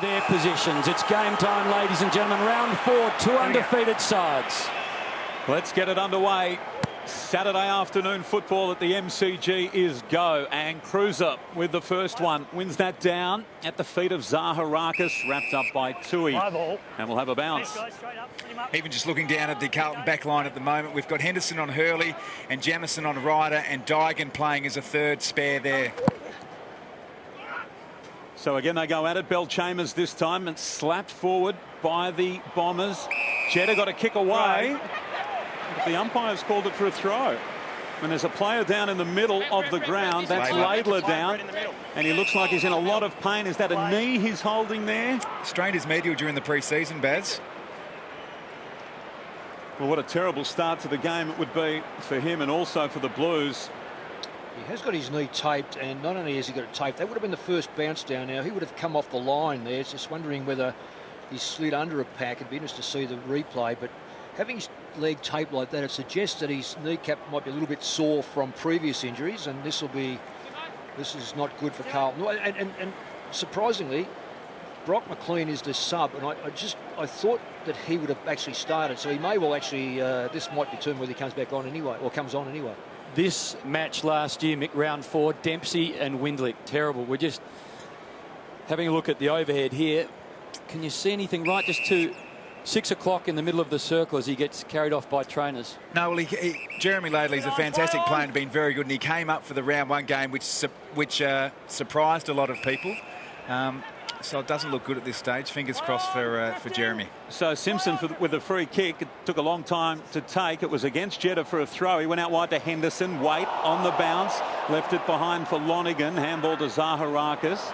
their positions. It's game time, ladies and gentlemen. Round 4, 2 undefeated sides. Let's get it underway. Saturday afternoon football at the MCG is go, and Cruiser with the first one wins that down at the feet of Zaharakis, wrapped up by Tui, and we'll have a bounce. Even just looking down at the Carlton back line at the moment, we've got Henderson on Hurley and Jamison on Ryder, and Dygan playing as a third spare there. So again they go at it. Bell Chambers this time, and slapped forward by the Bombers. Jetta got a kick away. The umpire's called it for a throw. When there's a player down in the middle of the ground, that's Laidler down, and he looks like he's in a lot of pain. Is that a knee he's holding there? Strained his medial during the pre-season, Baz. Well, what a terrible start to the game it would be for him and also for the Blues. He has got his knee taped, and not only has he got it taped, that would have been the first bounce down. Now, he would have come off the line there. It's just wondering whether he slid under a pack. It'd be interesting to see the replay, but having his leg taped like that, it suggests that his kneecap might be a little bit sore from previous injuries, and this is not good for Carlton. And surprisingly, Brock McLean is the sub, and I thought that he would have actually started, so he may well actually, this might determine whether he comes back on anyway, or comes on anyway. This match last year, Mick, round 4, Dempsey and Windlick, terrible. We're just having a look at the overhead here. Can you see anything right just to 6 o'clock in the middle of the circle as he gets carried off by trainers? No, well, Jeremy Laidley's a fantastic player and been very good, and he came up for the round 1 game, which surprised a lot of people. So it doesn't look good at this stage. Fingers crossed for Jeremy. So Simpson with a free kick. It took a long time to take. It was against Jetta for a throw. He went out wide to Henderson. Waite on the bounce. Left it behind for Lonigan. Handball to Zaharakis.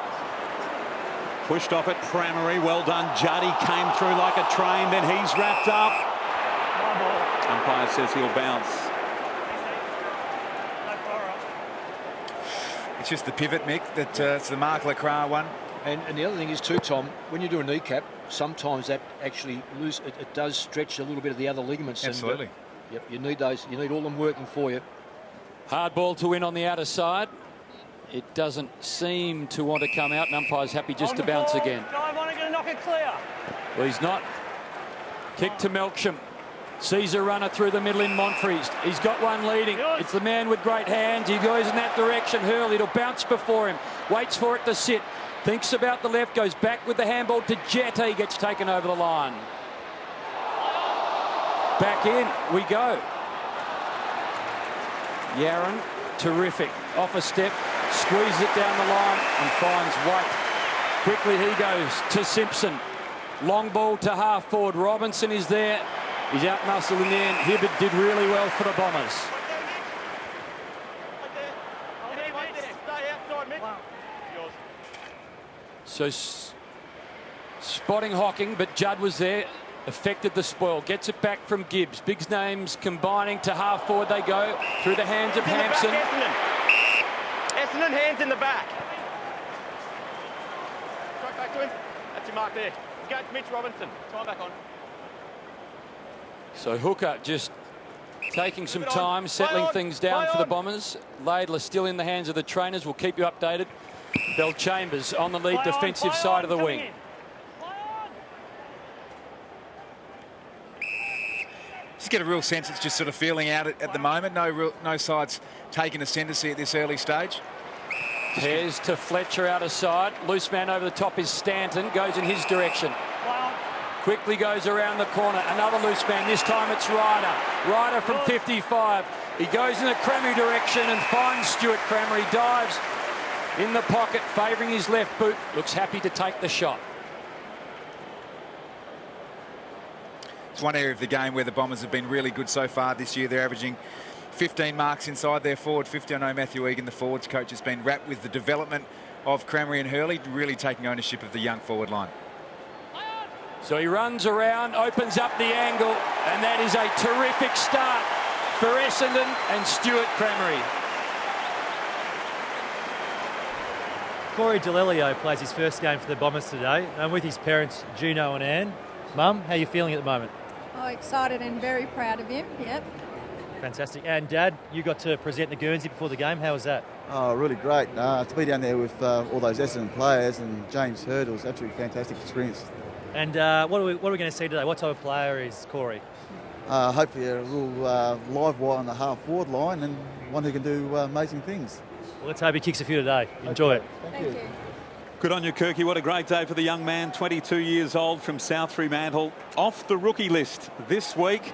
Pushed off at Pramery. Well done. Juddy came through like a train. Then he's wrapped up. Umpire says he'll bounce. It's just the pivot, Mick. It's the Mark Lacroix one. And the other thing is too, Tom, when you do a kneecap, sometimes that actually it does stretch a little bit of the other ligaments. Absolutely. And, yep, you need those. You need all them working for you. Hard ball to win on the outer side. It doesn't seem to want to come out, and umpire's happy just to bounce again. Well, he's not. Kick to Melksham. Sees a runner through the middle in Monfries. He's got one leading. It's the man with great hands. He goes in that direction. Hurley, it'll bounce before him. Waits for it to sit. Thinks about the left. Goes back with the handball to Jetta. He gets taken over the line. Back in we go. Yaron, terrific. Off a step. Squeezes it down the line and finds Waite. Quickly he goes to Simpson. Long ball to half forward. Robinson is there. He's out muscled in the end. Hibberd did really well for the Bombers. So spotting Hocking, but Judd was there. Affected the spoil. Gets it back from Gibbs. Big names combining to half forward they go. Through the hands of Hampson. Essendon hands in the back. Strike back to him. That's your mark there. Go to Mitch Robinson. Time back on. So Hooker just taking some time, settling things down for the Bombers. Laidler still in the hands of the trainers. We'll keep you updated. Bell Chambers on the lead defensive side of the wing. Just get a real sense it's just sort of feeling out at the moment. No sides taking ascendancy at this early stage. Here's to Fletcher out of side. Loose man over the top is Stanton. Goes in his direction. Quickly goes around the corner. Another loose man. This time it's Ryder. Ryder from 55. He goes in the Crammy direction and finds Stuart Crammer. He dives in the pocket, favouring his left boot. Looks happy to take the shot. It's one area of the game where the Bombers have been really good so far this year. They're averaging 15 marks inside their forward 50. I know Matthew Egan, the forwards coach, has been wrapped with the development of Crammer and Hurley, really taking ownership of the young forward line. So he runs around, opens up the angle, and that is a terrific start for Essendon and Stuart Crammery. Corey Delelio plays his first game for the Bombers today, and with his parents Juno and Anne. Mum, how are you feeling at the moment? Oh, excited and very proud of him, yep. Fantastic. And Dad, you got to present the Guernsey before the game. How was that? Oh, really great. To be down there with all those Essendon players and James Hurd, it was absolutely fantastic experience. And what are we going to see today? What type of player is Corey? Hopefully a real live wire on the half-forward line and one who can do amazing things. Well, let's hope he kicks a few today. Enjoy it. Thank you. Good on you, Kirky. What a great day for the young man, 22 years old from South Fremantle. Off the rookie list this week.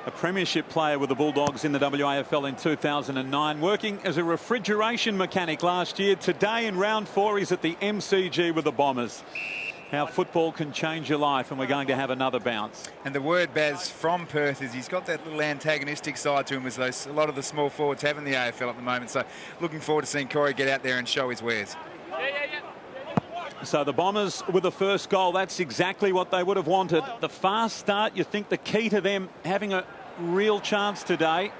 A premiership player with the Bulldogs in the WAFL in 2009, working as a refrigeration mechanic last year. Today in round 4, he's at the MCG with the Bombers. How football can change your life, and we're going to have another bounce. And the word, Baz, from Perth is he's got that little antagonistic side to him, as a lot of the small forwards have in the AFL at the moment. So looking forward to seeing Corey get out there and show his wares. So the Bombers with the first goal, that's exactly what they would have wanted. The fast start, you think the key to them having a real chance today.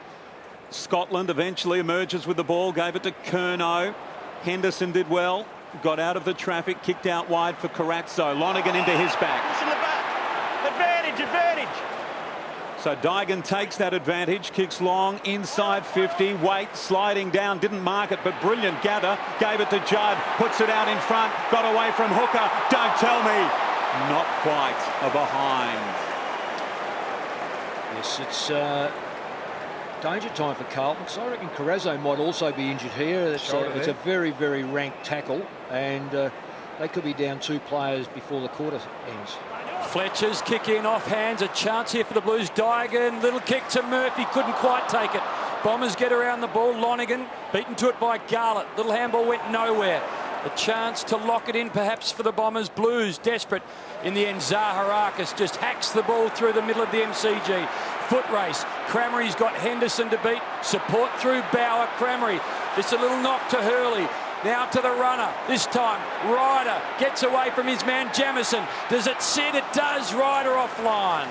Scotland eventually emerges with the ball, gave it to Curnow. Henderson did well, got out of the traffic, kicked out wide for Carazzo. Lonergan into his back. Advantage. So Dygan takes that advantage, kicks long, inside 50, Waite sliding down, didn't mark it, but brilliant gather, gave it to Judd, puts it out in front, got away from Hooker, don't tell me, not quite a behind. Yes, it's danger time for Carlton, so I reckon Carazzo might also be injured here. It's a very, very ranked tackle, and they could be down 2 players before the quarter ends. Fletcher's kick in off hands, a chance here for the Blues. Dygan, little kick to Murphy, couldn't quite take it. Bombers get around the ball. Lonergan beaten to it by Garlett. Little handball went nowhere. A chance to lock it in perhaps for the Bombers. Blues desperate. In the end, Zaharakis just hacks the ball through the middle of the MCG. Foot race. Cramery's got Henderson to beat. Support through Bauer. Cramery. Just a little knock to Hurley. Now to the runner. This time, Ryder gets away from his man Jamison. Does it sit? It does. Ryder offline.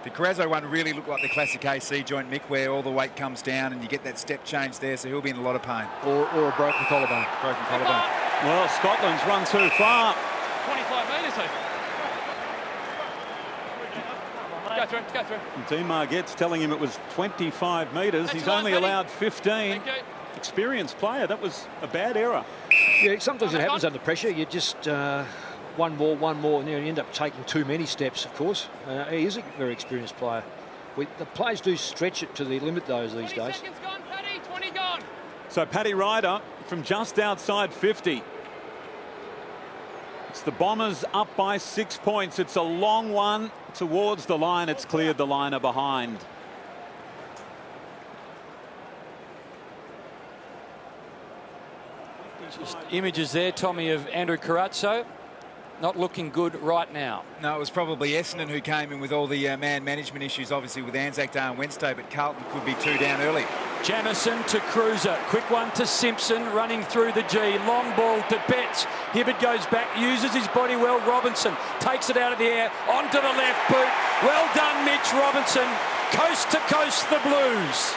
The Carazzo one really looked like the classic AC joint, Mick, where all the weight comes down and you get that step change there, so he'll be in a lot of pain. Or a broken collarbone. Broken collarbone. Well, Scotland's run too far. 25 metres, Go through. Dean Margette's telling him it was 25 metres. He's only allowed 15. Experienced player. That was a bad error. Yeah, sometimes it happens under pressure. You just one more, and you end up taking too many steps, of course. He is a very experienced player. The players do stretch it to the limit, these days. 20 seconds gone, Paddy. 20 gone. So Paddy Ryder from just outside 50. It's the Bombers up by 6 points. It's a long one towards the line. It's cleared the liner behind. Just images there, Tommy, of Andrew Carazzo. Not looking good right now. No, it was probably Essendon who came in with all the man management issues, obviously, with Anzac Day on Wednesday, but Carlton could be 2 down early. Jamison to Cruiser. Quick one to Simpson, running through the G. Long ball to Betts. Hibbert goes back, uses his body well. Robinson takes it out of the air, onto the left boot. Well done, Mitch Robinson. Coast to coast, the Blues.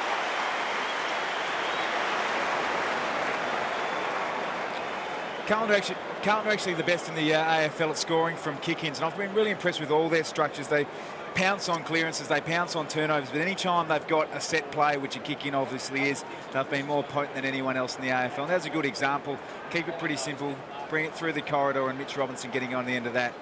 Carlton are actually the best in the AFL at scoring from kick-ins, and I've been really impressed with all their structures. They pounce on clearances, they pounce on turnovers, but any time they've got a set play, which a kick-in obviously is, they've been more potent than anyone else in the AFL. And that's a good example. Keep it pretty simple, bring it through the corridor, and Mitch Robinson getting on the end of that.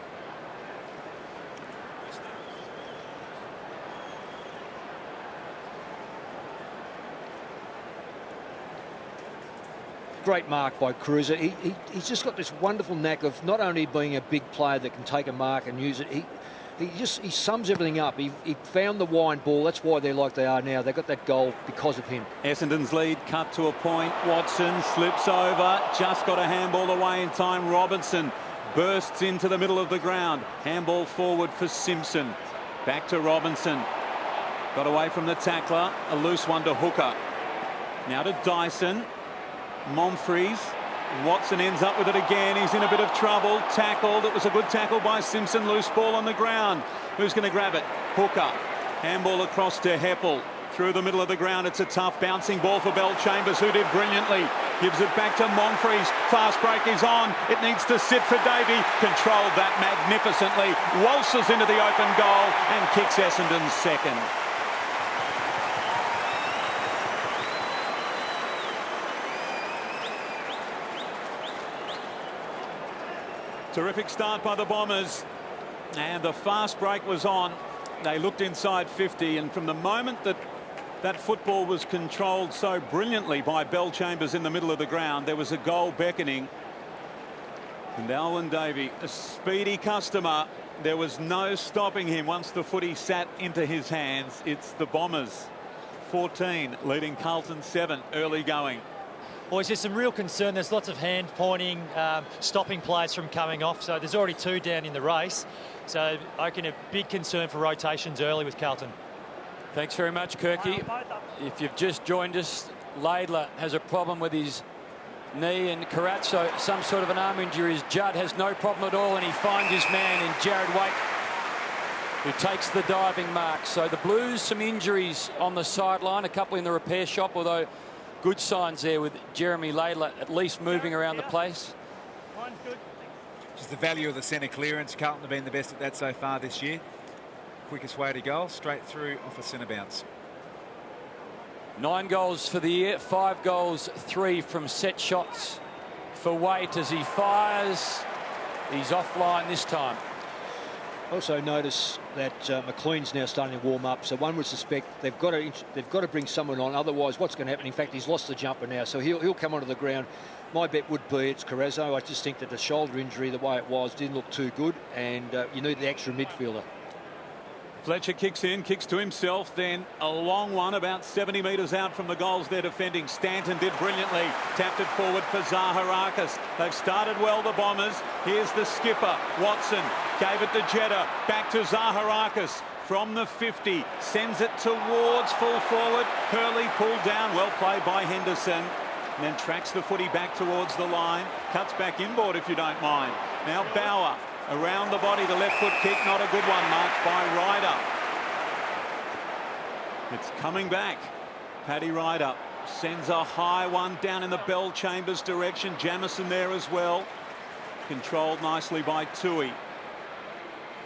Great mark by Cruiser. He's just got this wonderful knack of not only being a big player that can take a mark and use it, he sums everything up. He found the wind ball. That's why they're like they are now. They got that goal because of him. Essendon's lead cut to a point. Watson slips over, just got a handball away in time. Robinson bursts into the middle of the ground. Handball forward for Simpson. Back to Robinson. Got away from the tackler. A loose one to Hooker. Now to Dyson. Monfries. Watson ends up with it again. He's in a bit of trouble. Tackled. It was a good tackle by Simpson. Loose ball on the ground. Who's going to grab it? Hooker. Handball across to Heppel. through the middle of the ground. It's a tough bouncing ball for Bell-Chambers, who did brilliantly. Gives it back to Monfries. Fast break is on. It needs to sit for Davey. Controlled that magnificently. Waltzes into the open goal and kicks Essendon's second. Terrific start by the Bombers, and the fast break was on. They looked inside 50, and from the moment that that football was controlled so brilliantly by Bell-Chambers in the middle of the ground, there was a goal beckoning. And Alwyn Davey, a speedy customer, there was no stopping him once the footy sat into his hands. It's the Bombers 14 leading Carlton 7 early going. Boys, there's some real concern. There's lots of hand pointing, stopping players from coming off. So there's already 2 down in the race. So I reckon a big concern for rotations early with Carlton. Thanks very much, Kirky. If you've just joined us, Laidler has a problem with his knee, and Carazzo some sort of an arm injury. Judd has no problem at all, and he finds his man in Jared Waite, who takes the diving mark. So the Blues, some injuries on the sideline, a couple in the repair shop, although good signs there with Jeremy Laidler at least moving around the place. Just the value of the centre clearance. Carlton have been the best at that so far this year. Quickest way to goal, straight through off a centre bounce. 9 goals for the year, 5 goals, 3 from set shots for Waite as he fires. He's offline this time. Also notice that McLean's now starting to warm up, so one would suspect they've got to bring someone on, otherwise what's going to happen? In fact, he's lost the jumper now, so he'll come onto the ground. My bet would be it's Carazzo. I just think that the shoulder injury, the way it was, didn't look too good, and you need the extra midfielder. Fletcher kicks in, kicks to himself, then a long one about 70 metres out from the goals they're defending. Stanton did brilliantly, tapped it forward for Zaharakis. They've started well, the Bombers. Here's the skipper, Watson, gave it to Jeddah, back to Zaharakis from the 50, sends it towards full forward. Hurley pulled down, well played by Henderson, and then tracks the footy back towards the line, cuts back inboard if you don't mind. Now Bauer. Around the body, the left foot kick, not a good one, marked by Ryder. It's coming back. Paddy Ryder sends a high one down in the Bell-Chambers direction. Jamison there as well. Controlled nicely by Tui.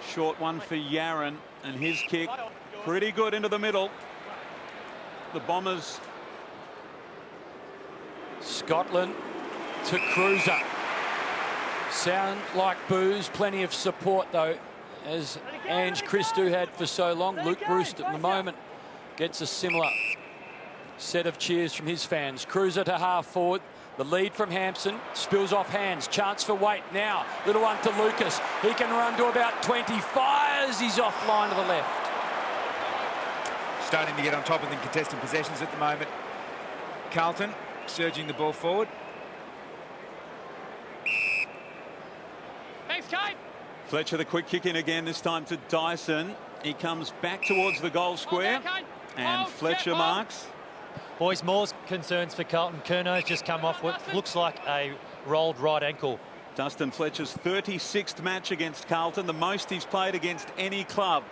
Short one for Yaron, and his kick pretty good into the middle. The Bombers. Scotland to Cruiser. Sound like boos, plenty of support though, as Ange Christou had for so long. Luke Bruce at the moment gets a similar set of cheers from his fans. Cruiser to half forward, the lead from Hampson, spills off hands, chance for Waite now, little one to Lucas, he can run to about 20, fires, he's offline to the left. Starting to get on top of the contested possessions at the moment. Carlton surging the ball forward. Fletcher the quick kick in again, this time to Dyson. He comes back towards the goal square, and Fletcher marks. Boys, more concerns for Carlton. Curno's just come off what looks like a rolled right ankle. Dustin Fletcher's 36th match against Carlton, the most he's played against any club.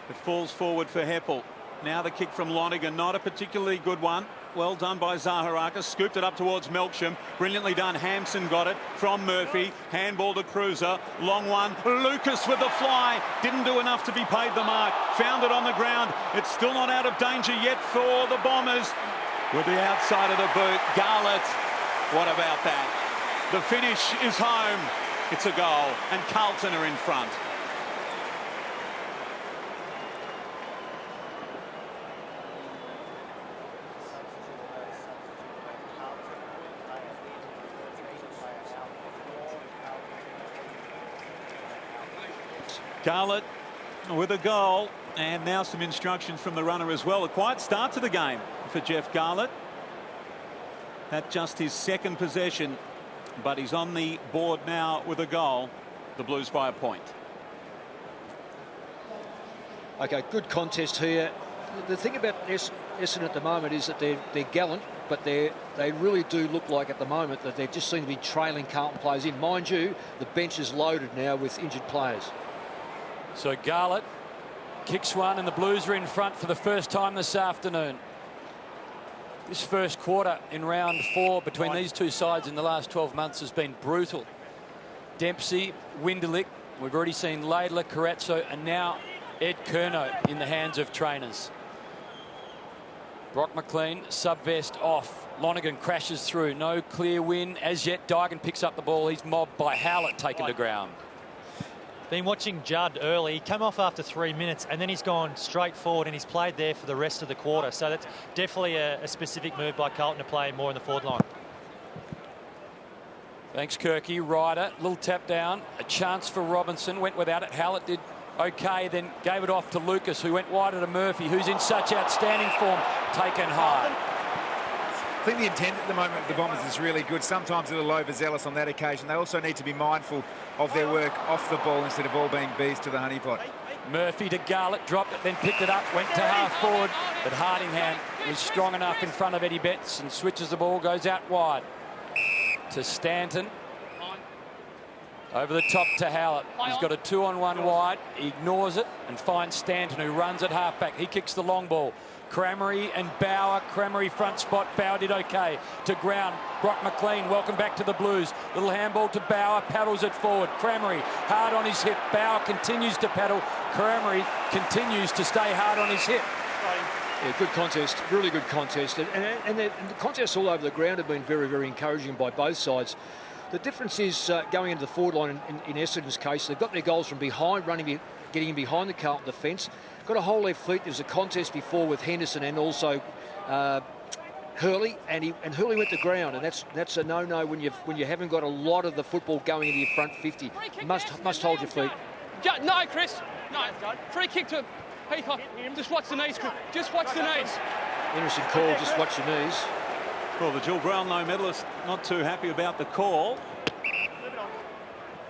It falls forward for Heppel. Now the kick from Lonigan, not a particularly good one. Well done by Zaharakis, scooped it up towards Melksham. Brilliantly done, Hampson got it from Murphy. Handball to Cruiser, long one. Lucas with the fly, didn't do enough to be paid the mark. Found it on the ground, it's still not out of danger yet for the Bombers. With the outside of the boot, Garlett, what about that? The finish is home, it's a goal, and Carlton are in front. Garlett with a goal, and now some instructions from the runner as well. A quiet start to the game for Jeff Garlett. That's just his second possession, but he's on the board now with a goal. The Blues by a point. Okay, good contest here. The thing about Essendon at the moment is that they're gallant, but they really do look like at the moment that they just seem to be trailing Carlton players in. Mind you, the bench is loaded now with injured players. So Garlett kicks one, and the Blues are in front for the first time this afternoon. This first quarter in round 4 between these two sides in the last 12 months has been brutal. Dempsey, Winderlick, we've already seen Laidler, Carazzo, and now Ed Curnow in the hands of trainers. Brock McLean, sub-vest off. Lonergan crashes through. No clear win as yet. Dygan picks up the ball. He's mobbed by Howlett, taken to ground. Been watching Judd early. He came off after 3 minutes and then he's gone straight forward and he's played there for the rest of the quarter. So that's definitely a specific move by Carlton to play more in the forward line. Thanks, Kirky. Ryder, little tap down. A chance for Robinson. Went without it. Howlett did okay, then gave it off to Lucas, who went wider to Murphy, who's in such outstanding form, taken high. I think the intent at the moment of the Bombers is really good. Sometimes a little overzealous on that occasion. They also need to be mindful of their work off the ball instead of all being bees to the honeypot. Murphy to Garlett, dropped it, then picked it up, went to half forward, but Hardingham was strong enough in front of Eddie Betts and switches the ball, goes out wide to Stanton. Over the top to Howlett. He's got a 2-on-1 wide. He ignores it and finds Stanton, who runs at halfback. He kicks the long ball. Cramery and Bauer. Cramery front spot. Bauer did okay. To ground. Brock McLean, welcome back to the Blues. Little handball to Bauer. Paddles it forward. Cramery hard on his hip. Bauer continues to paddle. Cramery continues to stay hard on his hip. Yeah, good contest. Really good contest. And the contests all over the ground have been very, very encouraging by both sides. The difference is going into the forward line in Essendon's case, they've got their goals from behind, getting in behind the Carlton defence. Got a whole left feet. There was a contest before with Henderson and also Hurley, and Hurley went to ground, and that's a no-no when you haven't got a lot of the football going into your front 50. You must hold your feet. No, Chris. No, free kick to Heath. Just watch the knees, Chris. Just watch the knees. Interesting call. Just watch your knees. Well, the Jill Brownlow medalist not too happy about the call.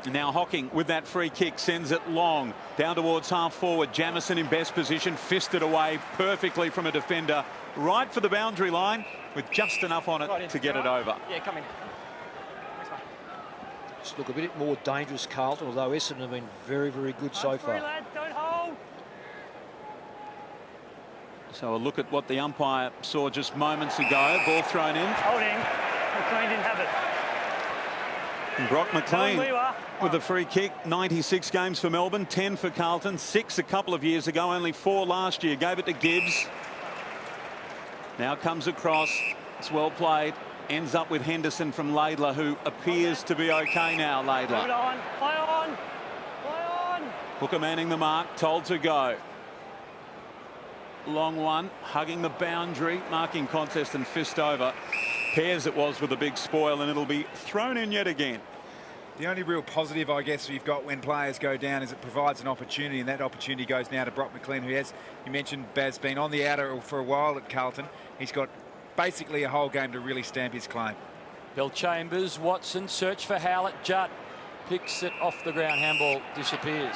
And now Hocking with that free kick sends it long down towards half forward. Jamison in best position, fisted away perfectly from a defender right for the boundary line with just enough on it to get it over. Yeah, come in. Just look a bit more dangerous, Carlton, although Essendon have been very, very good so far. Don't hold. So a look at what the umpire saw just moments ago. Ball thrown in. Holding. McLean didn't have it. And Brock McLean with the free kick. 96 games for Melbourne, 10 for Carlton, 6 a couple of years ago, only 4 last year. Gave it to Gibbs. Now comes across. It's well played. Ends up with Henderson from Laidler, who appears to be okay now. Laidler. Play on. Hooker manning the mark, told to go. Long one, hugging the boundary, marking contest and fist over. Pairs it was with a big spoil, and it'll be thrown in yet again. The only real positive, I guess, you've got when players go down is it provides an opportunity, and that opportunity goes now to Brock McLean, who has, you mentioned, Baz, been on the outer for a while at Carlton. He's got basically a whole game to really stamp his claim. Bill Chambers, Watson, search for Howlett. Judd picks it off the ground. Handball disappears.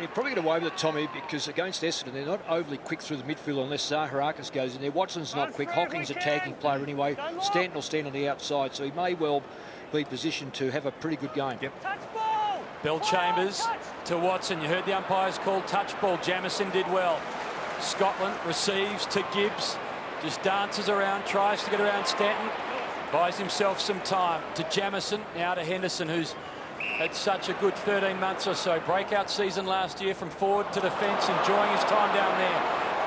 You probably get away with it, Tommy, because against Essendon, they're not overly quick through the midfield unless Zaharakis goes in there. Watson's not quick. Hocking's a tagging player anyway. Stanton will stand on the outside, so he may well be positioned to have a pretty good game. Yep. Bill Chambers to Watson. You heard the umpires call touch ball. Jamison did well. Scotland receives to Gibbs. Just dances around, tries to get around Stanton. Buys himself some time to Jamison. Now to Henderson, who's had such a good 13 months or so. Breakout season last year from forward to defence, enjoying his time down there.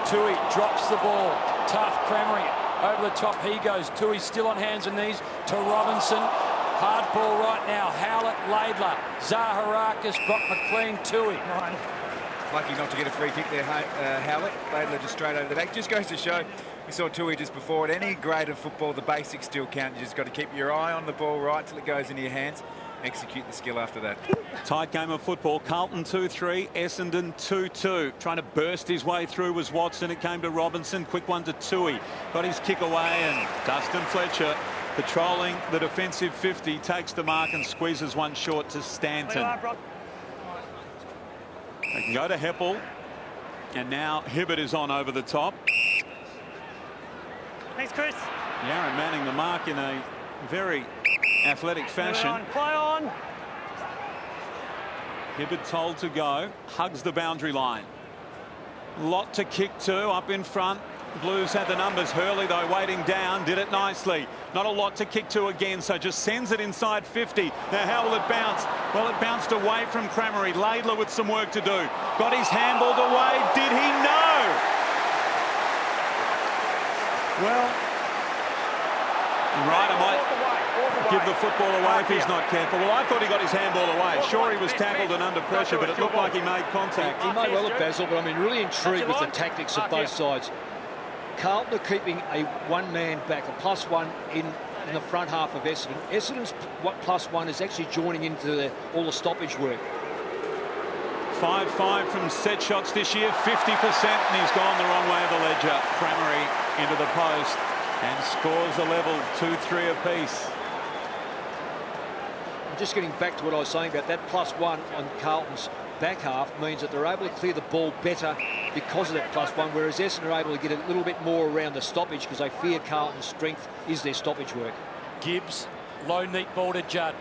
Tui drops the ball. Tough Cramery. Over the top he goes. Tui still on hands and knees to Robinson. Hard ball right now. Howlett, Laidler, Zaharakis, Brock McLean, Tui. Lucky not to get a free kick there, Howlett. Laidler just straight over the back. Just goes to show, we saw Tui just before. At any grade of football, the basics still count. You just got to keep your eye on the ball right till it goes into your hands. Execute the skill after that. Tight game of football. Carlton 2-3, Essendon 2-2. Trying to burst his way through was Watson. It came to Robinson. Quick one to Tui. Got his kick away, and Dustin Fletcher, patrolling the defensive 50, takes the mark and squeezes one short to Stanton. They can go to Heppel, and now Hibbert is on over the top. Thanks, Chris. Yaron manning the mark in a very athletic fashion. Play on. Hibbert told to go. Hugs the boundary line. Lot to kick to up in front. Blues had the numbers. Hurley, though, waiting down, did it nicely. Not a lot to kick to again, so just sends it inside 50. Now, how will it bounce? Well, it bounced away from Crameri. Laidler with some work to do. Got his handballed away. Did he? No! Well, right, I might give the football away if he's not careful. Well, I thought he got his handball away. Sure, he was tackled and under pressure, but it looked like he made contact. He may well have, Basil, but I'm really intrigued with the tactics of both sides. Carlton are keeping a one-man back, a +1 in the front half of Essendon. Essendon's +1 is actually joining into all the stoppage work. 5-5 from set shots this year, 50%, and he's gone the wrong way of the ledger. Crameri into the post and scores a level, 2-3 apiece. I'm just getting back to what I was saying about that +1 on Carlton's back half means that they're able to clear the ball better because of that +1, whereas Essendon are able to get a little bit more around the stoppage because they fear Carlton's strength is their stoppage work. Gibbs, low neat ball to Judd.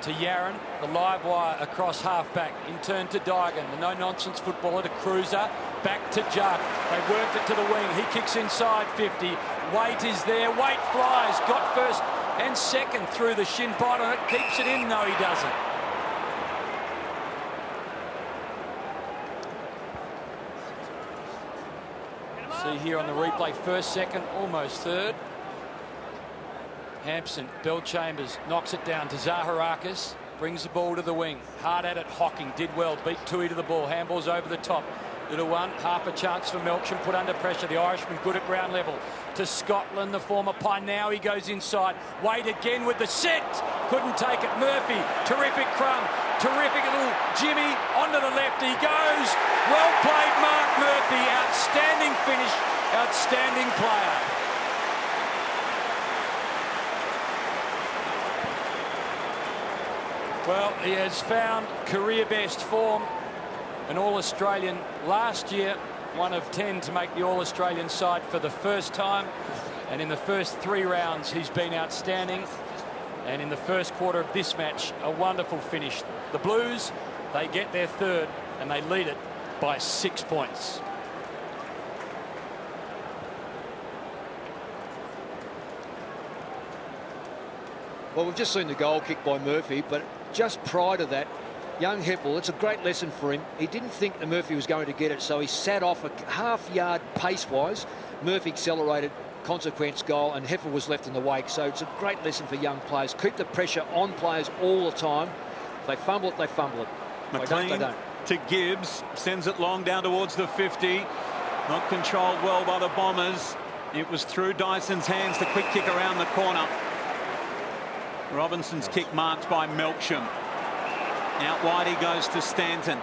To Yaron, the live wire across half-back, in turn to Dygan, the no-nonsense footballer to Cruiser, back to Judd. They worked it to the wing. He kicks inside 50. Waite is there. Waite flies. Got first and second through the shin bite on it. Keeps it in. No, he doesn't. See here on the replay, first, second, almost third. Hampson, Bell Chambers knocks it down to Zaharakis, brings the ball to the wing. Hard at it, Hocking did well, beat Tui to the ball, handballs over the top. Little one, half a chance for Melksham, put under pressure. The Irishman good at ground level. To Scotland, the former Pine. Now he goes inside. Wade again with the set. Couldn't take it. Murphy, terrific crumb. Terrific little Jimmy onto the left. He goes. Well played, Mark Murphy. Outstanding finish. Outstanding player. Well, he has found career best form. An All-Australian last year, one of 10 to make the All-Australian side for the first time. And in the first 3 rounds, he's been outstanding. And in the first quarter of this match, a wonderful finish. The Blues, they get their third and they lead it by 6 points. Well, we've just seen the goal kick by Murphy, but just prior to that, young Heppel, it's a great lesson for him. He didn't think that Murphy was going to get it, so he sat off a half-yard pace-wise. Murphy accelerated, consequence goal, and Heppel was left in the wake. So it's a great lesson for young players. Keep the pressure on players all the time. If they fumble it, they fumble it. McLean they don't. To Gibbs, sends it long down towards the 50. Not controlled well by the Bombers. It was through Dyson's hands, the quick kick around the corner. Robinson's kick marked by Melksham. Out wide he goes to Stanton.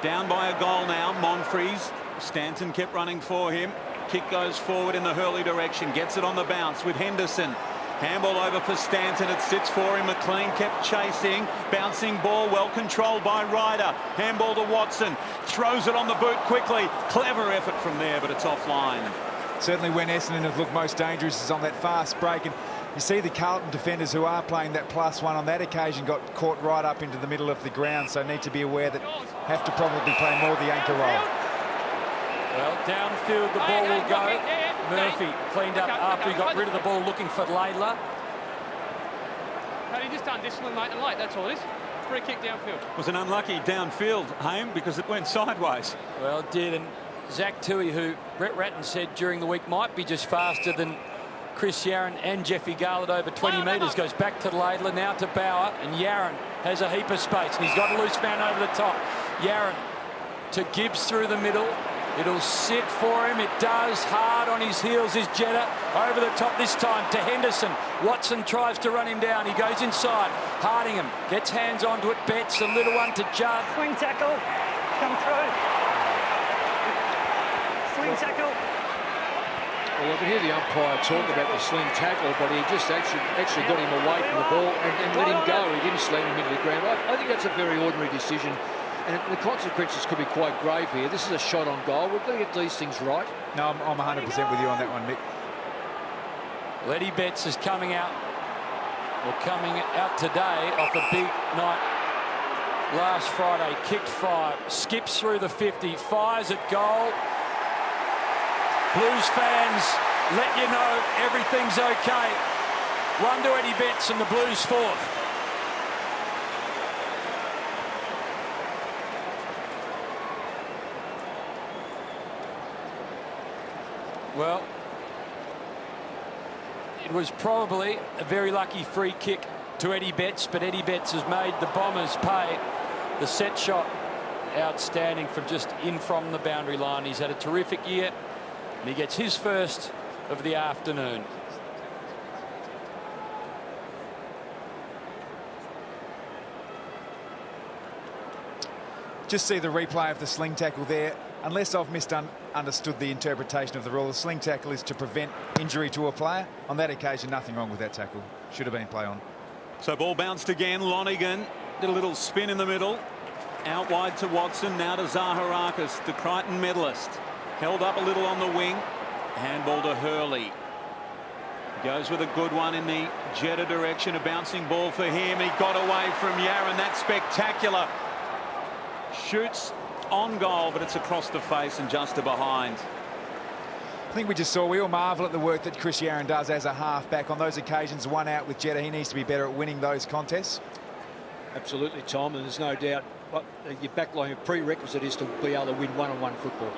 Down by a goal now, Monfries. Stanton kept running for him. Kick goes forward in the Hurley direction. Gets it on the bounce with Henderson. Handball over for Stanton. It sits for him. McLean kept chasing. Bouncing ball well controlled by Ryder. Handball to Watson. Throws it on the boot quickly. Clever effort from there, but it's offline. Certainly when Essendon have looked most dangerous is on that fast break. And you see the Carlton defenders who are playing that +1 on that occasion got caught right up into the middle of the ground, so need to be aware that have to probably play more the anchor role. Well, downfield the ball will go. Murphy cleaned up after he got rid of the ball, looking for Laidler. He just undisciplined late and late, that's all it is. Free kick downfield. It was an unlucky downfield, Haim, because it went sideways. Well, it did, and Zach Tui, who Brett Ratton said during the week might be just faster than Chris Yaron and Jeffy Garland over 20 metres, goes back to Laidler, now to Bauer, and Yaron has a heap of space, and he's got a loose man over the top. Yaron to Gibbs through the middle. It'll sit for him. It does. Hard on his heels is Jetta. Over the top this time to Henderson. Watson tries to run him down. He goes inside. Hardingham gets hands onto it. Betts, a little one to Judd. Swing tackle. Come through. Swing tackle. Well, I can hear the umpire talk about the sling tackle, but he just actually got him away from the ball and let him go. He didn't slam him into the ground. I think that's a very ordinary decision, and the consequences could be quite grave here. This is a shot on goal. We've got to get these things right. No, I'm 100% with you on that one, Mick. Letty Betts is coming out today off a big night last Friday. Kicked 5, skips through the 50, fires at goal. Blues fans let you know everything's okay. 1 to Eddie Betts and the Blues 4th. Well, it was probably a very lucky free kick to Eddie Betts, but Eddie Betts has made the Bombers pay. The set shot outstanding from just in from the boundary line. He's had a terrific year, and he gets his first of the afternoon. Just see the replay of the sling tackle there. Unless I've misunderstood the interpretation of the rule, the sling tackle is to prevent injury to a player. On that occasion, nothing wrong with that tackle. Should have been play on. So ball bounced again. Lonergan did a little spin in the middle. Out wide to Watson. Now to Zaharakis, the Crichton medalist. Held up a little on the wing. Handball to Hurley. Goes with a good one in the Jeddah direction. A bouncing ball for him. He got away from Yaron. That's spectacular. Shoots on goal, but it's across the face and just to behind. I think we all marvel at the work that Chris Yaron does as a half-back. On those occasions, one out with Jeddah, he needs to be better at winning those contests. Absolutely, Tom, and there's no doubt what your backline prerequisite is to be able to win one-on-one football.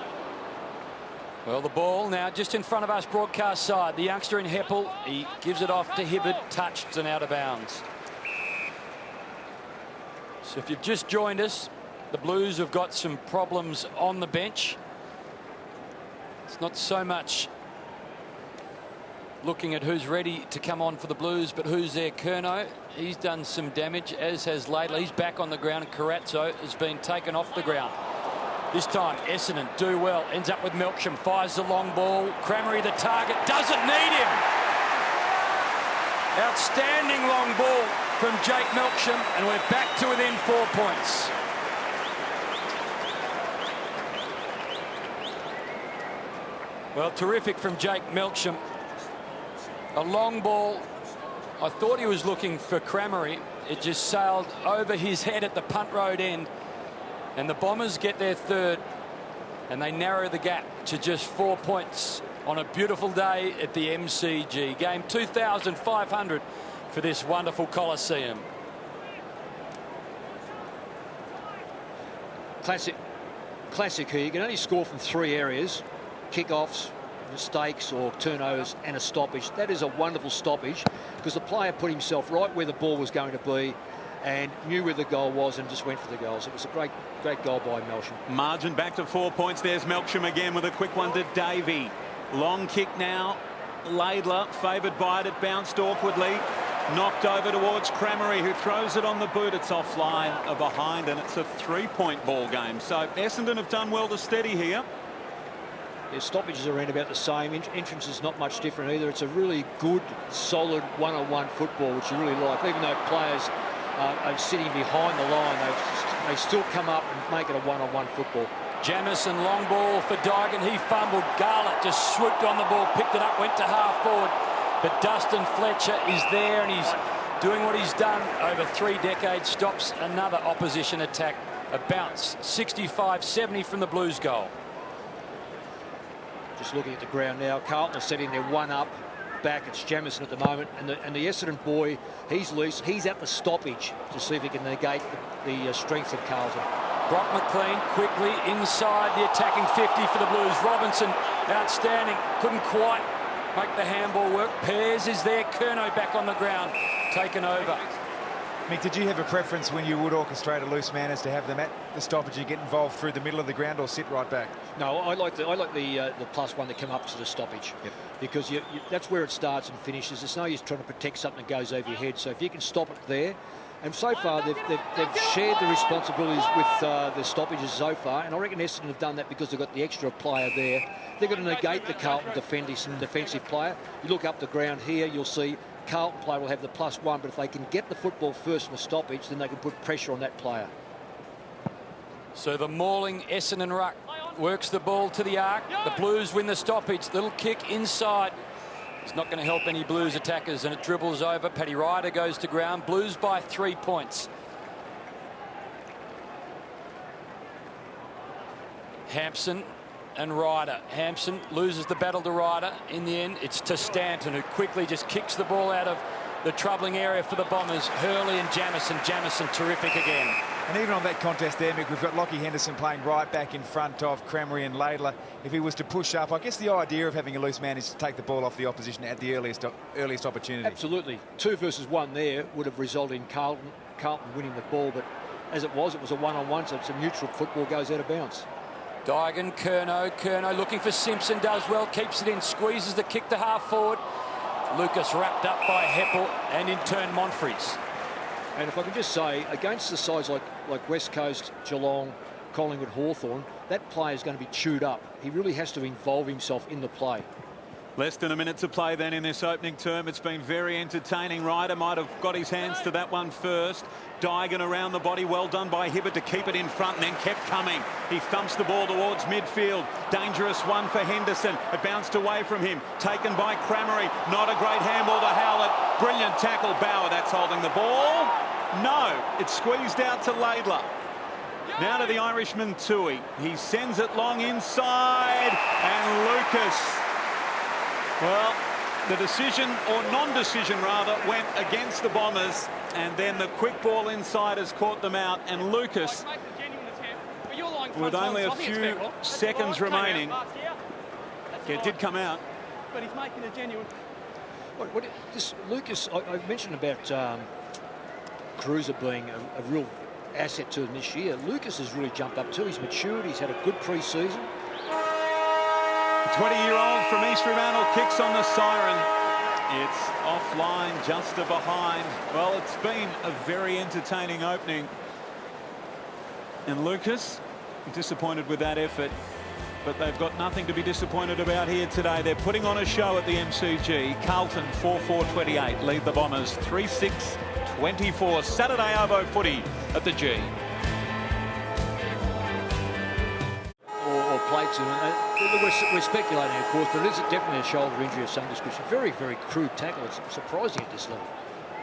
Well, the ball now just in front of us, broadcast side. The youngster in Heppel, he gives it off to Hibberd, touched and out of bounds. So if you've just joined us, the Blues have got some problems on the bench. It's not so much looking at who's ready to come on for the Blues, but who's there. Curnow, he's done some damage, as has Laidler. He's back on the ground, and Carazzo has been taken off the ground. This time, Essendon do well. Ends up with Melksham, fires the long ball. Crameri, the target, doesn't need him. Outstanding long ball from Jake Melksham, and we're back to within 4 points. Well, terrific from Jake Melksham. A long ball. I thought he was looking for Crameri. It just sailed over his head at the punt road end. And the Bombers get their third. And they narrow the gap to just 4 points on a beautiful day at the MCG. Game 2,500 for this wonderful Coliseum. Classic here. You can only score from 3 areas. Kickoffs, mistakes or turnovers and a stoppage. That is a wonderful stoppage because the player put himself right where the ball was going to be and knew where the goal was and just went for the goals. It was a great goal by Melksham. Margin back to 4 points. There's Melksham again with a quick one to Davey. Long kick now. Laidler favoured by it. It bounced awkwardly. Knocked over towards Crameri, who throws it on the boot. It's offline behind, and it's a 3-point ball game. So Essendon have done well to steady here. Their stoppages are around about the same. Entrance is not much different either. It's a really good, solid one-on-one football, which you really like. Even though players are sitting behind the line, they still come up and make it a one-on-one football. Jamison, long ball for Dygan. He fumbled. Garlett just swooped on the ball, picked it up, went to half forward. But Dustin Fletcher is there, and he's doing what he's done over 3 decades. Stops another opposition attack. A bounce, 65-70 from the Blues goal. Just looking at the ground now, Carlton are setting their one up back. It's Jamison at the moment, and the Essendon boy, he's loose. He's at the stoppage to see if he can negate the strength of Carlton. Brock McLean quickly inside the attacking 50 for the Blues. Robinson, outstanding, couldn't quite make the handball work. Pears is there. Curnow back on the ground, taken over. Mick, did you have a preference when you would orchestrate a loose man as to have them at the stoppage and get involved through the middle of the ground or sit right back? No, I like the +1 that come up to the stoppage. Yep. Because that's where it starts and finishes. There's no use trying to protect something that goes over your head. So if you can stop it there, and so far they've shared the responsibilities with the stoppages so far, and I reckon Essendon have done that because they've got the extra player there. They're going to negate the Carlton defensive player. You look up the ground here, you'll see Carlton player will have the +1, but if they can get the football first in the stoppage, then they can put pressure on that player. So the mauling Essendon ruck works the ball to the arc. The Blues win the stoppage. Little kick inside. It's not going to help any Blues attackers, and it dribbles over. Paddy Ryder goes to ground. Blues by 3 points. Hampson and Ryder. Hampson loses the battle to Ryder. In the end, it's to Stanton, who quickly just kicks the ball out of the troubling area for the Bombers. Hurley and Jamison. Jamison terrific again. And even on that contest there, Mick, we've got Lockie Henderson playing right back in front of Crameri and Laidler. If he was to push up, I guess the idea of having a loose man is to take the ball off the opposition at the earliest opportunity. Absolutely. 2 versus 1 there would have resulted in Carlton winning the ball, but as it was a one-on-one, so it's a neutral football, goes out of bounds. Dygan, Curnow looking for Simpson, does well, keeps it in, squeezes the kick to half forward. Lucas wrapped up by Heppel and in turn Monfries. And if I can just say, against the sides like West Coast, Geelong, Collingwood, Hawthorn, that player is going to be chewed up. He really has to involve himself in the play. Less than a minute to play then in this opening term. It's been very entertaining. Ryder might have got his hands to that one first. Dygan around the body. Well done by Hibbert to keep it in front and then kept coming. He thumps the ball towards midfield. Dangerous one for Henderson. It bounced away from him. Taken by Crameri. Not a great handball to Howlett. Brilliant tackle. Bauer, that's holding the ball. No, it's squeezed out to Laidler. Now to the Irishman Tui. He sends it long inside. And Lucas, well, the decision, or non-decision rather, went against the Bombers, and then the quick ball inside has caught them out, and Lucas, with only a few seconds remaining, it did come out. But he's making a genuine. Lucas, I mentioned about Cruiser being a real asset to him this year. Lucas has really jumped up too. He's matured. He's had a good pre-season. 20-year-old from East Fremantle kicks on the siren. It's offline, just a behind. Well, it's been a very entertaining opening. And Lucas, disappointed with that effort, but they've got nothing to be disappointed about here today. They're putting on a show at the MCG. Carlton 4-4-28 lead the Bombers 3-6-24. Saturday Arvo footy at the G. Plates and we're speculating, of course, but it is definitely a shoulder injury of some description. Very, very crude tackle. It's surprising at this level.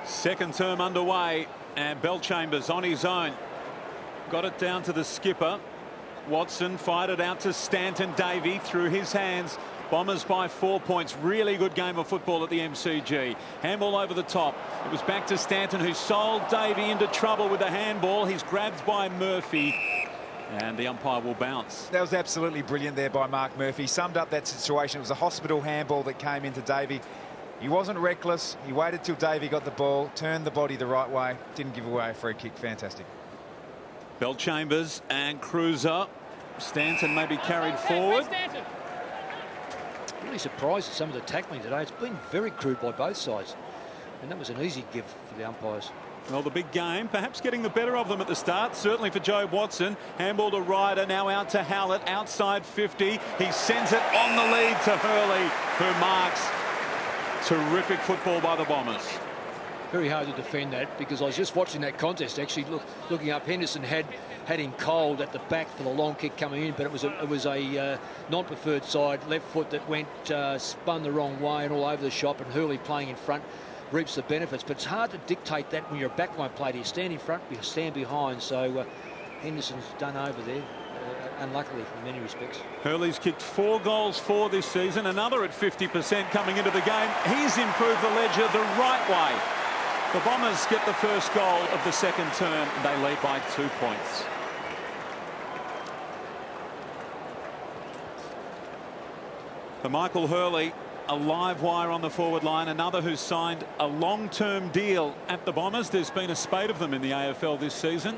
Second term underway, and Bellchambers on his own got it down to the skipper. Watson fired it out to Stanton. Davey through his hands. Bombers by 4 points. Really good game of football at the MCG. Handball over the top. It was back to Stanton, who sold Davey into trouble with the handball. He's grabbed by Murphy. And the umpire will bounce. That was absolutely brilliant there by Mark Murphy. Summed up that situation. It was a hospital handball that came into Davey. He wasn't reckless. He waited till Davey got the ball, turned the body the right way, didn't give away a free kick. Fantastic. Bellchambers and Cruiser. Stanton may be carried forward. Really surprised at some of the tackling today. It's been very crude by both sides. And that was an easy give for the umpires. Well, the big game, perhaps getting the better of them at the start, certainly for Joe Watson. Handball to Ryder, now out to Howlett, outside 50. He sends it on the lead to Hurley, who marks. Terrific football by the Bombers. Very hard to defend that, because I was just watching that contest, actually looking up. Henderson had him cold at the back for the long kick coming in, but it was a non-preferred side, left foot that went, spun the wrong way and all over the shop, and Hurley playing in front reaps the benefits. But it's hard to dictate that when you're a backline player. You stand in front, you stand behind. So Henderson's done over there, unluckily in many respects. Hurley's kicked 4 goals for this season, another at 50% coming into the game. He's improved the ledger the right way. The Bombers get the first goal of the second term. They lead by 2 points. For Michael Hurley, a live wire on the forward line, another who's signed a long-term deal at the Bombers. There's been a spate of them in the AFL this season,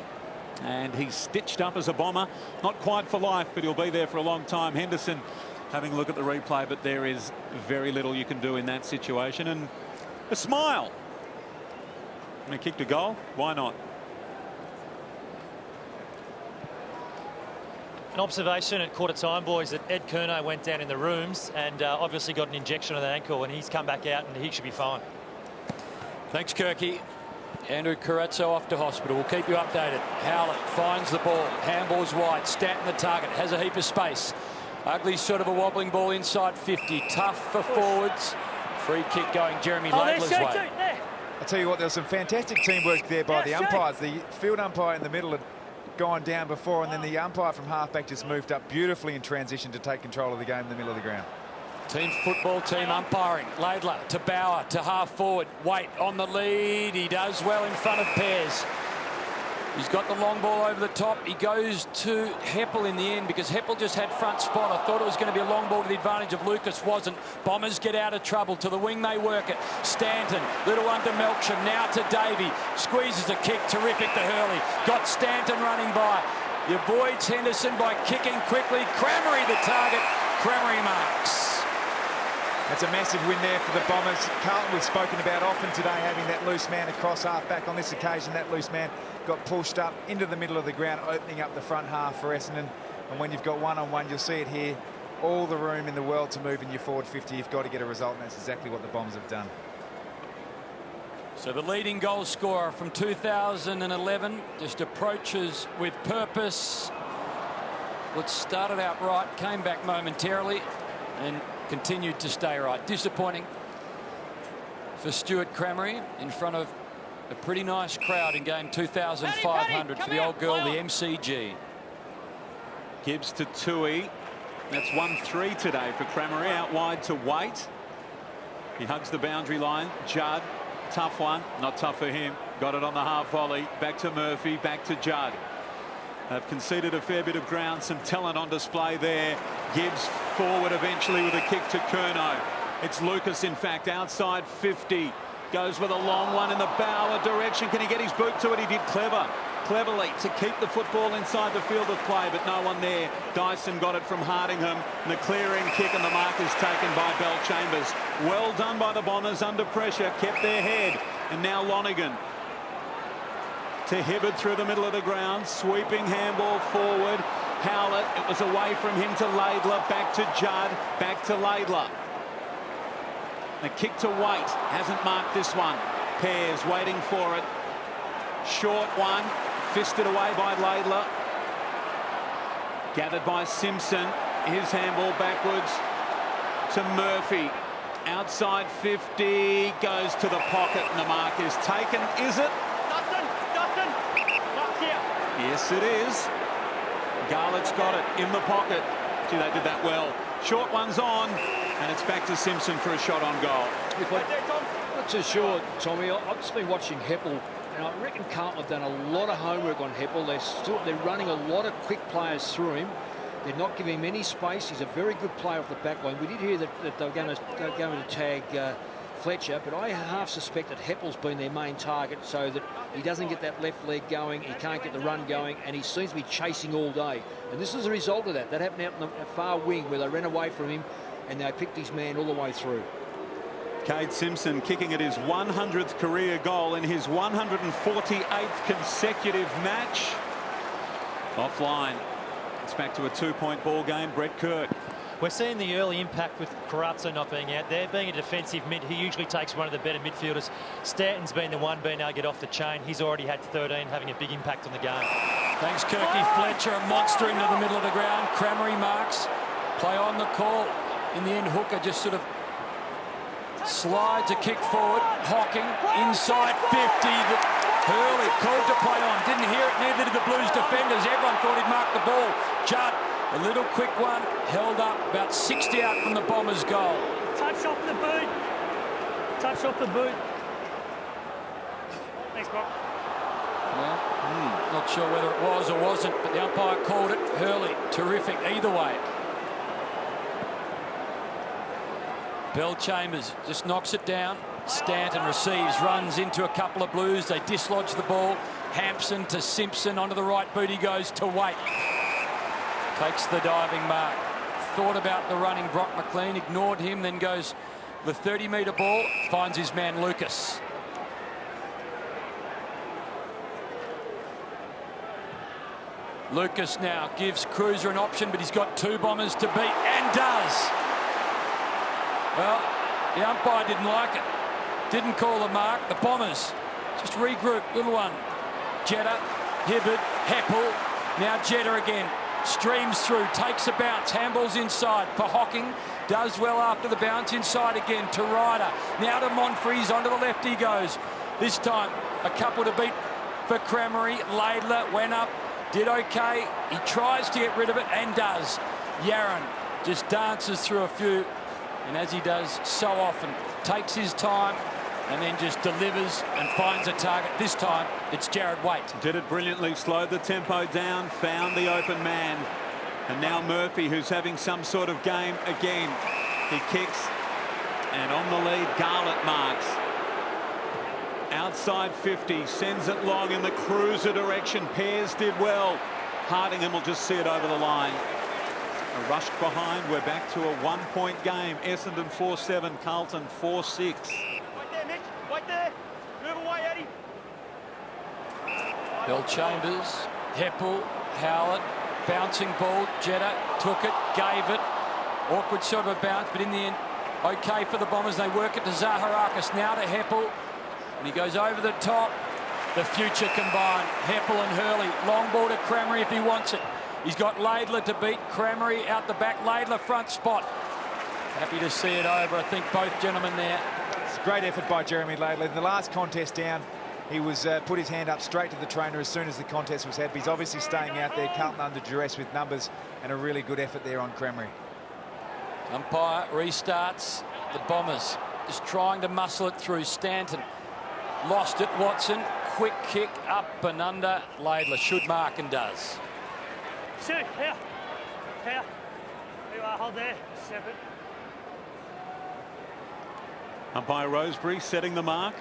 and he's stitched up as a Bomber. Not quite for life, but he'll be there for a long time. Henderson having a look at the replay, but there is very little you can do in that situation. And a smile. And he kicked a goal. Why not? An observation at quarter time, boys, that Ed Curnow went down in the rooms and obviously got an injection on the ankle, and he's come back out and he should be fine. Thanks, Kirky. Andrew Carrazzo off to hospital. We'll keep you updated. Howlett finds the ball. Handball's wide. Stanton the target. Has a heap of space. Ugly sort of a wobbling ball inside 50. Tough for forwards. Free kick going Jeremy Laidler's way. I'll tell you what, there was some fantastic teamwork there by the umpires. The field umpire in the middle had gone down before, and then the umpire from halfback just moved up beautifully in transition to take control of the game in the middle of the ground. Team football team umpiring. Laidler to Bauer to half forward. Waite on the lead. He does well in front of Pears. He's got the long ball over the top. He goes to Heppel in the end because Heppel just had front spot. I thought it was going to be a long ball to the advantage of Lucas. Wasn't. Bombers get out of trouble. To the wing they work it. Stanton. Little one to Melksham. Now to Davey. Squeezes a kick. Terrific to Hurley. Got Stanton running by. He avoids Henderson by kicking quickly. Crameri the target. Crameri marks. That's a massive win there for the Bombers. Carlton we've spoken about often today, having that loose man across half-back. On this occasion, that loose man got pushed up into the middle of the ground, opening up the front half for Essendon. And when you've got one-on-one, you'll see it here. All the room in the world to move in your forward 50. You've got to get a result, and that's exactly what the Bombers have done. So the leading goal scorer from 2011 just approaches with purpose. What started out right, came back momentarily, and continued to stay right. Disappointing for Stuart Crameri in front of a pretty nice crowd in game 2,500 for the old girl, the MCG. Gibbs to Tui. That's 1-3 today for Crameri. Out wide to Waite. He hugs the boundary line. Judd, tough one. Not tough for him. Got it on the half volley. Back to Murphy. Back to Judd. They've conceded a fair bit of ground. Some talent on display there. Gibbs forward eventually with a kick to Curnow. It's Lucas, in fact, outside 50. Goes with a long one in the Bauer direction. Can he get his boot to it? He did cleverly to keep the football inside the field of play, but no one there. Dyson got it from Hardingham. And the clearing kick, and the mark is taken by Bell Chambers. Well done by the Bombers under pressure. Kept their head. And now Lonergan to Hibberd through the middle of the ground. Sweeping handball forward. Howlett, it was away from him to Laidler. Back to Judd. Back to Laidler. The kick to Waite. Hasn't marked this one. Pears waiting for it. Short one. Fisted away by Laidler. Gathered by Simpson. His handball backwards to Murphy. Outside 50. Goes to the pocket, and the mark is taken. Is it? Yes, it is. Garlett's got it in the pocket. Gee, they did that well. Short one's on, and it's back to Simpson for a shot on goal. Not too sure, Tommy. I've just been watching Heppel, and I reckon Carlton have done a lot of homework on Heppel. They're running a lot of quick players through him. They're not giving him any space. He's a very good player off the back line. We did hear that they were going to tag Fletcher, but I half suspect that Heppel's been their main target, so that he doesn't get that left leg going, he can't get the run going, and he seems to be chasing all day. And this is a result of that. That happened out in the far wing where they ran away from him and they picked his man all the way through. Cade Simpson kicking at his 100th career goal in his 148th consecutive match. Offline. It's back to a 2-point ball game. Brett Kirk. We're seeing the early impact with Carazzo not being out there. Being a defensive mid, he usually takes one of the better midfielders. Stanton's been the one being able to get off the chain. He's already had 13, having a big impact on the game. Thanks, Kirky. Fletcher, a monster into the middle of the ground. Crameri marks. Play on the call. In the end, Hooker just sort of slides a kick forward. Hocking inside 50. Hurley called to play on. Didn't hear it, neither did the Blues defenders. Everyone thought he'd mark the ball. Judd, a little quick one, held up about 60 out from the Bombers' goal. Touch off the boot. Touch off the boot. Thanks, Bob. Well, not sure whether it was or wasn't, but the umpire called it. Hurley, terrific either way. Bell Chambers just knocks it down. Stanton receives, runs into a couple of Blues. They dislodge the ball. Hampson to Simpson, onto the right boot he goes to Waite. Takes the diving mark. Thought about the running Brock McLean, ignored him, then goes the 30-metre ball, finds his man Lucas. Lucas now gives Cruiser an option, but he's got two Bombers to beat, and does. Well, the umpire didn't like it. Didn't call the mark. The Bombers just regroup. Little one. Jetta, Hibberd, Heppel. Now Jetta again. Streams through, takes a bounce, handballs inside for Hocking, does well after the bounce, inside again to Ryder, now to Monfries, onto the left he goes. This time a couple to beat for Crameri. Laidler went up did okay. He tries to get rid of it and does. Yaron just dances through a few, and as he does so often, takes his time and then just delivers and finds a target. This time it's Jared Waite. Did it brilliantly, slowed the tempo down, found the open man. And now Murphy, who's having some sort of game again. He kicks, and on the lead, Garlett marks. Outside 50, sends it long in the cruiser direction. Pears did well. Hardingham will just see it over the line. A rushed behind. We're back to a 1-point game. Essendon 4-7, Carlton 4-6. Wait there, Mitch. Wait there. Move away, Eddie. Bell Chambers, Heppel, Howard, bouncing ball. Jetta took it, gave it. Awkward sort of a bounce, but in the end, okay for the Bombers. They work it to Zaharakis, now to Heppel. And he goes over the top. The future combined. Heppel and Hurley. Long ball to Crameri if he wants it. He's got Laidler to beat Crameri out the back. Laidler front spot. Happy to see it over. I think both gentlemen there. It's a great effort by Jeremy Laidler. In the last contest down, he was put his hand up straight to the trainer as soon as the contest was had. But he's obviously staying out there. Carlton under duress with numbers, and a really good effort there on Crameri. Umpire restarts. The Bombers just trying to muscle it through. Stanton lost it. Watson, quick kick up and under. Laidler should mark and does. Sue, here. Here. You are, hold there. 7. Umpire Rosebery setting the mark.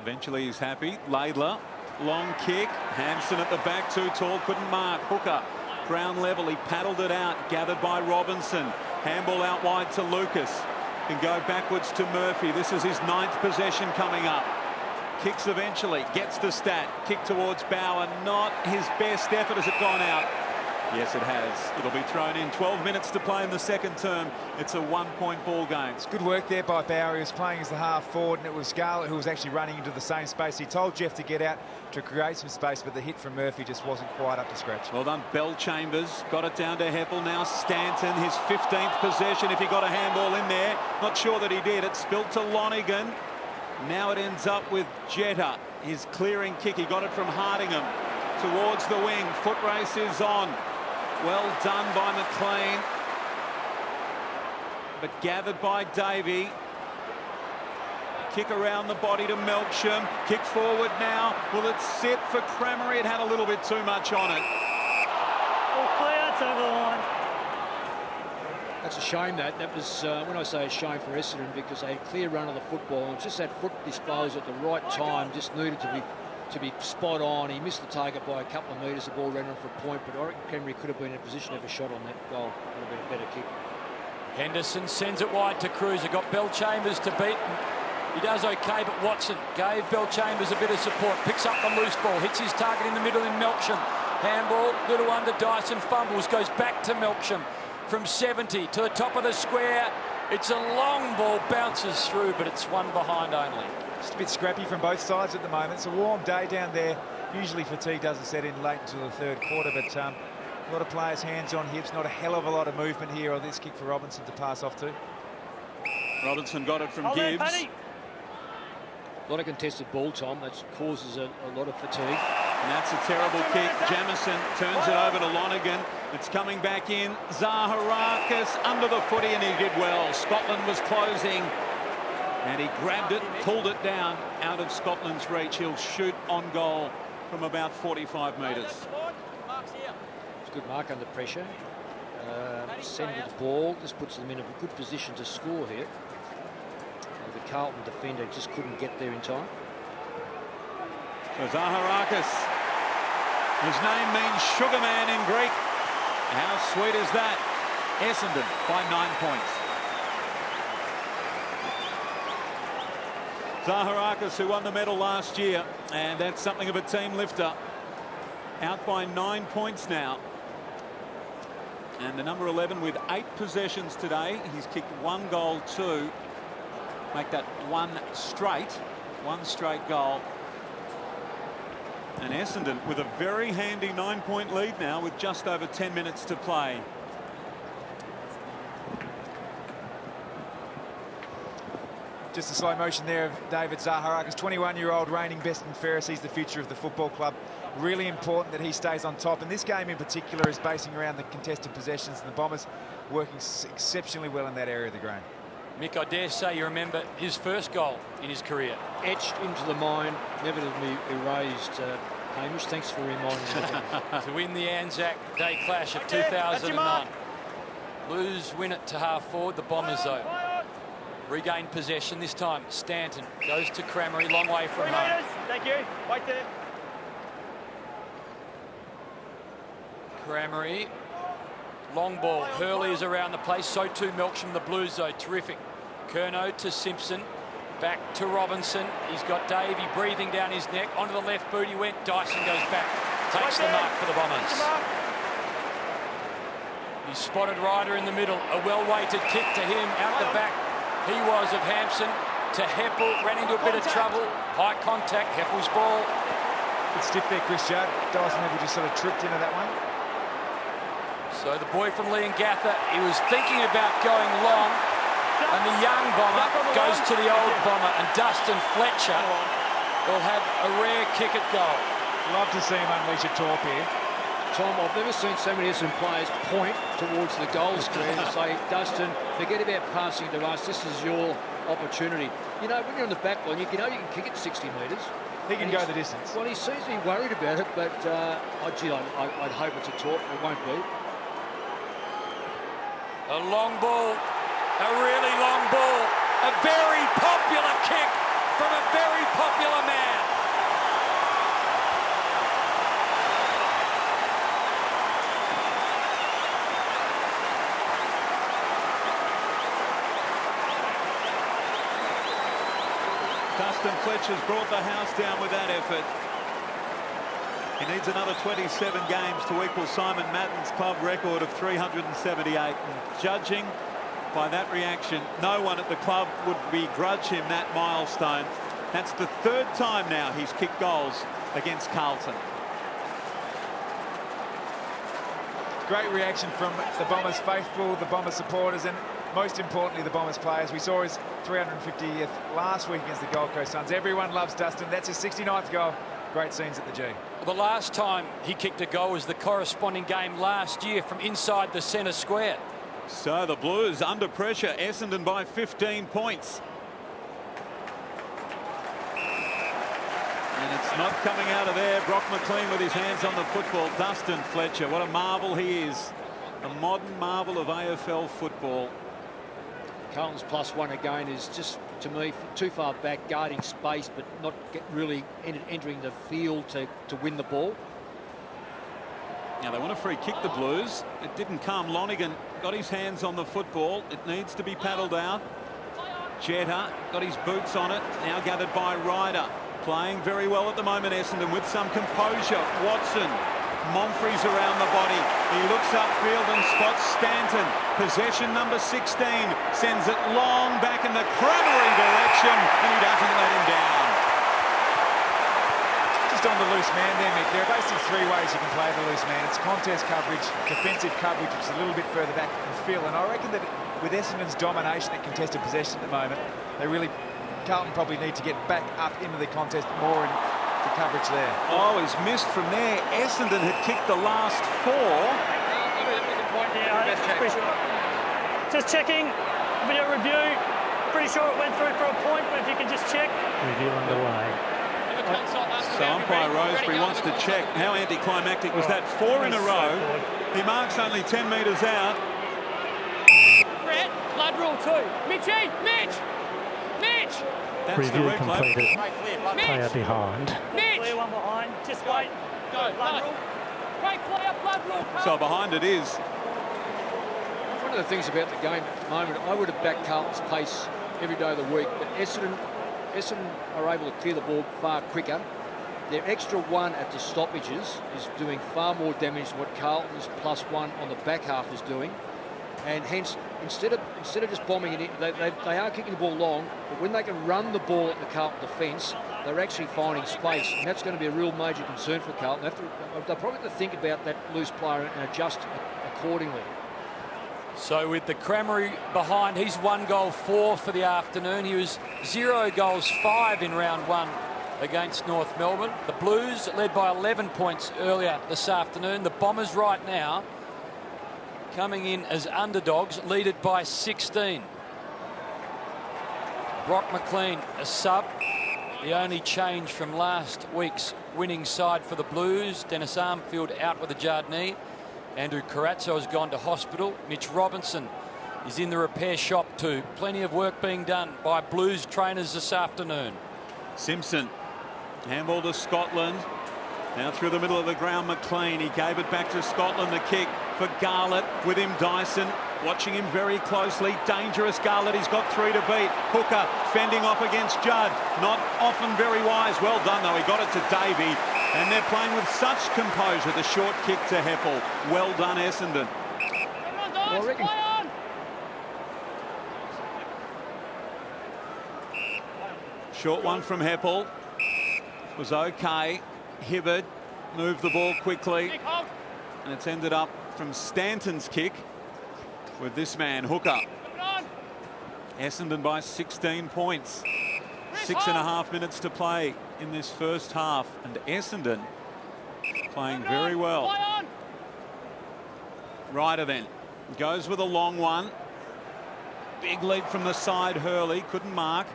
Eventually he's happy. Laidler, long kick. Hanson at the back, too tall, couldn't mark. Hooker, ground level, he paddled it out, gathered by Robinson. Handball out wide to Lucas. Can go backwards to Murphy. This is his 9th possession coming up. Kicks eventually, gets the stat. Kick towards Bauer, not his best effort. Has it gone out? Yes, it has. It'll be thrown in. 12 minutes to play in the second term. It's a 1-point ball game. It's good work there by Bauer. He was playing as the half forward, and it was Garlett who was actually running into the same space. He told Jeff to get out to create some space, but the hit from Murphy just wasn't quite up to scratch. Well done, Bell Chambers. Got it down to Heppel. Now Stanton, his 15th possession. If he got a handball in there, not sure that he did. It spilled to Lonigan. Now it ends up with Jetta. His clearing kick. He got it from Hardingham towards the wing. Foot race is on. Well done by McLean, but gathered by Davey. Kick around the body to Melksham. Kick forward now. Will it sit for Crameri? It had a little bit too much on it. All clear, it's over the line. That's a shame that was, when I say a shame for Essendon, because they had clear run of the football, and just that foot disposal at the right time just needed to be spot on. He missed the target by a couple of metres. The ball ran on for a point, but I reckon Crameri could have been in a position to have a shot on that goal. Would have been a better kick. Henderson sends it wide to Cruiser. Got Bell Chambers to beat. He does okay, but Watson gave Bell Chambers a bit of support. Picks up the loose ball. Hits his target in the middle in Melksham. Handball, little under. Dyson fumbles. Goes back to Melksham from 70 to the top of the square. It's a long ball. Bounces through, but it's one behind only. Just a bit scrappy from both sides at the moment. It's a warm day down there. Usually fatigue doesn't set in late until the third quarter, but a lot of players hands on hips. Not a hell of a lot of movement here on this kick for Robinson to pass off to. Robinson got it from Hold there, Gibbs. Paddy. A lot of contested ball time. That causes a lot of fatigue. And that's a terrible kick. Jamison turns it over to Lonigan. It's coming back in. Zaharakis under the footy, and he did well. Scotland was closing, and he grabbed it, pulled it down out of Scotland's reach. He'll shoot on goal from about 45 metres. It's a good mark under pressure. Send with the ball. This puts them in a good position to score here. The Carlton defender just couldn't get there in time. So Zaharakis, his name means sugar man in Greek. How sweet is that? Essendon by 9 points. Zaharakis, who won the medal last year, and that's something of a team lifter. Out by 9 points now. And the number 11 with 8 possessions today. He's kicked 1 goal, 2. Make that one straight goal. And Essendon with a very handy 9-point lead now with just over 10 minutes to play. Just a slow motion there of David Zaharakis, 21-year-old reigning best and fairest. He's the future of the football club. Really important that he stays on top. And this game in particular is basing around the contested possessions, and the Bombers working exceptionally well in that area of the ground. Mick, I dare say you remember his first goal in his career. Etched into the mind, never to be erased. Hamish, thanks for reminding me. To win the Anzac Day clash of 2009. Blues win it to half forward. The Bombers, though, regain possession. This time, Stanton goes to Cramery, long way from home. Thank you. Wait there. Cramery, long ball. Hurley is around the place. So too Melksham, the Blues, though. Terrific. Curnow to Simpson. Back to Robinson. He's got Davey breathing down his neck. Onto the left boot he went. Dyson goes back. Takes the mark for the Bombers. He spotted Ryder in the middle. A well-weighted kick to him. Out the back he was of Hampson. To Heppel. Ran into a bit of trouble. High contact. Heppel's ball. Bit stiff there, Chris Judd. Dyson Heppel just sort of tripped into that one. So the boy from Leongatha, he was thinking about going long. And the young Bomber goes to the old Bomber, and Dustin Fletcher will have a rare kick at goal. Love to see him unleash a torp here. Tom, I've never seen so many Essendon players point towards the goal square and say, Dustin, forget about passing to us. This is your opportunity. You know, when you're on the back line, you know you can kick it 60 metres. He can go the distance. Well, he seems to be worried about it, but I'd hope it's a torp. It won't be. A long ball. A really long ball. A very popular kick from a very popular man. Dustin Fletcher's brought the house down with that effort. He needs another 27 games to equal Simon Madden's club record of 378. And judging by that reaction, no one at the club would begrudge him that milestone. That's the third time now he's kicked goals against Carlton. Great reaction from the Bombers faithful, the Bombers supporters, and most importantly the Bombers players. We saw his 350th last week against the Gold Coast Suns. Everyone loves Dustin. That's his 69th goal. Great scenes at the G. The last time he kicked a goal was the corresponding game last year from inside the centre square. So the Blues under pressure. Essendon by 15 points. And it's not coming out of there. Brock McLean with his hands on the football. Dustin Fletcher, what a marvel he is. A modern marvel of AFL football. Carlton's +1 again is just, to me, too far back, guarding space, but not really entering the field to win the ball. Now they want a free kick, the Blues. It didn't come. Lonigan got his hands on the football. It needs to be paddled out. Jetta got his boots on it. Now gathered by Ryder. Playing very well at the moment, Essendon, with some composure. Watson. Monfrey's around the body. He looks upfield and spots Stanton. Possession number 16. Sends it long back in the Cramery direction, and he doesn't let him down. Just on the loose man there, Mick. There are basically three ways you can play the loose man. It's contest coverage, defensive coverage, which is a little bit further back in the field. And I reckon that with Essendon's domination at contested possession at the moment, Carlton probably need to get back up into the contest more in the coverage there. Oh, he's missed from there. Essendon had kicked the last four. Just checking. Video review. Pretty sure it went through for a point, but if you can just check. Review underway. So umpire Roseberry wants to check. How anticlimactic was that? 4 in a row. He marks only 10 metres out. Brett, blood rule 2. Mitchie, Mitch! That's the replay. Player behind. Mitch! Clear one behind. Just wait. Go, blood rule. Great player, blood rule. So behind it is. One of the things about the game at the moment, I would have backed Carlton's pace every day of the week, but Essendon are able to clear the ball far quicker. Their extra one at the stoppages is doing far more damage than what Carlton's +1 on the back half is doing. And hence, instead of just bombing it in, they are kicking the ball long, but when they can run the ball at the Carlton defence, they're actually finding space, and that's going to be a real major concern for Carlton. They'll probably have to think about that loose player and adjust accordingly. So with the Creamery behind, he's 1 goal 4 for the afternoon. He was 0 goals 5 in round 1 against North Melbourne. The Blues led by 11 points earlier this afternoon. The Bombers right now coming in as underdogs, leaded by 16. Brock McLean, a sub. The only change from last week's winning side for the Blues. Dennis Armfield out with a jarred knee. Andrew Carazzo has gone to hospital. Mitch Robinson is in the repair shop too. Plenty of work being done by Blues trainers this afternoon. Simpson, handball to Scotland. Now through the middle of the ground, McLean. He gave it back to Scotland. The kick for Garlett. With him, Dyson. Watching him very closely. Dangerous Garlett. He's got 3 to beat. Hooker fending off against Judd. Not often very wise. Well done, though. He got it to Davey. And they're playing with such composure. The short kick to Heppel. Well done, Essendon. Come on, guys. Short one from Heppel. Was okay. Hibberd moved the ball quickly. And it's ended up from Stanton's kick with this man, Hooker. Essendon by 16 points. 6.5 minutes to play in this first half. And Essendon playing very well. Ryder then goes with a long one. Big lead from the side, Hurley. Couldn't mark.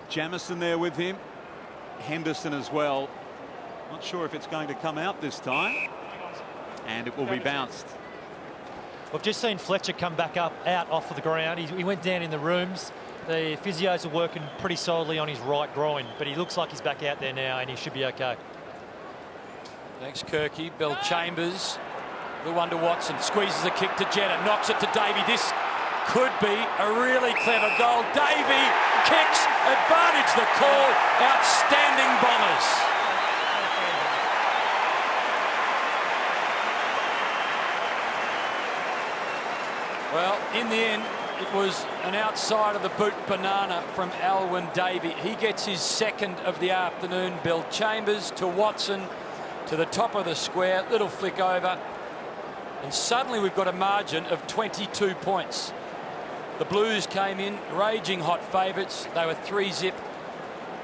Jamison there with him. Henderson as well. Not sure if it's going to come out this time. And it will be bounced. We've just seen Fletcher come back out off of the ground. He went down in the rooms. The physios are working pretty solidly on his right groin, but he looks like he's back out there now and he should be okay. Thanks, Kirky. Bell Chambers. The one to Watson. Squeezes a kick to Jenner. Knocks it to Davey. This could be a really clever goal. Davey kicks. Advantage the call. Outstanding Bombers. Well, in the end, it was an outside of the boot banana from Alwyn Davey. He gets his second of the afternoon. Bell Chambers to Watson to the top of the square. Little flick over. And suddenly we've got a margin of 22 points. The Blues came in raging hot favourites. They were 3-zip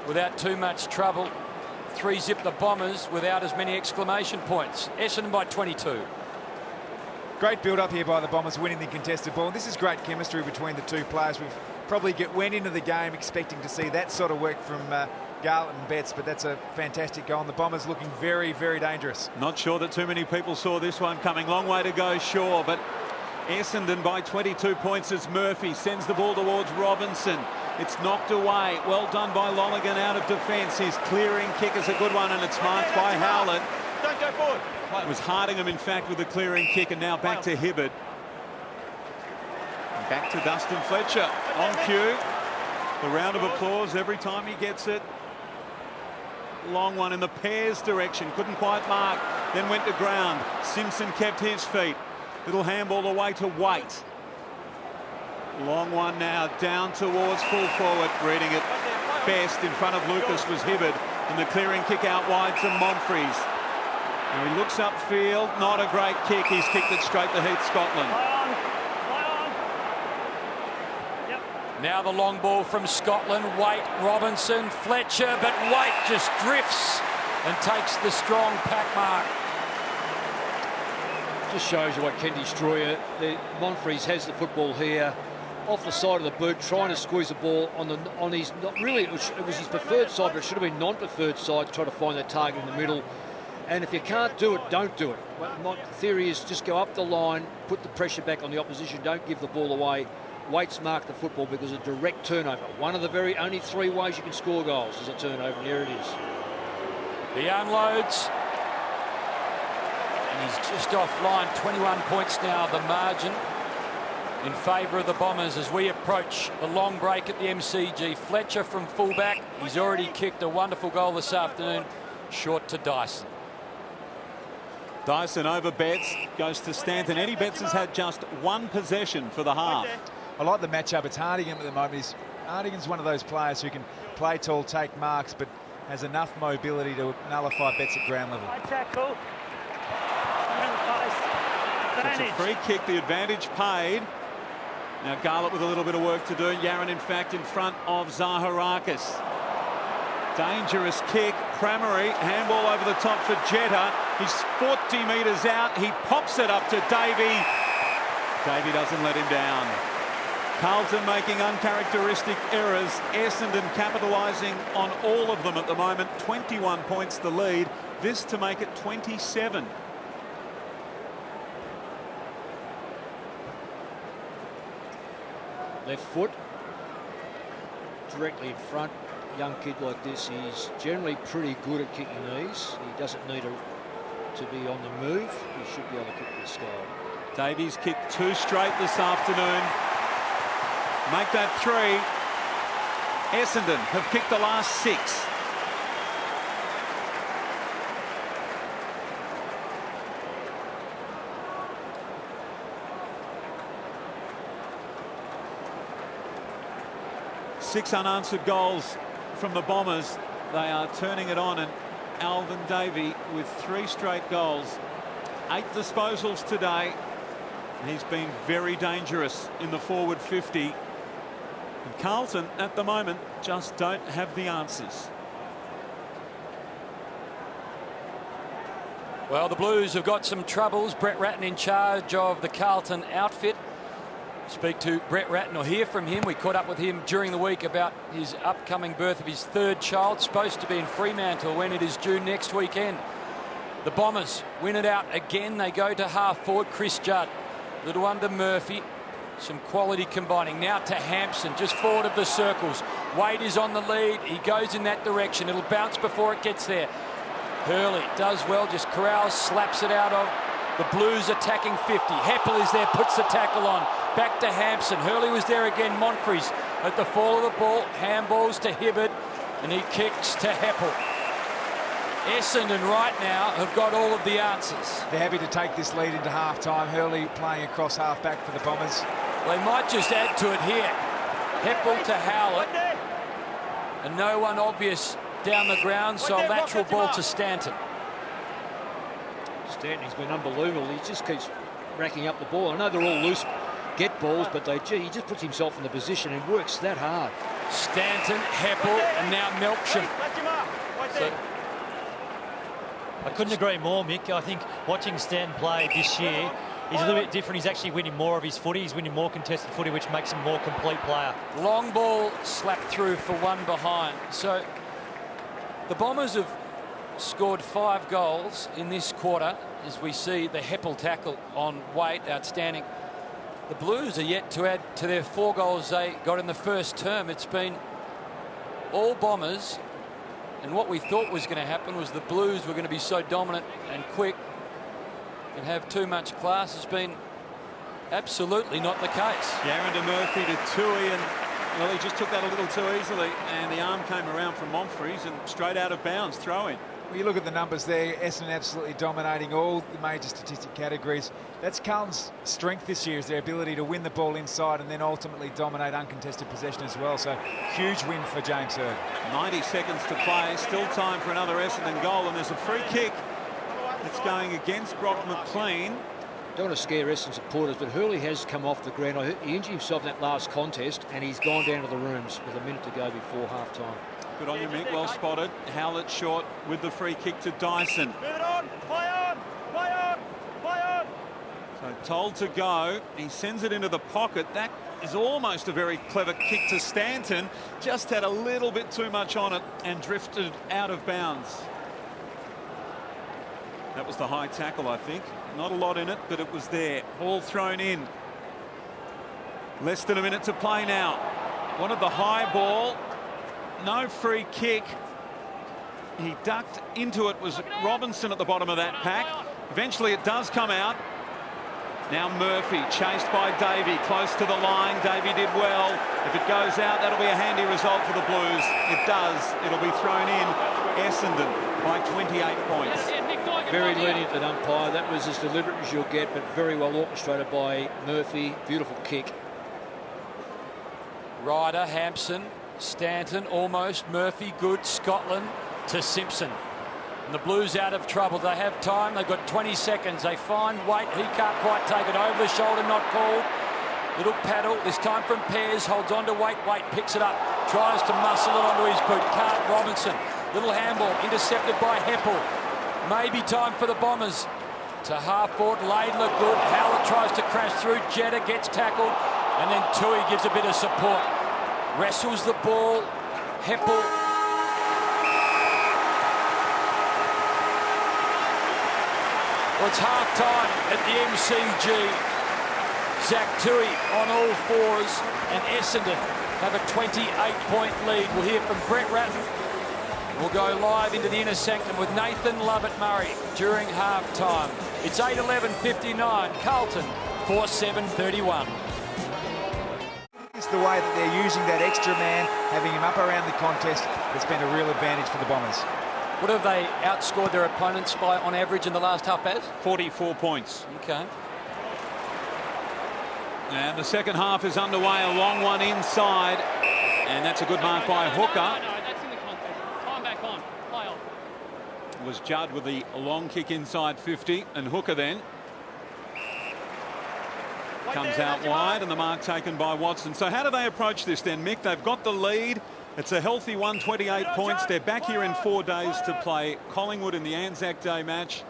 without too much trouble. 3-zip the Bombers without as many exclamation points. Essendon by 22. Great build-up here by the Bombers, winning the contested ball. This is great chemistry between the two players. We've probably went into the game expecting to see that sort of work from Garlett and Betts, but that's a fantastic goal. And the Bombers looking very, very dangerous. Not sure that too many people saw this one coming. Long way to go, sure, but Essendon by 22 points as Murphy sends the ball towards Robinson. It's knocked away. Well done by Lonergan out of defence. His clearing kick is a good one, and it's marked by Howlett. Don't go forward. It was Hardingham, in fact, with the clearing kick, and now back to Hibberd. And back to Dustin Fletcher on cue. The round of applause every time he gets it. Long one in the pairs direction. Couldn't quite mark. Then went to ground. Simpson kept his feet. Little handball away to Waite. Long one now down towards full forward. Reading it best in front of Lucas was Hibberd. And the clearing kick out wide to Monfries. And he looks upfield. Not a great kick. He's kicked it straight to Heath Scotland. Now the long ball from Scotland. Waite, Robinson, Fletcher, but Waite just drifts and takes the strong pack mark. Just shows you what can destroy it. Monfries has the football here, off the side of the boot, trying to squeeze the ball on his, not really, it was his preferred side, but it should have been non-preferred side, to try to find that target in the middle. And if you can't do it, don't do it. My theory is just go up the line, put the pressure back on the opposition, don't give the ball away. Waite's marked the football because of direct turnover. One of the only 3 ways you can score goals is a turnover, and here it is. He unloads. And he's just offline. 21 points now, the margin in favour of the Bombers as we approach the long break at the MCG. Fletcher from fullback. He's already kicked a wonderful goal this afternoon. Short to Dyson. Dyson over Betts, goes to Stanton. Eddie Betts has had just 1 possession for the half. I like the matchup. It's Hardingham at the moment. Hardingham's one of those players who can play tall, take marks, but has enough mobility to nullify Betts at ground level. It's a free kick, the advantage paid. Now Garlett with a little bit of work to do. Yaron, in fact, in front of Zaharakis. Dangerous kick. Crameri, handball over the top for Jetta. He's 40 metres out. He pops it up to Davey. Davey doesn't let him down. Carlton making uncharacteristic errors. Essendon capitalising on all of them at the moment. 21 points the lead. This to make it 27. Left foot directly in front. Young kid like this, he's generally pretty good at kicking these. He doesn't need to be on the move. He should be able to kick this goal. Davies kicked 2 straight this afternoon. Make that 3. Essendon have kicked the last 6. Six unanswered goals from the Bombers. They are turning it on, and Alvin Davey with 3 straight goals. 8 disposals today. He's been very dangerous in the forward 50. And Carlton, at the moment, just don't have the answers. Well, the Blues have got some troubles. Brett Ratton in charge of the Carlton outfit. Speak to Brett Ratton or hear from him. We caught up with him during the week about his upcoming birth of his 3rd child, supposed to be in Fremantle when it is due next weekend. The Bombers win it out again. They go to half forward. Chris Judd, little under Murphy. Some quality combining. Now to Hampson, just forward of the circles. Wade is on the lead. He goes in that direction. It'll bounce before it gets there. Hurley does well, just corrals, slaps it out of. The Blues attacking 50. Heppel is there, puts the tackle on. Back to Hampson. Hurley was there again. Monfries at the fall of the ball. Handballs to Hibberd, and he kicks to Heppel. Essendon right now have got all of the answers. They're happy to take this lead into half-time. Hurley playing across half-back for the Bombers. They might just add to it here. Heppel to Howlett. And no one obvious down the ground, so a lateral ball to Stanton. Stanton's been unbelievable. He just keeps racking up the ball. I know they're all loose get balls, but he just puts himself in the position and works that hard. Stanton, Heppel, and now Melksham. So, I couldn't agree more, Mick. I think watching Stanton play this year, he's a little bit different. He's actually winning more of his footy. He's winning more contested footy, which makes him a more complete player. Long ball slapped through for one behind. So the Bombers have scored 5 goals in this quarter, as we see the Heppel tackle on Waite, outstanding. The Blues are yet to add to their 4 goals they got in the first term. It's been all Bombers, and what we thought was going to happen was the Blues were going to be so dominant and quick and have too much class. Has been absolutely not the case. Yaron to Murphy to Tui, and well, he just took that a little too easily, and the arm came around from Monfries and straight out of bounds, throw in. Well, you look at the numbers there, Essendon absolutely dominating all the major statistic categories. That's Carlton's strength this year, is their ability to win the ball inside and then ultimately dominate uncontested possession as well. So huge win for James Hird. 90 seconds to play, still time for another Essendon goal, and there's a free kick that's going against Brock McLean. Don't want to scare Essendon supporters, but Hurley has come off the ground. He injured himself in that last contest, and he's gone down to the rooms with a minute to go before half-time. Good on you, Mick. Well spotted. Howlett short with the free kick to Dyson. Move it on. Play on. Play on. Play on. So told to go. He sends it into the pocket. That is almost a very clever kick to Stanton. Just had a little bit too much on it and drifted out of bounds. That was the high tackle, I think. Not a lot in it, but it was there. Ball thrown in. Less than a minute to play now. Wanted the high ball. No free kick. He ducked into it. Was Robinson at the bottom of that pack. Eventually it does come out. Now Murphy chased by Davey, close to the line. Davey did well. If it goes out, that'll be a handy result for the Blues. It does. It'll be thrown in. Essendon by 28 points. Very lenient at umpire. That was as deliberate as you'll get, but very well orchestrated by Murphy. Beautiful kick. Ryder, Hampson, Stanton, almost. Murphy, good. Scotland to Simpson. And the Blues out of trouble. They have time. They've got 20 seconds. They find Waite. He can't quite take it over the shoulder. Not called. Little paddle. This time from Pears. Holds on to Waite. Waite picks it up. Tries to muscle it onto his boot. Can't. Robinson. Little handball. Intercepted by Heppel. Maybe time for the Bombers. To half-forward. Laidler good. Howlett tries to crash through. Jetta gets tackled. And then Tui gives a bit of support. Wrestles the ball. Heppel. Well, it's half-time at the MCG. Zach Tui on all fours, and Essendon have a 28-point lead. We'll hear from Brett Ratton. We'll go live into the inner sanctum with Nathan Lovett-Murray during half-time. It's 8:11:59. Carlton 4-7-31. It's the way that they're using that extra man, having him up around the contest. It's been a real advantage for the Bombers. What have they outscored their opponents by on average in the last half, Baz? 44 points. Okay. And the second half is underway. A long one inside. And that's a good mark by Hooker. No, that's in the contest. Time back on. Play on. It was Judd with the long kick inside 50. And Hooker then comes out wide, and the mark taken by Watson. So how do they approach this then, Mick? They've got the lead. It's a healthy 128 points. They're back here in 4 days to play Collingwood in the Anzac Day match.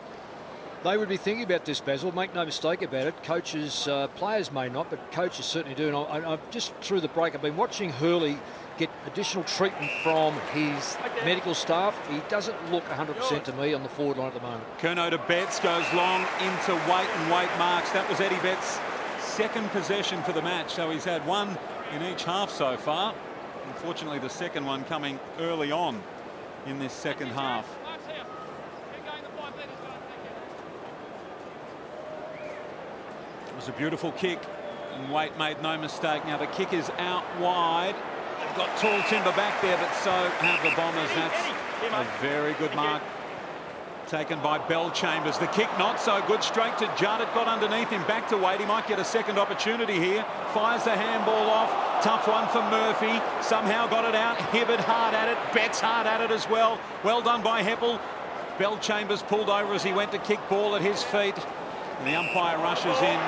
They would be thinking about this, Basil. Make no mistake about it. Coaches, players may not, but coaches certainly do. And I've just through the break, I've been watching Hurley get additional treatment from his medical staff. He doesn't look 100% to me on the forward line at the moment. Curnow to Betts, goes long into Waite, and Waite marks. That was Eddie Betts' second possession for the match, so he's had one in each half so far. Unfortunately, the second one coming early on in this second half. It was a beautiful kick, and Waite made no mistake. Now the kick is out wide. They've got tall timber back there, but so have the Bombers. That's a very good mark taken by Bellchambers. The kick not so good. Straight to Judd. It got underneath him. Back to Waite. He might get a second opportunity here. Fires the handball off. Tough one for Murphy. Somehow got it out. Hibbard hard at it. Betts hard at it as well. Well done by Heppel. Bellchambers pulled over as he went to kick ball at his feet. And the umpire rushes in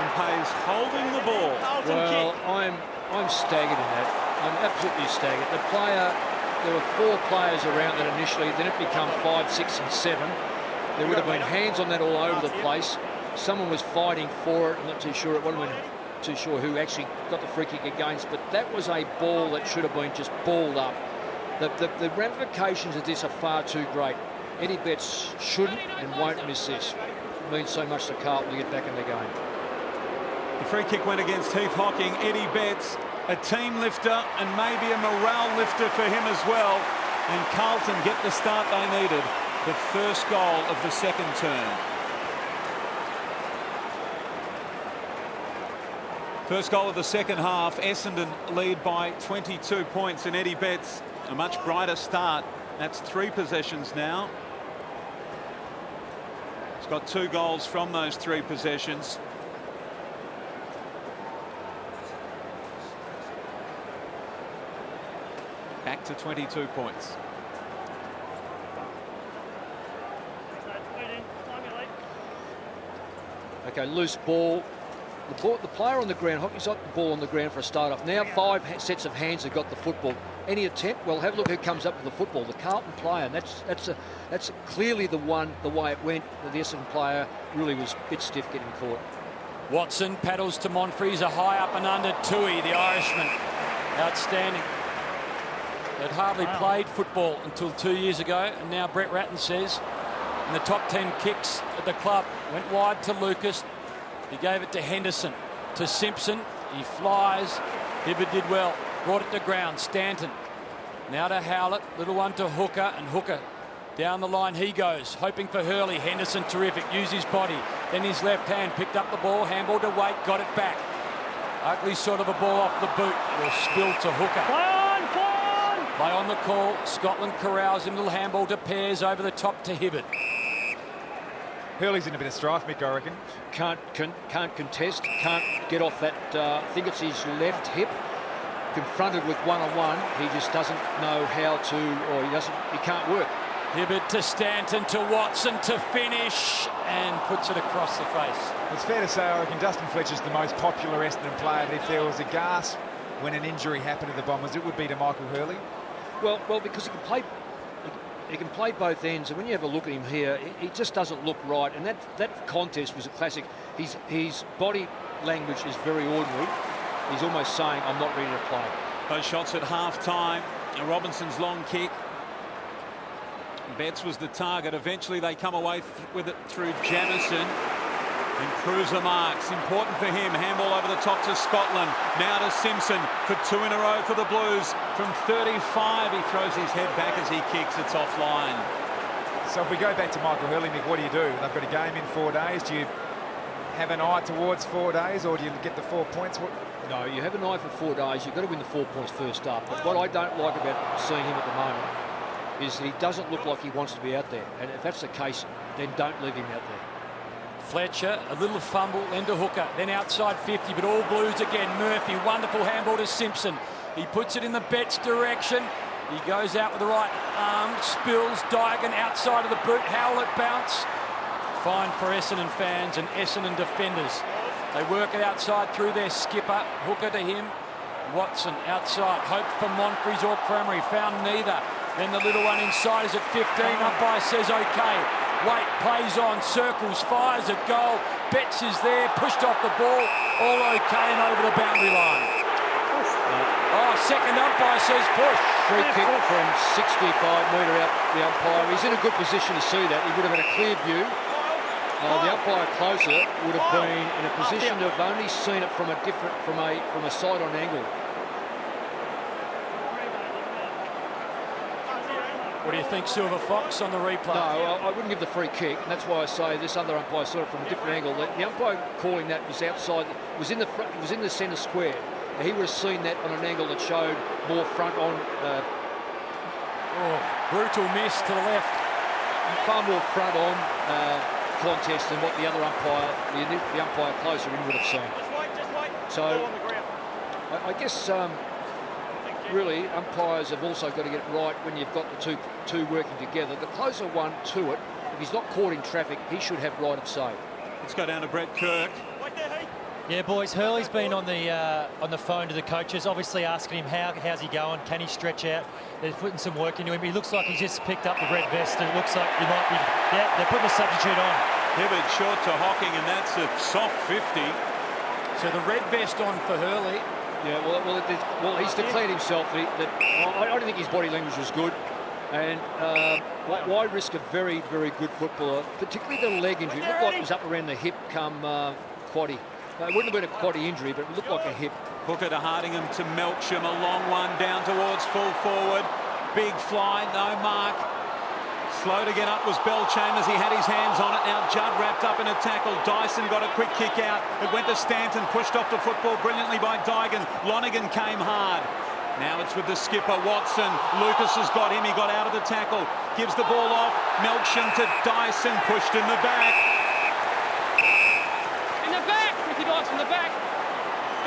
and pays holding the ball. Well, I'm staggered in that. I'm absolutely staggered. The player, there were 4 players around that initially, then it became 5, 6 and 7. There would have been hands on that all over the place. Someone was fighting for it. I'm not too sure. It wasn't too sure who actually got the free kick against, but that was a ball that should have been just balled up. The ramifications of this are far too great. Eddie Betts shouldn't and won't miss this. It means so much to Carlton to get back in the game. The free kick went against Heath Hocking. Eddie Betts, a team lifter and maybe a morale lifter for him as well. And Carlton get the start they needed. The first goal of the second term. First goal of the second half. Essendon lead by 22 points, and Eddie Betts a much brighter start. That's 3 possessions now. He's got 2 goals from those 3 possessions. Back to 22 points. Okay, loose ball. The player on the ground, Hockey's got the ball on the ground for a start off. Now 5 sets of hands have got the football. Any attempt? Well, have a look who comes up with the football. The Carlton player, and that's clearly the way it went. The Essendon player really was a bit stiff getting caught. Watson paddles to Monfries, a high up and under. Tui, the Irishman, outstanding. They'd hardly played football until 2 years ago, and now Brett Ratton says in the top 10 kicks at the club, went wide to Lucas. He gave it to Henderson, to Simpson. He flies. Hibbard did well. Brought it to ground. Stanton. Now to Howlett. Little one to Hooker. And Hooker down the line he goes. Hoping for Hurley. Henderson terrific. Used his body. Then his left hand. Picked up the ball. Handball to Waite. Got it back. Ugly sort of a ball off the boot. Will spill to Hooker. Play on the call. Scotland corrals him. Little handball to Pears. Over the top to Hibbard. Hurley's in a bit of strife, Mick, I reckon. Can't contest, can't get off that, I think it's his left hip. Confronted with one-on-one, he just doesn't know how to, or he can't work. Hibbert to Stanton to Watson to finish and puts it across the face. It's fair to say I reckon Dustin Fletcher's the most popular Essendon player, but if there was a gasp when an injury happened to the Bombers, it would be to Michael Hurley. Well, because he can play. He can play both ends, and when you have a look at him here, he just doesn't look right. And that contest was a classic. His body language is very ordinary. He's almost saying, "I'm not ready to play." Those shots at half-time. Robinson's long kick. Betts was the target. Eventually they come away with it through Jamison. And Cruiser marks. Important for him. Handball over the top to Scotland. Now to Simpson for 2 in a row for the Blues. From 35, he throws his head back as he kicks. It's offline. So if we go back to Michael Hurley, Mick, what do? They've got a game in 4 days. Do you have an eye towards 4 days, or do you get the 4 points? No, you have an eye for 4 days. You've got to win the 4 points first up. But what I don't like about seeing him at the moment is he doesn't look like he wants to be out there. And if that's the case, then don't leave him out there. Fletcher, a little fumble, then to Hooker, then outside 50, but all Blues again. Murphy, wonderful handball to Simpson. He puts it in the Betts direction. He goes out with the right arm, spills, Diagon outside of the boot, Howlett bounce. Fine for Essendon fans and Essendon defenders. They work it outside through their skipper. Hooker to him. Watson outside. Hope for Monfries or Crameri. Found neither. Then the little one inside is at 15. Umpire says OK. Wait, plays on, circles, fires at goal. Betts is there, pushed off the ball. All OK and over the boundary line. Oh, second umpire says push. Free kick from 65 metre out the umpire. He's in a good position to see that. He would have had a clear view. The umpire closer would have been in a position to have only seen it from a side-on angle. What do you think, Silver Fox, on the replay? No, I wouldn't give the free kick, and that's why I say this other umpire saw it from a different angle. The umpire calling that was outside, was in the centre square. Now, he would have seen that on an angle that showed more front on. Brutal miss to the left. Far more front on contest than what the other umpire, the umpire closer in would have seen. Just wait. So, I guess. Really, umpires have also got to get it right when you've got the two working together. The closer one to it, if he's not caught in traffic, he should have right of say. Let's go down to Brett Kirk. Yeah, boys, Hurley's been on the phone to the coaches, obviously asking him how's he going, can he stretch out. They're putting some work into him. He looks like he's just picked up the red vest, and it looks like he might be. Yeah, they're putting a substitute on. Hibbert short to Hocking, and that's a soft 50. So the red vest on for Hurley. Yeah, well, he's declared himself that I don't think his body language was good, and why risk a very, very good footballer, particularly the leg injury? It looked like it was up around the hip come quaddie. It wouldn't have been a quaddie injury, but it looked like a hip. Hooker to Hardingham to Melksham, a long one down towards full forward. Big fly, no mark. Slow to get up was Belchambers. He had his hands on it. Now Judd wrapped up in a tackle. Dyson got a quick kick out. It went to Stanton, pushed off the football brilliantly by Diagon. Lonigan came hard. Now it's with the skipper, Watson. Lucas has got him. He got out of the tackle. Gives the ball off. Melksham to Dyson, pushed in the back. In the back, Ricky Dyson, in the back.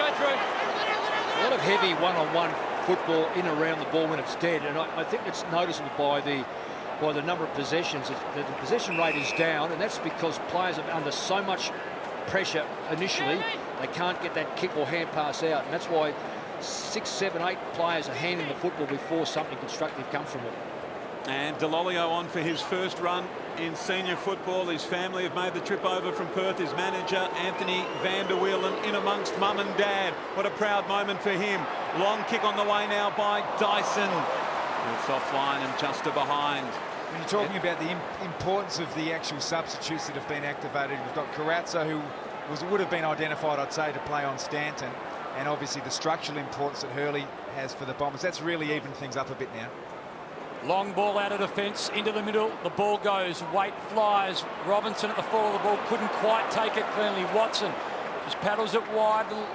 Go through. A lot of heavy one-on-one football in and around the ball when it's dead, and I think it's noticeable by the number of possessions. The possession rate is down, and that's because players are under so much pressure initially, they can't get that kick or hand pass out, and that's why 6, 7, 8 players are handling the football before something constructive comes from it. And Delolio on for his first run in senior football. His family have made the trip over from Perth. His manager, Anthony van der Wielen, in amongst mum and dad. What a proud moment for him. Long kick on the way now by Dyson. It's offline and just behind. When you're talking about the importance of the actual substitutes that have been activated, we've got Carrazza, who would have been identified, I'd say, to play on Stanton, and obviously the structural importance that Hurley has for the Bombers. That's really evened things up a bit now. Long ball out of defence, into the middle. The ball goes, Waite flies. Robinson at the fall of the ball, couldn't quite take it cleanly. Watson just paddles it wide. Little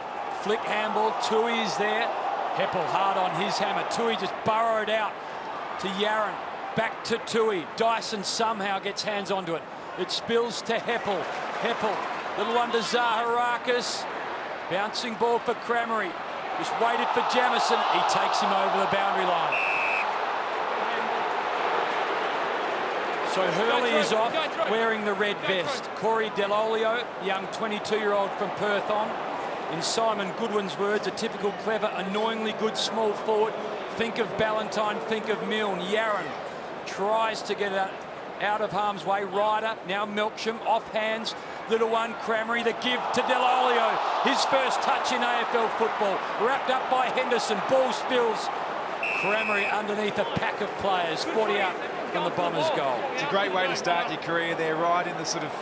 flick handball. Tui's there. Heppel hard on his hammer. Tui just burrowed out to Yaron. Back to Tui. Dyson somehow gets hands onto it. It spills to Heppel. Heppel, little one to Zaharakis. Bouncing ball for Crameri. Just waited for Jamison. He takes him over the boundary line. So Hurley is off, wearing the red vest. Corey Delolio, young 22-year-old from Perth on. In Simon Goodwin's words, a typical clever, annoyingly good small forward. Think of Ballantyne, think of Milne. Yaron tries to get out of harm's way. Ryder, now Melksham, off hands. Little one, Crameri, the give to Delolio. His first touch in AFL football. Wrapped up by Henderson, ball spills. Crameri underneath a pack of players, 40 up from the Bombers' goal. It's a great way to start your career there, right in the sort of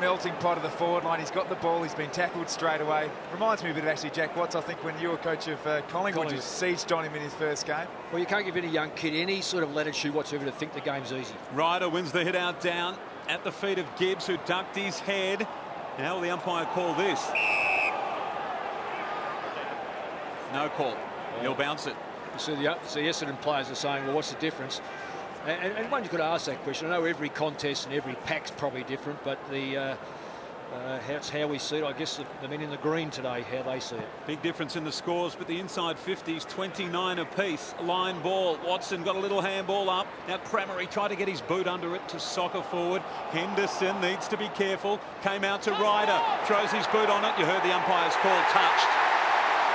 melting pot of the forward line. He's got the ball, he's been tackled straight away. Reminds me a bit of actually Jack Watts, I think, when you were coach of Collingwood, you sieged on him in his first game. Well, you can't give any young kid any sort of latitude whatsoever to think the game's easy. Ryder wins the hit out down at the feet of Gibbs, who ducked his head. How will the umpire call this? No call. He'll bounce it. So the Essendon players are saying, well, what's the difference? And one's got to ask that question. I know every contest and every pack's probably different, but that's how we see it. I guess the men in the green today, how they see it. Big difference in the scores, but the inside 50s, 29 apiece. Line ball. Watson got a little handball up. Now Crameri tried to get his boot under it to soccer forward. Henderson needs to be careful. Came out to Ryder. Throws his boot on it. You heard the umpire's call touched.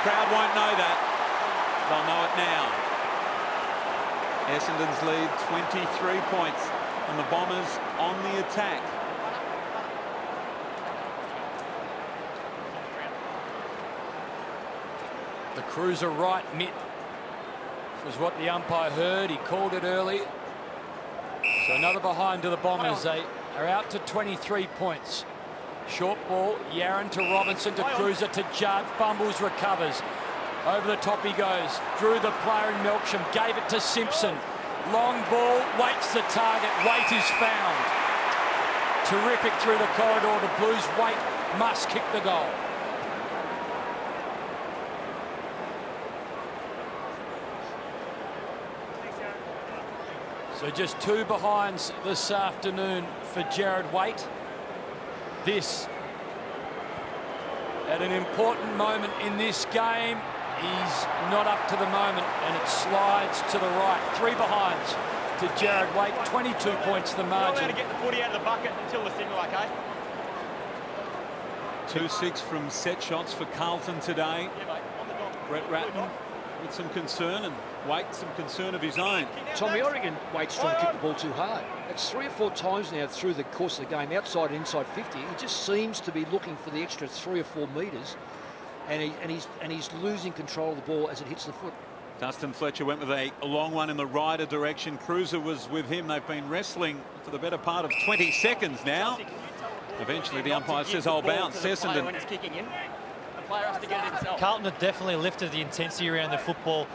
Crowd won't know that. They'll know it now. Essendon's lead 23 points and the Bombers on the attack. The cruiser right mitt was what the umpire heard. He called it early. So another behind to the Bombers. They are out to 23 points. Short ball, Yaron to Robinson to Cruiser to Judd. Fumbles, recovers. Over the top he goes. Drew the player in Melksham. Gave it to Simpson. Long ball. Waits the target. Waite is found. Terrific through the corridor. The Blues. Waite must kick the goal. So just two behinds this afternoon for Jared Waite. This at an important moment in this game. He's not up to the moment, and it slides to the right. Three behinds to Jared Waite. 22 points the margin. You're not allowed to get the footy out of the bucket until the signal, okay? 2-6 from set shots for Carlton today. Yeah, mate. On the dot. Brett Ratton with some concern, and Waite some concern of his own. Tommy, I reckon Waite's trying to kick the ball too hard. It's 3 or 4 times now through the course of the game, outside and inside 50. He just seems to be looking for the extra 3 or 4 metres. And he's losing control of the ball as it hits the foot. Dustin Fletcher went with a long one in the Ryder direction. Cruiser was with him. They've been wrestling for the better part of 20 seconds now. Eventually the umpire says, I'll bounce. Essendon. When it's kicking in, the player has to get it himself. Carlton have definitely lifted the intensity around the football.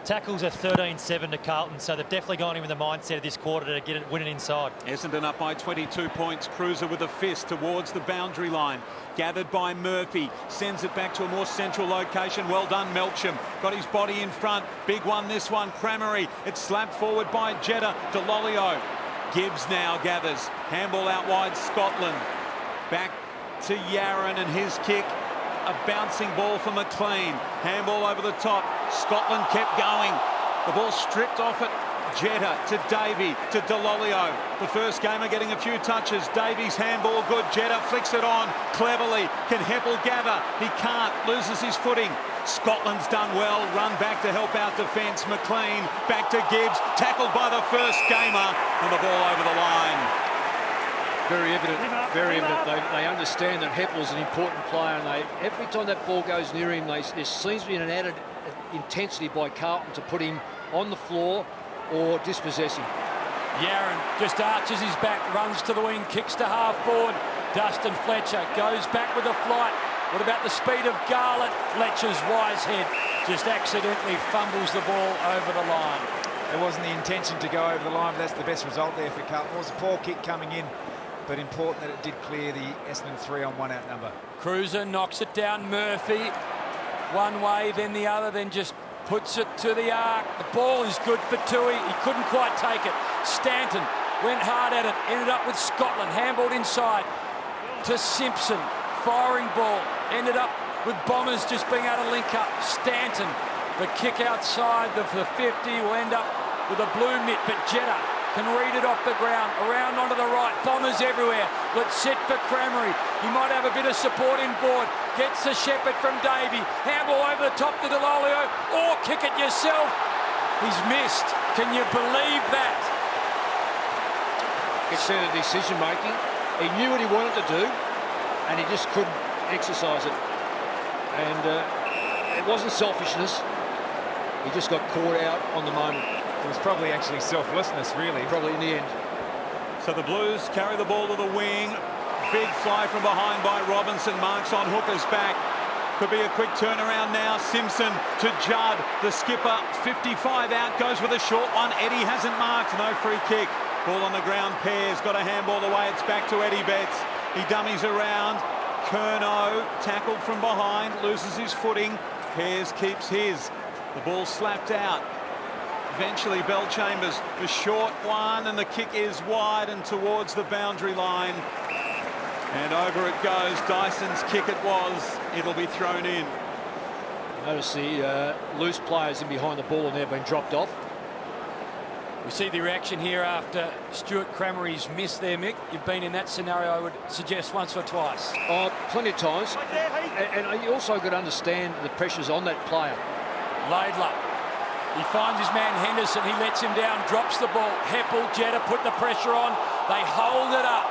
Tackles are 13-7 to Carlton, so they've definitely gone in with the mindset of this quarter to get it, win it inside. Essendon up by 22 points. Cruiser with a fist towards the boundary line. Gathered by Murphy. Sends it back to a more central location. Well done, Melksham. Got his body in front. Big one, this one. Crameri. It's slapped forward by Jetta. Delolio. Gibbs now gathers. Handball out wide, Scotland. Back to Yaron and his kick. A bouncing ball for McLean. Handball over the top. Scotland kept going. The ball stripped off it. Jetta to Davey to Delolio. The first gamer getting a few touches. Davies handball good. Jetta flicks it on cleverly. Can Heppel gather? He can't. Loses his footing. Scotland's done well. Run back to help out defence. McLean back to Gibbs. Tackled by the first gamer. And the ball over the line. Very evident. Very evident. They understand that Heppel's an important player, and every time that ball goes near him, there seems to be an added intensity by Carlton to put him on the floor or dispossess him. Yaron just arches his back, runs to the wing, kicks to half forward. Dustin Fletcher goes back with a flight. What about the speed of Garlett? Fletcher's wise head just accidentally fumbles the ball over the line. There wasn't the intention to go over the line, but that's the best result there for Carlton. It was a poor kick coming in, but important that it did clear the Essendon 3-on-1 outnumber. Cruiser knocks it down. Murphy one way, then the other, then just puts it to the arc. The ball is good for Tui. He couldn't quite take it. Stanton went hard at it, ended up with Scotland. Handballed inside to Simpson. Firing ball. Ended up with Bombers just being able to link up. Stanton, the kick outside the 50 will end up with a blue mitt, but Jetta can read it off the ground, around onto the right, Bombers everywhere. Let's sit for Crameri. He might have a bit of support in board. Gets the Shepherd from Davey. Handball over the top to Delolio, or kick it yourself. He's missed. Can you believe that? It's the decision making. He knew what he wanted to do, and he just couldn't exercise it. And it wasn't selfishness. He just got caught out on the moment. It was probably actually selflessness, really. Probably in the end. So the Blues carry the ball to the wing. Big fly from behind by Robinson. Marks on Hooker's back. Could be a quick turnaround now. Simpson to Judd. The skipper, 55 out, goes with a short one. Eddie hasn't marked. No free kick. Ball on the ground. Pear's got a handball away. It's back to Eddie Betts. He dummies around. Curnow tackled from behind. Loses his footing. Pear's keeps his. The ball slapped out. Eventually Bellchambers, the short one, and the kick is wide and towards the boundary line. And over it goes. Dyson's kick it was. It'll be thrown in. Notice the loose players in behind the ball and they've been dropped off. We see the reaction here after Stuart Crameri's missed there, Mick. You've been in that scenario, I would suggest, once or twice. Oh, plenty of times. And you also got to understand the pressures on that player. Laidler. He finds his man Henderson. He lets him down, drops the ball. Heppel, Jetta put the pressure on. They hold it up.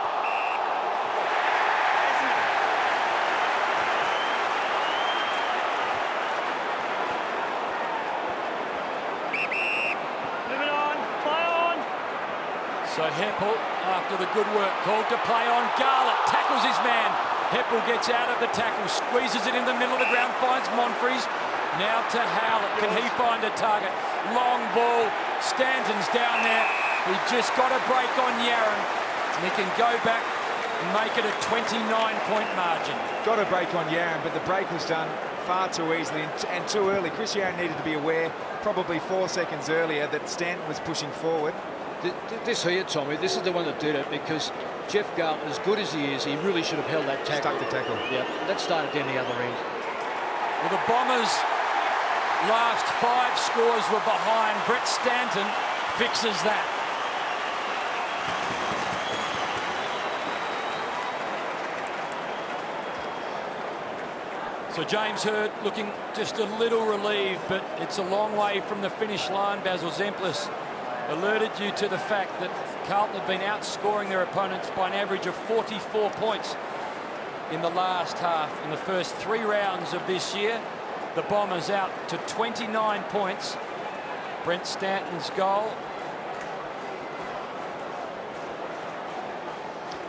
Moving on. Play on. So Heppel, after the good work, called to play on. Garlett tackles his man. Heppel gets out of the tackle, squeezes it in the middle of the ground, finds Monfries. Now to Howlett. Can he find a target? Long ball. Stanton's down there. He just got a break on Yarran. He can go back and make it a 29-point margin. Got a break on Yarran, but the break was done far too easily and too early. Chris Yarran needed to be aware, probably 4 seconds earlier, that Stanton was pushing forward. This here, Tommy, this is the one that did it, because Jeff Garlett, as good as he is, he really should have held that tackle. Stuck the tackle. Yeah, that started down the other end. Well, the Bombers' last 5 scores were behind. Brett Stanton fixes that. So James Hird looking just a little relieved, but it's a long way from the finish line. Basil Zemplis alerted you to the fact that Carlton have been outscoring their opponents by an average of 44 points in the last half. In the first 3 rounds of this year, the Bombers out to 29 points. Brent Stanton's goal.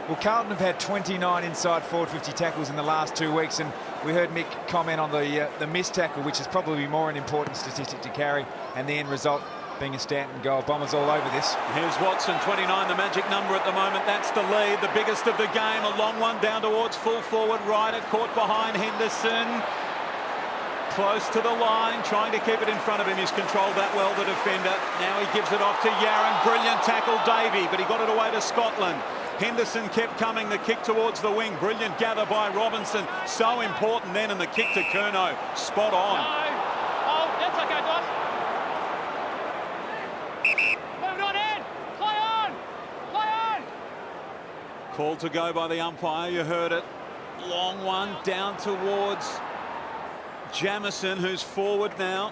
Well, Carlton have had 29 inside forward 50 tackles in the last 2 weeks, and we heard Mick comment on the missed tackle, which is probably more an important statistic to carry, and the end result being a Stanton goal. Bombers all over this. Here's Watson, 29, the magic number at the moment. That's the lead, the biggest of the game. A long one down towards full forward. Ryder caught behind Henderson. Close to the line, trying to keep it in front of him. He's controlled that well, the defender. Now he gives it off to Yarran. Brilliant tackle, Davey, but he got it away to Scotland. Henderson kept coming, the kick towards the wing. Brilliant gather by Robinson. So important then, and the kick to Curnow. Spot on. No. Oh, that's okay, Doss. Move on in. Play on. Play on. Called to go by the umpire, you heard it. Long one down towards Jamison, who's forward now.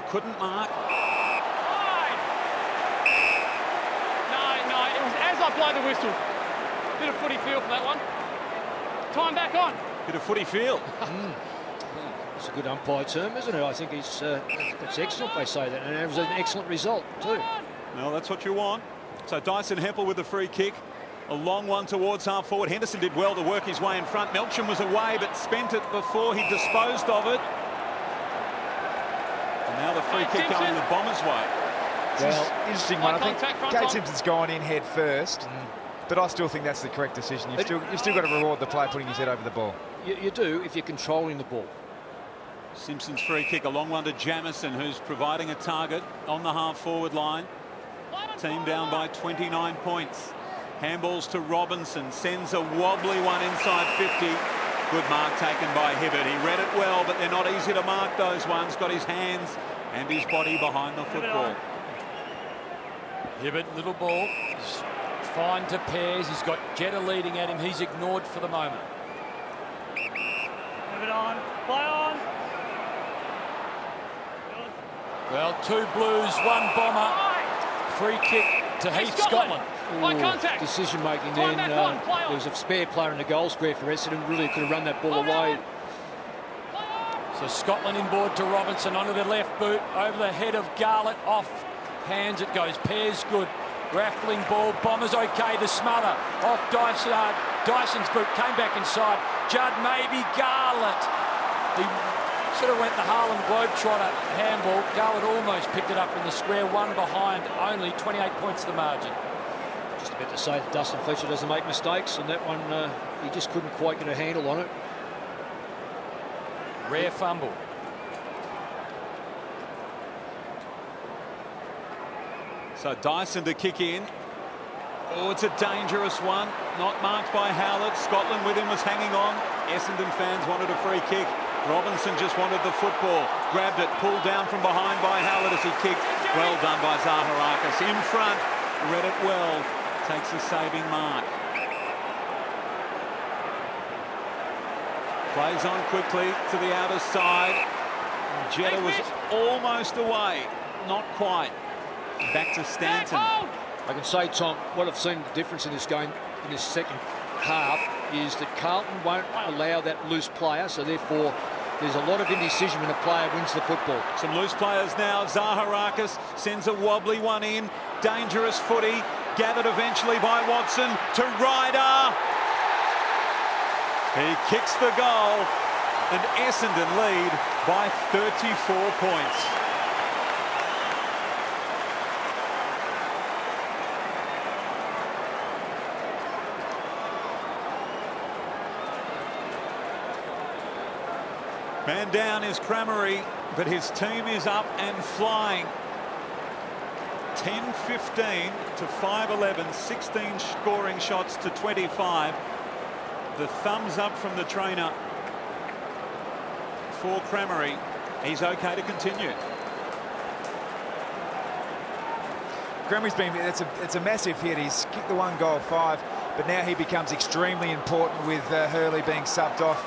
Couldn't mark. No, it was as I blow the whistle. Bit of footy feel for that one. Time back on. Bit of footy feel. It's a good umpire term, isn't it? I think it's excellent they say that, and it was an excellent result too. Well, that's what you want. So Dyson Heppel with the free kick. A long one towards half forward. Henderson did well to work his way in front. Melcham was away, but spent it before he disposed of it. And now the free kick going the Bombers' way. Well, interesting one. I think Front Kate on. Simpson's gone in head first, but I still think that's the correct decision. You've still got to reward the player putting his head over the ball. You do if you're controlling the ball. Simpson's free kick, a long one to Jamison, who's providing a target on the half-forward line. Team down by 29 points. Handballs to Robinson, sends a wobbly one inside 50. Good mark taken by Hibbert. He read it well, but they're not easy to mark, those ones. Got his hands and his body behind the football. Hibbert, little ball. He's fine to Pears. He's got Jetta leading at him. He's ignored for the moment. Move it on. Play on. Well, 2 Blues, 1 Bomber. Free kick to Heath Scotland. High contact. Decision making Time then. back on, play on. There was a spare player in the goal square for Essendon. Really could have run that ball away. So Scotland inboard to Robinson onto the left boot, over the head of Garlett, off hands it goes. Pears good. Raffling ball. Bombers okay to smother. Off Dyson's boot. Came back inside. Judd maybe. Garlett. He sort of went the Harlem Globetrotter handball. Garlett almost picked it up in the square. 1 behind only. 28 points the margin. Just about to say that Dustin Fletcher doesn't make mistakes, and that one he just couldn't quite get a handle on it. Rare fumble. So Dyson to kick in. Oh, it's a dangerous one. Not marked by Howlett. Scotland with him was hanging on. Essendon fans wanted a free kick. Robinson just wanted the football. Grabbed it, pulled down from behind by Howlett as he kicked. Well done by Zaharakis. In front, read it well. Takes a saving mark. Plays on quickly to the outer side. Jetta was almost away. Not quite. Back to Stanton. I can say, Tom, what I've seen the difference in this game in this second half is that Carlton won't allow that loose player, so therefore there's a lot of indecision when a player wins the football. Some loose players now. Zaharakis sends a wobbly one in. Dangerous footy. Gathered eventually by Watson to Ryder. He kicks the goal, and Essendon lead by 34 points. Man down is Cramery, but his team is up and flying. 10-15 to 5-11, 16 scoring shots to 25. The thumbs up from the trainer for Cramery. He's okay to continue. Cramery's been, it's a massive hit. He's kicked the 1 goal 5, but now he becomes extremely important with Hurley being subbed off.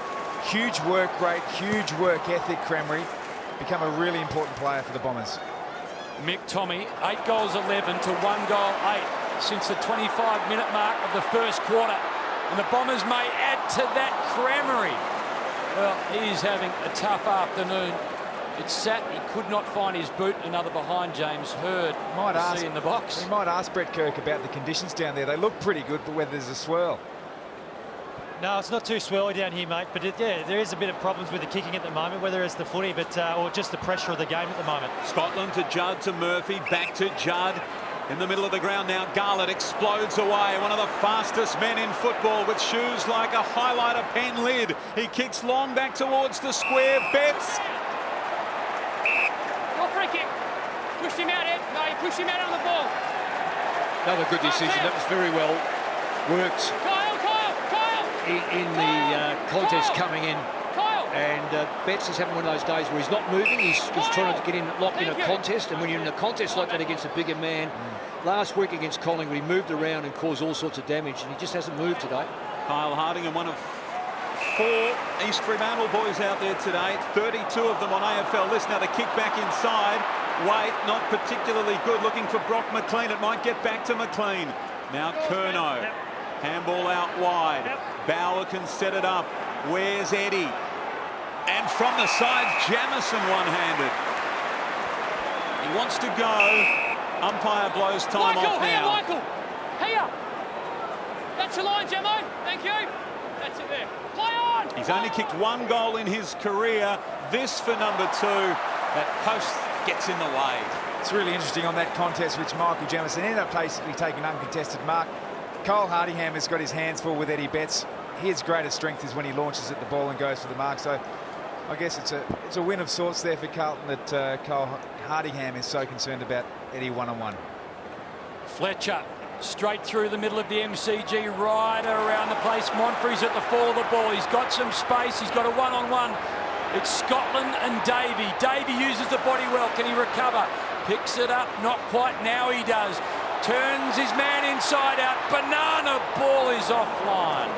Huge work rate, huge work ethic, Cramery. Become a really important player for the Bombers. Mick Tommy, 8 goals 11 to 1 goal 8 since the 25-minute mark of the first quarter. And the Bombers may add to that. Cramery. Well, he's having a tough afternoon. It's sat, he could not find his boot. Another behind James Hird. Might ask in the box. He might ask Brett Kirk about the conditions down there. They look pretty good, but whether there's a swirl. No, it's not too swirly down here, mate. But yeah, there is a bit of problems with the kicking at the moment, whether it's the footy, but or just the pressure of the game at the moment. Scotland to Judd to Murphy, back to Judd. In the middle of the ground now, Garlett explodes away. One of the fastest men in football with shoes like a highlighter pen lid. He kicks long back towards the square. Betts. Your free kick. Pushed him out, Ed. No, he pushed him out on the ball. Another good decision. That was very well worked. Kyle. In the contest coming in, and Betts is having one of those days where he's not moving. He's trying to get in locked in a contest, and when you're in a contest like that against a bigger man, last week against Collingwood he moved around and caused all sorts of damage, and he just hasn't moved today. Kyle Harding and one of 4 East Fremantle boys out there today. 32 of them on AFL list. Now the kick back inside. Waite not particularly good. Looking for Brock McLean. It might get back to McLean. Now Curnow. Handball out wide. Bauer can set it up. Where's Eddie? And from the side, Jamison one-handed. He wants to go. Umpire blows time off now. Michael! Here! That's your line, Jamo. Thank you. That's it there. Play on! He's only kicked 1 goal in his career. This for number 2. That post gets in the way. It's really interesting on that contest, which Michael Jamison ended up basically taking uncontested mark. Cole Hardingham has got his hands full with Eddie Betts. His greatest strength is when he launches at the ball and goes for the mark. So I guess it's a win of sorts there for Carlton that Cole Hardingham is so concerned about Eddie one-on-one. Fletcher straight through the middle of the MCG, right around the place. Monfrey's at the fall of the ball. He's got some space. He's got a one-on-one. It's Scotland and Davey. Davey uses the body well. Can he recover? Picks it up. Not quite. Now he does. turns his man inside out. Banana ball is offline.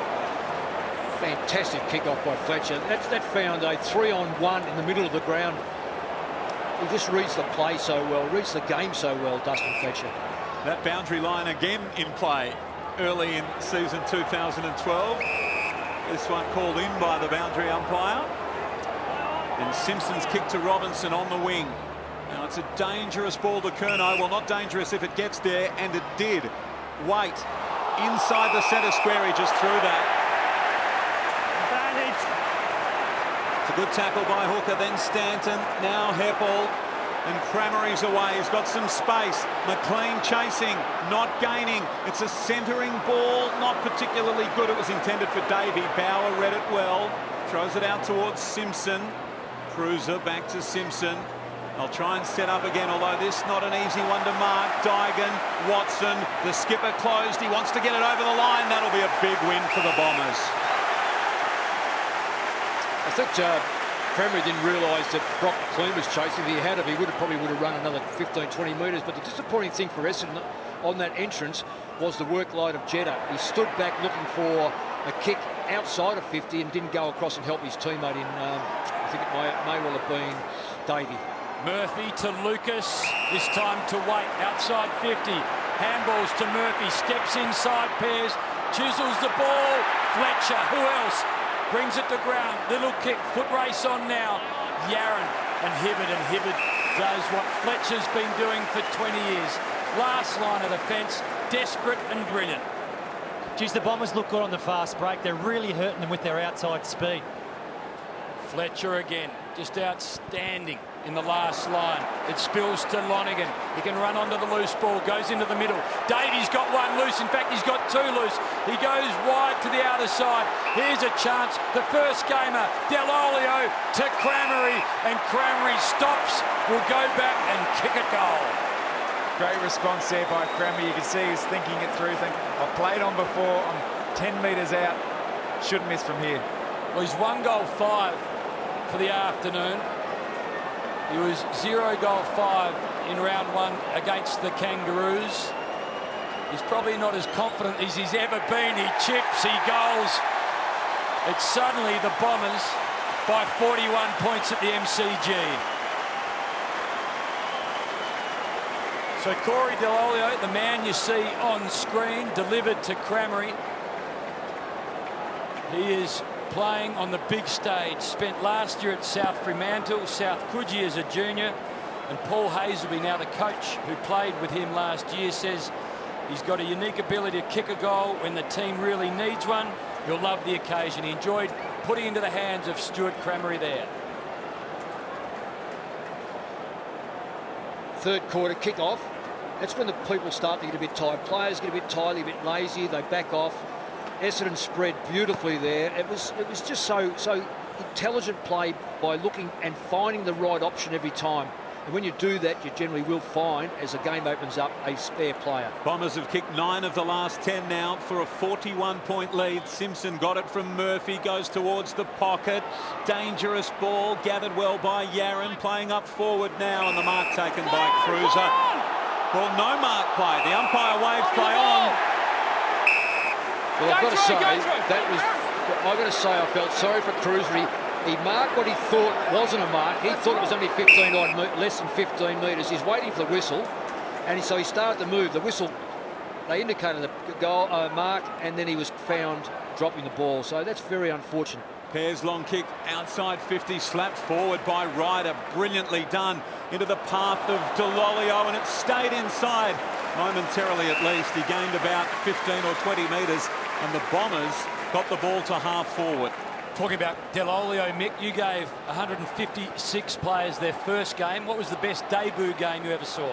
Fantastic kick-off by Fletcher. That found a 3-on-1 in the middle of the ground. He just reads the play so well, reads the game so well, Dustin Fletcher. That boundary line again in play early in season 2012. This one called in by the boundary umpire. And Simpson's kick to Robinson on the wing. Now it's a dangerous ball to Curnow. Well, not dangerous if it gets there, and it did. Waite inside the centre square. He just threw that. Advantage. It's a good tackle by Hooker, then Stanton, now Heppel, and Cramery's away. He's got some space. McLean chasing, not gaining. It's a centering ball, not particularly good. It was intended for Davey. Bauer read it well. Throws it out towards Simpson. Cruiser back to Simpson. They'll try and set up again, although this not an easy one to mark. Dygan, Watson, the skipper closed. He wants to get it over the line. That'll be a big win for the Bombers. I think Cramery didn't realise that Brock McLean was chasing. If he had, he probably would have run another 15, 20 metres. But the disappointing thing for Essendon on that entrance was the workload of Jeddah. He stood back looking for a kick outside of 50 and didn't go across and help his teammate in, I think it may well have been Davey. Murphy to Lucas, this time to Waite, outside 50. Handballs to Murphy, steps inside pairs, chisels the ball. Fletcher, who else? Brings it to ground, little kick, foot race on now. Yaron and Hibberd does what Fletcher's been doing for 20 years. Last line of defence, desperate and brilliant. Geez, the Bombers look good on the fast break. They're really hurting them with their outside speed. Fletcher again, just outstanding in the last line. It spills to Lonergan. He can run onto the loose ball, goes into the middle. Davies got one loose. In fact, he's got two loose. He goes wide to the outer side. Here's a chance. The first gamer, Delolio to Cramery, and Cramery stops, will go back and kick a goal. Great response there by Cramery. You can see he was thinking it through. I've played on before. I'm 10 metres out. Shouldn't miss from here. Well, he's 1 goal 5 for the afternoon. He was 0 goal 5 in round 1 against the Kangaroos. He's probably not as confident as he's ever been. He chips, he goals. It's suddenly the Bombers by 41 points at the MCG. So Corey Delolio, the man you see on screen, delivered to Cramery. He is playing on the big stage. Spent last year at South Fremantle, South Coogee as a junior, and Paul Hazelby, now the coach who played with him last year, says he's got a unique ability to kick a goal when the team really needs one. He'll love the occasion. He enjoyed putting into the hands of Stuart Cramery there. Third quarter kick-off. That's when the people start to get a bit tired. Players get a bit tired, a bit lazy, they back off. Essendon spread beautifully there. It was just so intelligent play by looking and finding the right option every time. And when you do that, you generally will find, as the game opens up, a spare player. Bombers have kicked 9 of the last 10 now for a 41-point lead. Simpson got it from Murphy, goes towards the pocket. Dangerous ball, gathered well by Yaron, playing up forward now, and the mark taken by Cruiser. Well, no mark play. The umpire waves play on. Well, I've got to say, I felt sorry for Cruiser. He marked what he thought wasn't a mark. He thought it was only 15 odd, less than 15 metres. He's waiting for the whistle, and so he started to move. The whistle, they indicated the goal mark, and then he was found dropping the ball. So that's very unfortunate. Pear's long kick outside 50, slapped forward by Ryder. Brilliantly done into the path of Delolio, and it stayed inside momentarily at least. He gained about 15 or 20 metres, and the Bombers got the ball to half forward. Talking about Delolio, Mick, you gave 156 players their first game. What was the best debut game you ever saw?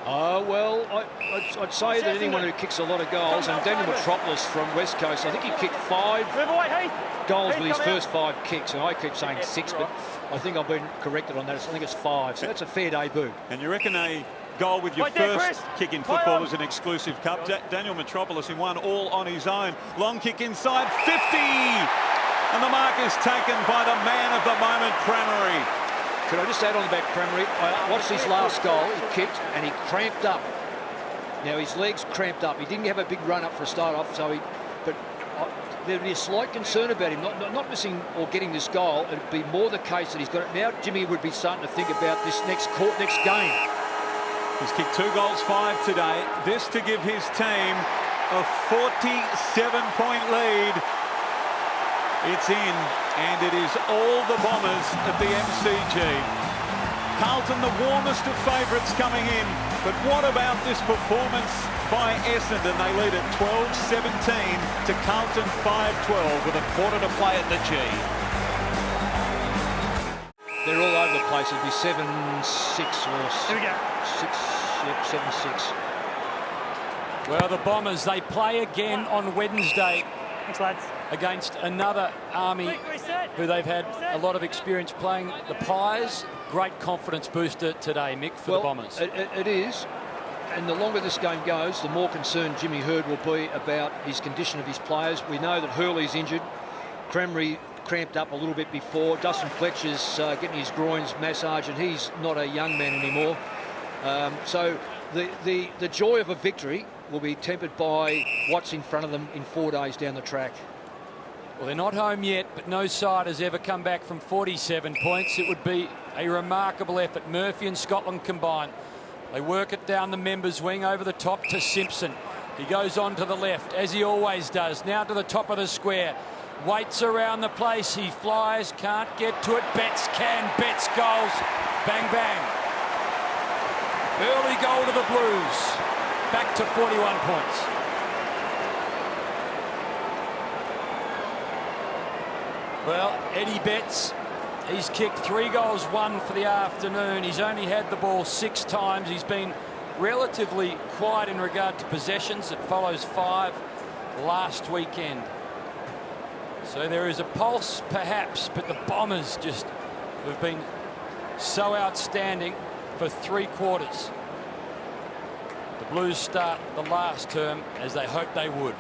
Well, I'd say that anyone who kicks a lot of goals, and Daniel Metropolis from West Coast, I think he kicked 5 goals with his first 5 kicks, and I keep saying 6, but I think I've been corrected on that. I think it's 5, so that's a fair debut. And you reckon a goal with your first kick in football is an exclusive cup? Daniel Metropolis in one all on his own. Long kick inside 50, and the mark is taken by the man of the moment, Cramery. Could I just add on about Cramery? I watched his last goal. He kicked and he cramped up. Now his legs cramped up. He didn't have a big run up for a start off, but there'd be a slight concern about him not missing or getting this goal. It'd be more the case that he's got it now. Jimmy would be starting to think about this next game. He's kicked 2 goals, 5 today. This to give his team a 47-point lead. It's in, and it is all the Bombers at the MCG. Carlton, the warmest of favourites coming in, but what about this performance by Essendon? They lead at 12-17 to Carlton 5-12 with a quarter to play at the G. They're all over the place. It'd be 7-6 or 7-6. Well, the Bombers, they play again on Wednesday. Thanks, lads. Against another Army who they've had a lot of experience playing, the Pies. Great confidence booster today, Mick, for the Bombers. It is. And the longer this game goes, the more concerned Jimmy Hurd will be about his condition of his players. We know that Hurley's injured. Cranberry cramped up a little bit before. Dustin Fletcher's getting his groins massaged, and he's not a young man anymore. So the joy of a victory will be tempered by what's in front of them in 4 days down the track. Well, they're not home yet, but no side has ever come back from 47 points. It would be a remarkable effort. Murphy and Scotland combined. They work it down the members' wing over the top to Simpson. He goes on to the left, as he always does. Now to the top of the square. Waits around the place. He flies, can't get to it. Betts can. Betts goals. Bang, bang. Early goal to the Blues. Back to 41 points. Well, Eddie Betts, he's kicked 3 goals, 1 for the afternoon. He's only had the ball 6 times. He's been relatively quiet in regard to possessions. It follows 5 last weekend. So there is a pulse, perhaps, but the Bombers just have been so outstanding for 3 quarters. The Blues start the last term as they hoped they would.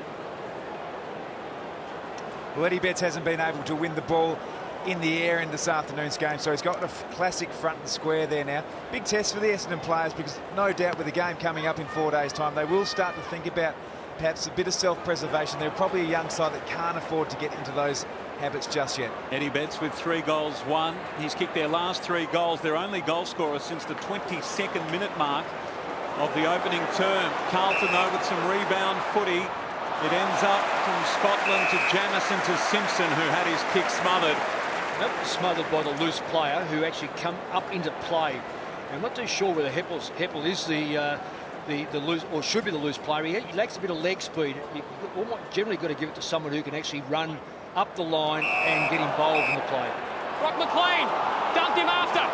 Well, Eddie Betts hasn't been able to win the ball in the air in this afternoon's game, so he's got a classic front and square there now. Big test for the Essendon players, because no doubt with the game coming up in 4 days' time, they will start to think about perhaps a bit of self-preservation. They're probably a young side that can't afford to get into those habits just yet. Eddie Betts with 3 goals, 1. He's kicked their last 3 goals. Their only goal scorer since the 22nd minute mark of the opening term. Carlton, though, with some rebound footy. It ends up from Scotland to Jamison to Simpson, who had his kick smothered. That was smothered by the loose player who actually come up into play. I'm not too sure whether Heppel is the loose, or should be the loose player. He lacks a bit of leg speed. You generally got to give it to someone who can actually run up the line and get involved in the play. Brock McLean dumped him after.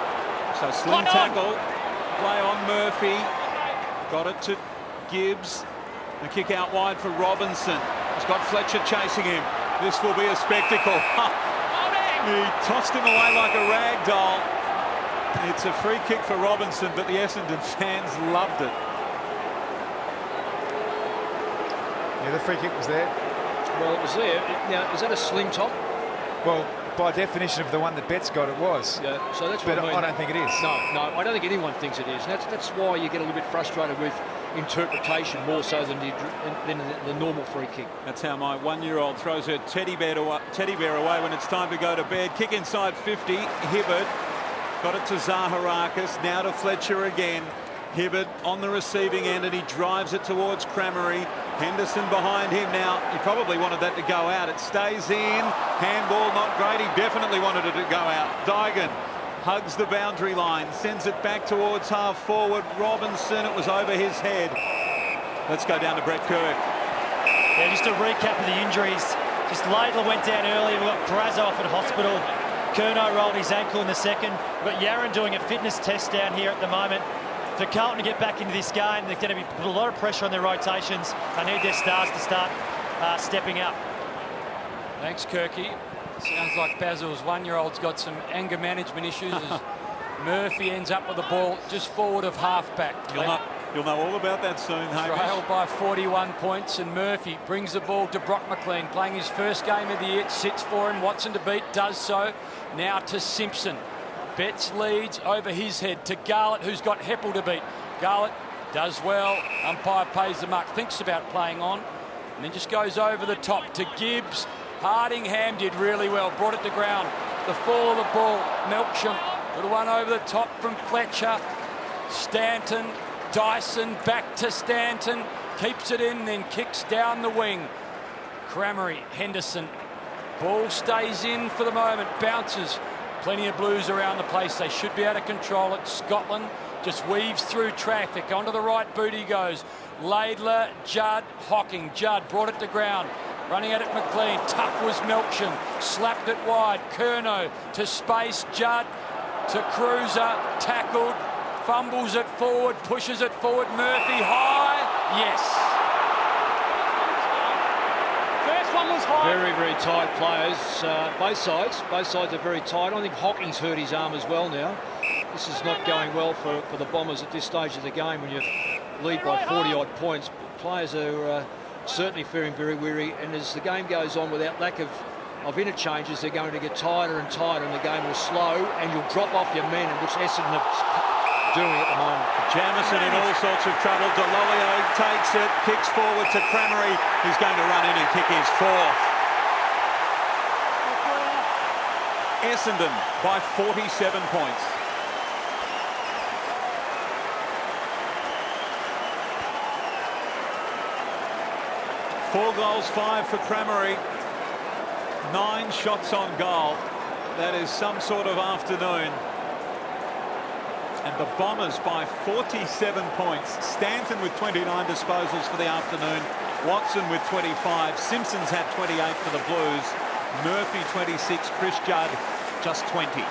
So slim tackle, play on Murphy. Got it to Gibbs. The kick out wide for Robinson. He's got Fletcher chasing him. This will be a spectacle. He tossed him away like a rag doll. It's a free kick for Robinson, but the Essendon fans loved it. Yeah, the free kick was there. Well, it was there. Now, is that a sling top? Well, by definition of the one that Betts got, it was. Yeah, so that's what but I mean. I don't think it is. No, I don't think anyone thinks it is. And that's why you get a little bit frustrated with interpretation more so than the normal free kick. That's how my 1-year-old throws her teddy bear away when it's time to go to bed. Kick inside 50. Hibbert got it to Zaharakis. Now to Fletcher again. Hibbert on the receiving end, and he drives it towards Cranberry. Henderson behind him now. He probably wanted that to go out. It stays in. Handball not great. He definitely wanted it to go out. Dygan hugs the boundary line, sends it back towards half forward. Robinson, it was over his head. Let's go down to Brett Kirk. Yeah, just a recap of the injuries. Just Laidler went down early. We've got Brazoff at hospital. Kerno rolled his ankle in the second. We've got Yaron doing a fitness test down here at the moment. For Carlton to get back into this game, they're going to put a lot of pressure on their rotations. They need their stars to start stepping up. Thanks, Kirky. Sounds like Basil's 1-year-old's got some anger management issues as Murphy ends up with the ball just forward of half-back. You'll know all about that soon, Hamish. Trailed by 41 points, and Murphy brings the ball to Brock McLean, playing his first game of the year. It sits for him. Watson to beat, does so. Now to Simpson. Betts leads over his head to Garlett, who's got Heppel to beat. Garlett Does well. Umpire pays the mark. Thinks about playing on. And then just goes over the top to Gibbs. Hardingham did really well. Brought it to ground. The fall of the ball. Melksham with the one over the top from Fletcher. Stanton. Dyson back to Stanton. Keeps it in, then kicks down the wing. Cramery, Henderson. Ball stays in for the moment. Bounces. Plenty of blues around the place. They should be able to control it. Scotland just weaves through traffic. Onto the right boot he goes. Laidler, Judd, Hocking. Judd brought it to ground. Running at it, McLean. Tough was Melksham. Slapped it wide. Curnow to space. Judd to Cruiser. Tackled. Fumbles it forward. Pushes it forward. Murphy high. Yes. First one was high. Very, very tight players. Both sides. Both sides are very tight. I think Hocking's hurt his arm as well now. This is not going well for the Bombers at this stage of the game when you lead by 40-odd points. Players are certainly faring very weary, and as the game goes on without lack of interchanges, they're going to get tighter and tighter, and the game will slow, and you'll drop off your men, which Essendon are doing at the moment. Jamieson in all sorts of trouble. Delolio takes it, kicks forward to Cramery. He's going to run in and kick his fourth. Essendon by 47 points. Four goals, 5 for Cramery. 9 shots on goal. That is some sort of afternoon. And the Bombers by 47 points. Stanton with 29 disposals for the afternoon. Watson with 25. Simpson's had 28 for the Blues. Murphy 26. Chris Judd just 20.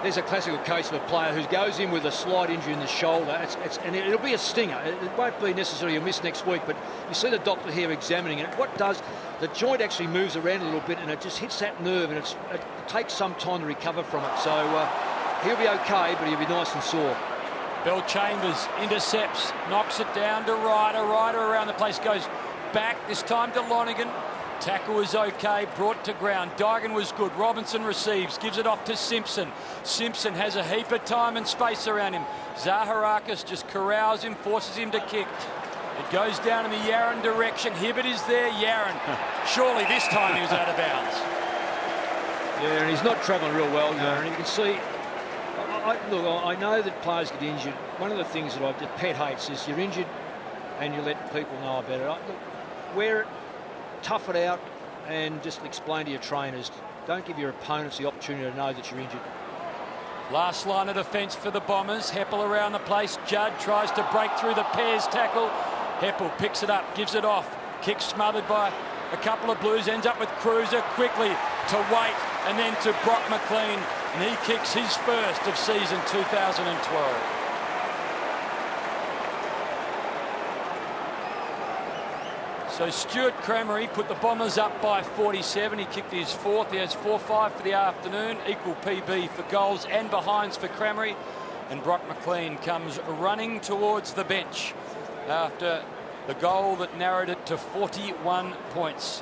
There's a classical case of a player who goes in with a slight injury in the shoulder, and it'll be a stinger. It won't be necessarily a miss next week, but you see the doctor here examining it. What does, the joint actually moves around a little bit, and it just hits that nerve, and it takes some time to recover from it. So he'll be okay, but he'll be nice and sore. Bell Chambers intercepts, knocks it down to Ryder. Ryder around the place goes back, this time to Lonigan. Tackle was okay, brought to ground. Dygan was good. Robinson receives, gives it off to Simpson. Simpson has a heap of time and space around him. Zaharakis just corrals him, forces him to kick. It goes down in the Yarran direction. Hibbert is there. Yarran. Surely this time he was out of bounds. Yeah, and he's not travelling real well, Yarran. You can see. Look, I know that players get injured. One of the things that Pet hates is you're injured and you let people know about it. Look, wear it. Tough it out and just explain to your trainers. Don't give your opponents the opportunity to know that you're injured. Last line of defence for the Bombers. Heppel around the place. Judd tries to break through the Pears tackle. Heppel picks it up, gives it off. Kick smothered by a couple of Blues. Ends up with Cruiser quickly to Waite and then to Brock McLean. And he kicks his first of season 2012. So Stuart Cramery put the Bombers up by 47. He kicked his fourth. He has 4-5 for the afternoon. Equal PB for goals and behinds for Cramery. And Brock McLean comes running towards the bench after the goal that narrowed it to 41 points.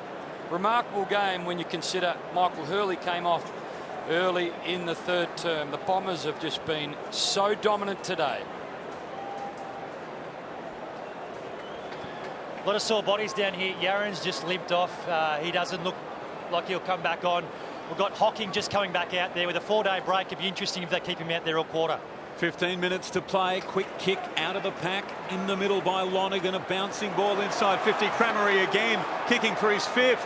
Remarkable game when you consider Michael Hurley came off early in the third term. The Bombers have just been so dominant today. A lot of sore bodies down here. Yarran's just limped off. He doesn't look like he'll come back on. We've got Hocking just coming back out there with a 4-day break. It'd be interesting if they keep him out there all quarter. 15 minutes to play. Quick kick out of the pack. In the middle by Lonigan. A bouncing ball inside 50. Cramery again kicking for his fifth.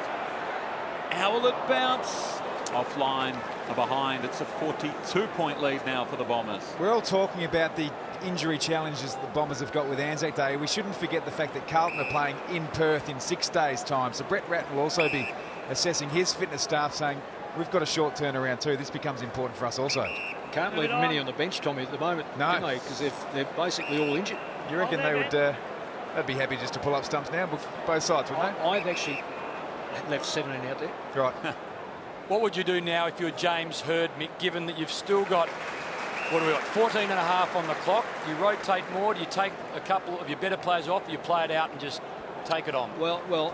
How will it bounce? Offline, behind. It's a 42-point lead now for the Bombers. We're all talking about the injury challenges the Bombers have got with Anzac Day. We shouldn't forget the fact that Carlton are playing in Perth in 6 days' time. So Brett Ratton will also be assessing his fitness staff, saying we've got a short turnaround too. This becomes important for us also. Can't leave many on the bench, Tommy, at the moment. No, because they're basically all injured. You reckon they would? They'd be happy just to pull up stumps now, both sides, wouldn't they? I've actually left 17 out there. Right. What would you do now if you're James Hird, Mick, given that you've still got, what do we got, 14 and a half on the clock? Do you rotate more? Do you take a couple of your better players off? Do you play it out and just take it on? Well,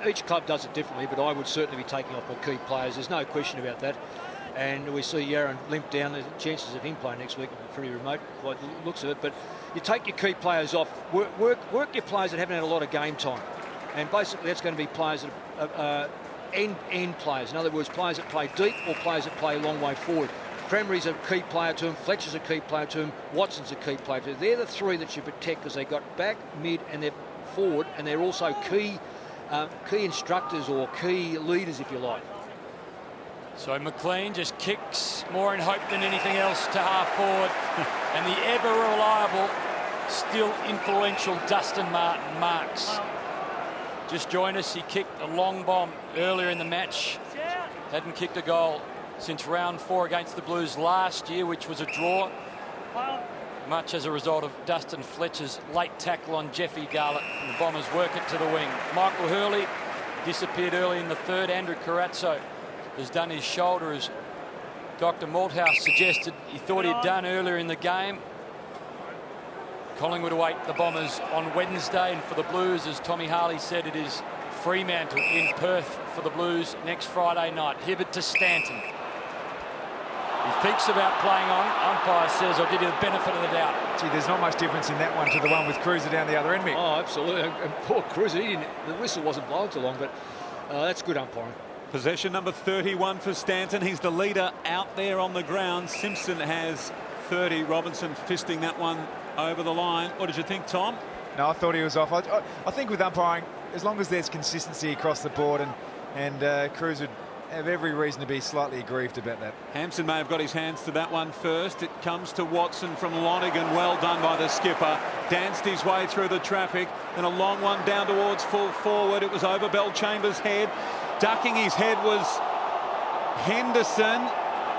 each club does it differently, but I would certainly be taking off my key players. There's no question about that. and we see Yaron limp down. The chances of him playing next week are pretty remote, by the looks of it. But you take your key players off, work your players that haven't had a lot of game time, and basically that's going to be players that are end players. In other words, players that play deep or players that play a long way forward. Cranberry's a key player to him, Fletcher's a key player to him, Watson's a key player to him. They're the three that you protect because they got back, mid and they're forward, and they're also key instructors or key leaders, if you like. So McLean just kicks more in hope than anything else to half forward. And the ever reliable, still influential Dustin Martin marks. Just joined us. He kicked a long bomb earlier in the match. Hadn't kicked a goal since round 4 against the Blues last year, which was a draw. Much as a result of Dustin Fletcher's late tackle on Jeffy Garlett. And the Bombers work it to the wing. Michael Hurley disappeared early in the third. Andrew Carazzo has done his shoulder, as Dr. Malthouse suggested he thought he'd done earlier in the game. Collingwood await the Bombers on Wednesday, and for the Blues, as Tommy Harley said, it is Fremantle in Perth for the Blues next Friday night. Hibbert to Stanton. He thinks about playing on. Umpire says, I'll give you the benefit of the doubt. Gee, there's not much difference in that one to the one with Cruiser down the other end, Mick. Oh, absolutely. And poor Cruiser, the whistle wasn't blown too long, but that's good umpiring. Possession number 31 for Stanton. He's the leader out there on the ground. Simpson has 30. Robinson fisting that one over the line. What did you think, Tom? No, I thought he was off. I think with umpiring, as long as there's consistency across the board, and Cruz would have every reason to be slightly aggrieved about that. Hampson may have got his hands to that one first. It comes to Watson from Lonigan. Well done by the skipper. Danced his way through the traffic. Then a long one down towards full forward. It was over Bellchambers' head. Ducking his head was Henderson.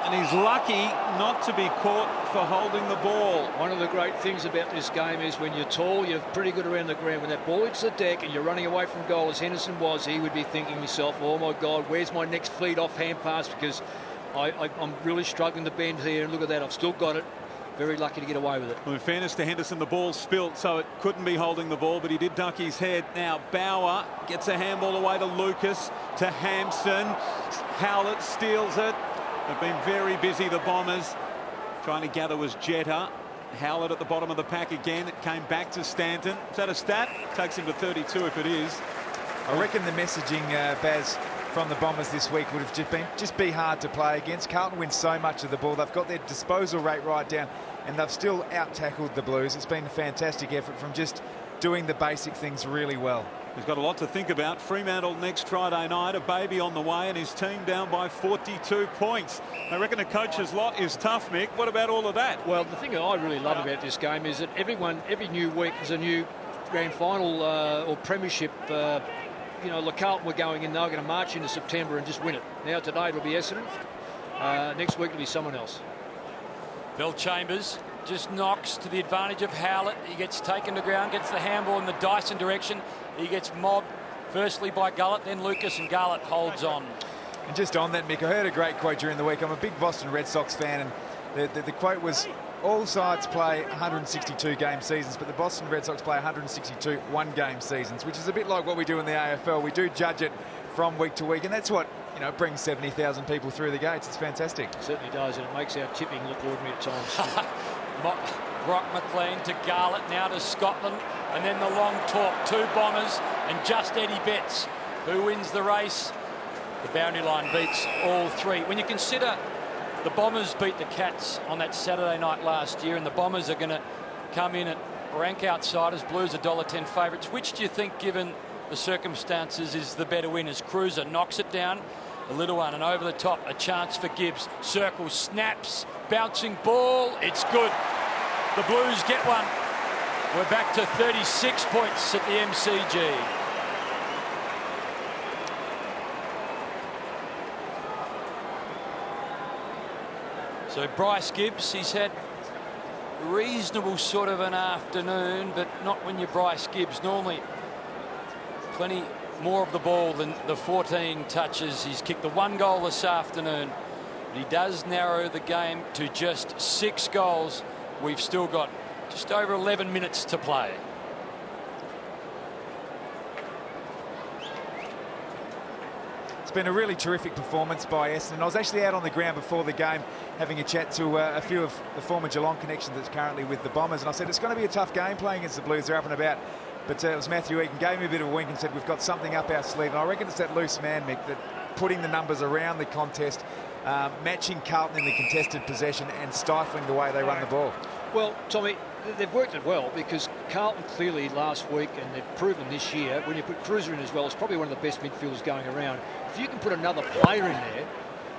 And he's lucky not to be caught for holding the ball. One of the great things about this game is when you're tall, you're pretty good around the ground. When that ball hits the deck and you're running away from goal, as Henderson was, he would be thinking to himself, oh my God, where's my next feed off hand pass? Because I'm really struggling to bend here. And look at that, I've still got it. Very lucky to get away with it. Well, in fairness to Henderson, the ball spilt, so it couldn't be holding the ball, but he did duck his head. Now Bauer gets a handball away to Lucas, to Hampson. Howlett steals it. They've been very busy, the Bombers. Trying to gather was Jetta. Howlett at the bottom of the pack again. It came back to Stanton. Is that a stat? Takes him to 32 if it is. I reckon the messaging, Baz, from the Bombers this week would have just be hard to play against. Carlton wins so much of the ball. They've got their disposal rate right down, and they've still out-tackled the Blues. It's been a fantastic effort from just doing the basic things really well. He's got a lot to think about. Fremantle next Friday night, a baby on the way, and his team down by 42 points. I reckon the coach's lot is tough, Mick. What about all of that? Well, the thing that I really love about this game is that every new week is a new grand final or premiership. You know, Carlton were going in, they were going to march into September and just win it. Now today it'll be Essendon. Next week it'll be someone else. Bellchambers just knocks to the advantage of Howlett. He gets taken to ground, gets the handball in the Dyson direction. He gets mobbed firstly by Gullett, then Lucas, and Garlett holds on. And just on that, Mick, I heard a great quote during the week. I'm a big Boston Red Sox fan, and the quote was, all sides play 162 game seasons, but the Boston Red Sox play 162 one-game seasons, which is a bit like what we do in the AFL. We do judge it from week to week, and that's what, you know, brings 70,000 people through the gates. It's fantastic. It certainly does, and it makes our tipping look ordinary at times. Brock McLean to Garlett, now to Scotland, and then the long talk. 2 Bombers and just Eddie Betts. Who wins the race? The boundary line beats all 3. When you consider the Bombers beat the Cats on that Saturday night last year, and the Bombers are going to come in at rank outsiders, Blues $1.10 favourites. Which do you think, given the circumstances, is the better win? As Cruiser knocks it down, a little one, and over the top, a chance for Gibbs. Circle, snaps, bouncing ball. It's good. The Blues get one. We're back to 36 points at the MCG. So Bryce Gibbs, he's had reasonable sort of an afternoon, but not when you're Bryce Gibbs. Normally plenty more of the ball than the 14 touches. He's kicked the 1 goal this afternoon, but he does narrow the game to just 6 goals. We've still got just over 11 minutes to play. It's been a really terrific performance by Essendon. I was actually out on the ground before the game having a chat to a few of the former Geelong connections that's currently with the Bombers, and I said it's going to be a tough game playing against the Blues. They're up and about. But it was Matthew Egan gave me a bit of a wink and said we've got something up our sleeve, and I reckon it's that loose man, Mick, that putting the numbers around the contest, matching Carlton in the contested possession and stifling the way they run the ball. Well, Tommy, they've worked it well because Carlton clearly last week, and they've proven this year, when you put Cruiser in as well, it's probably one of the best midfielders going around. If you can put another player in there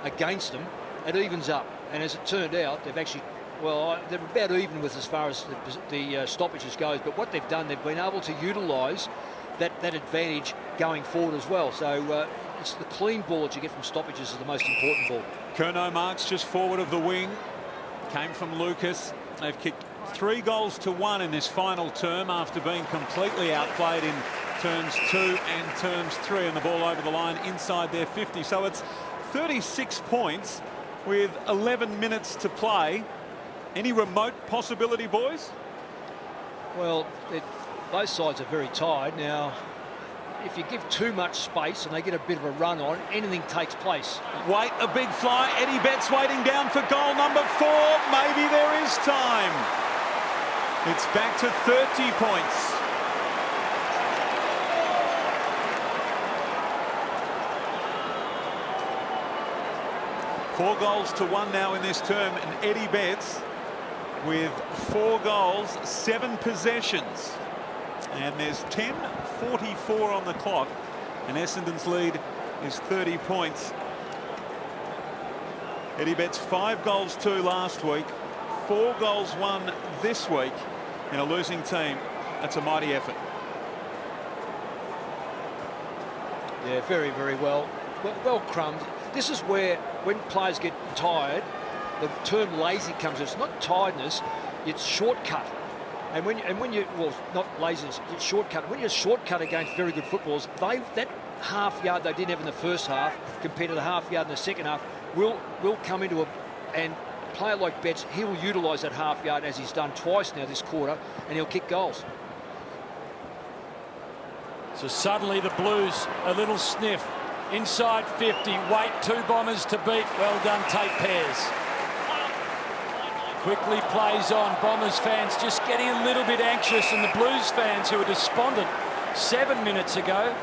against them, it evens up. And as it turned out, they've actually, well, they're about even with as far as the stoppages goes. But what they've done, they've been able to utilise that advantage going forward as well. So it's the clean ball that you get from stoppages is the most important ball. Curnow marks just forward of the wing. Came from Lucas. They've kicked 3 goals to 1 in this final term after being completely outplayed in turns 2 and turns 3, and the ball over the line inside their 50. So it's 36 points with 11 minutes to play. Any remote possibility, boys? Well, both sides are very tired. Now, if you give too much space and they get a bit of a run on, anything takes place. Wait, a big fly. Eddie Betts waiting down for goal number 4. Maybe there is time. It's back to 30 points. Four goals to 1 now in this term, and Eddie Betts with 4 goals, 7 possessions. And there's 10:44 on the clock, and Essendon's lead is 30 points. Eddie Betts 5 goals 2 last week, 4 goals 1 this week in a losing team. That's a mighty effort. Yeah, very, very well. Well crumbed. This is where, when players get tired, the term lazy comes. It's not tiredness, it's shortcut. And when you well, not laziness, it's shortcut. When you're shortcut against very good footballers, that half yard they didn't have in the first half compared to the half yard in the second half will come into and a player like Betts, he will utilise that half yard as he's done twice now this quarter, and he'll kick goals. So suddenly the Blues a little sniff. Inside 50, wait, 2 Bombers to beat. Well done, Tate Pears. Quickly plays on. Bombers fans just getting a little bit anxious, and the Blues fans, who were despondent 7 minutes ago,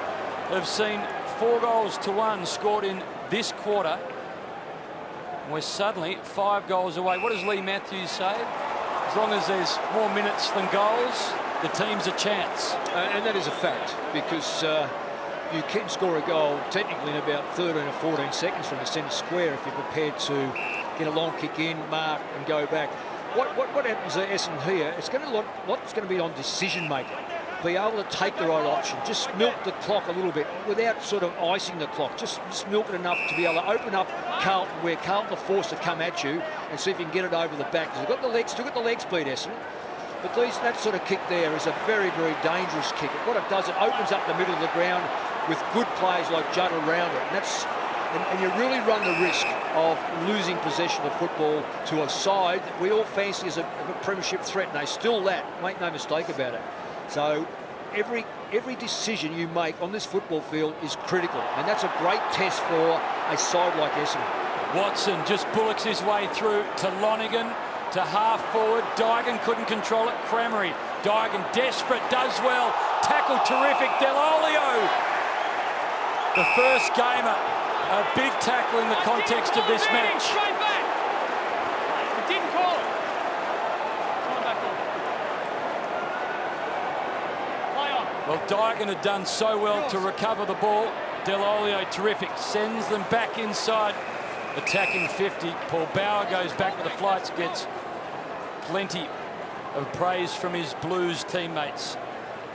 have seen 4 goals to 1 scored in this quarter. We're suddenly 5 goals away. What does Lee Matthews say? As long as there's more minutes than goals, the team's a chance. And that is a fact, because you can score a goal technically in about 13 or 14 seconds from the centre square if you're prepared to get a long kick in, mark and go back. What happens at Essendon here, it's going to be on decision making. Be able to take the right option, just milk the clock a little bit without sort of icing the clock, just milk it enough to be able to open up Carlton, where Carlton are forced to come at you, and see if you can get it over the back. Because they've got the legs, still got the leg speed, Essendon. But that sort of kick there is a very, very dangerous kick. What it does, it opens up the middle of the ground with good players like Judd around it. And you really run the risk of losing possession of football to a side that we all fancy as a premiership threat, and they still that. Make no mistake about it. So every decision you make on this football field is critical, and that's a great test for a side like Essendon. Watson just bullocks his way through to Lonigan, to half forward. Daigan couldn't control it. Crameri. Daigan desperate, does well. Tackle terrific. Delolio. The first gamer. A big tackle in the context of this match. Straight back. He didn't call it. Come back on. Play on. Well, Daigan had done so well to recover the ball. Delolio terrific. Sends them back inside. Attacking 50. Paul Bauer goes back with the flights. Gets plenty of praise from his Blues teammates.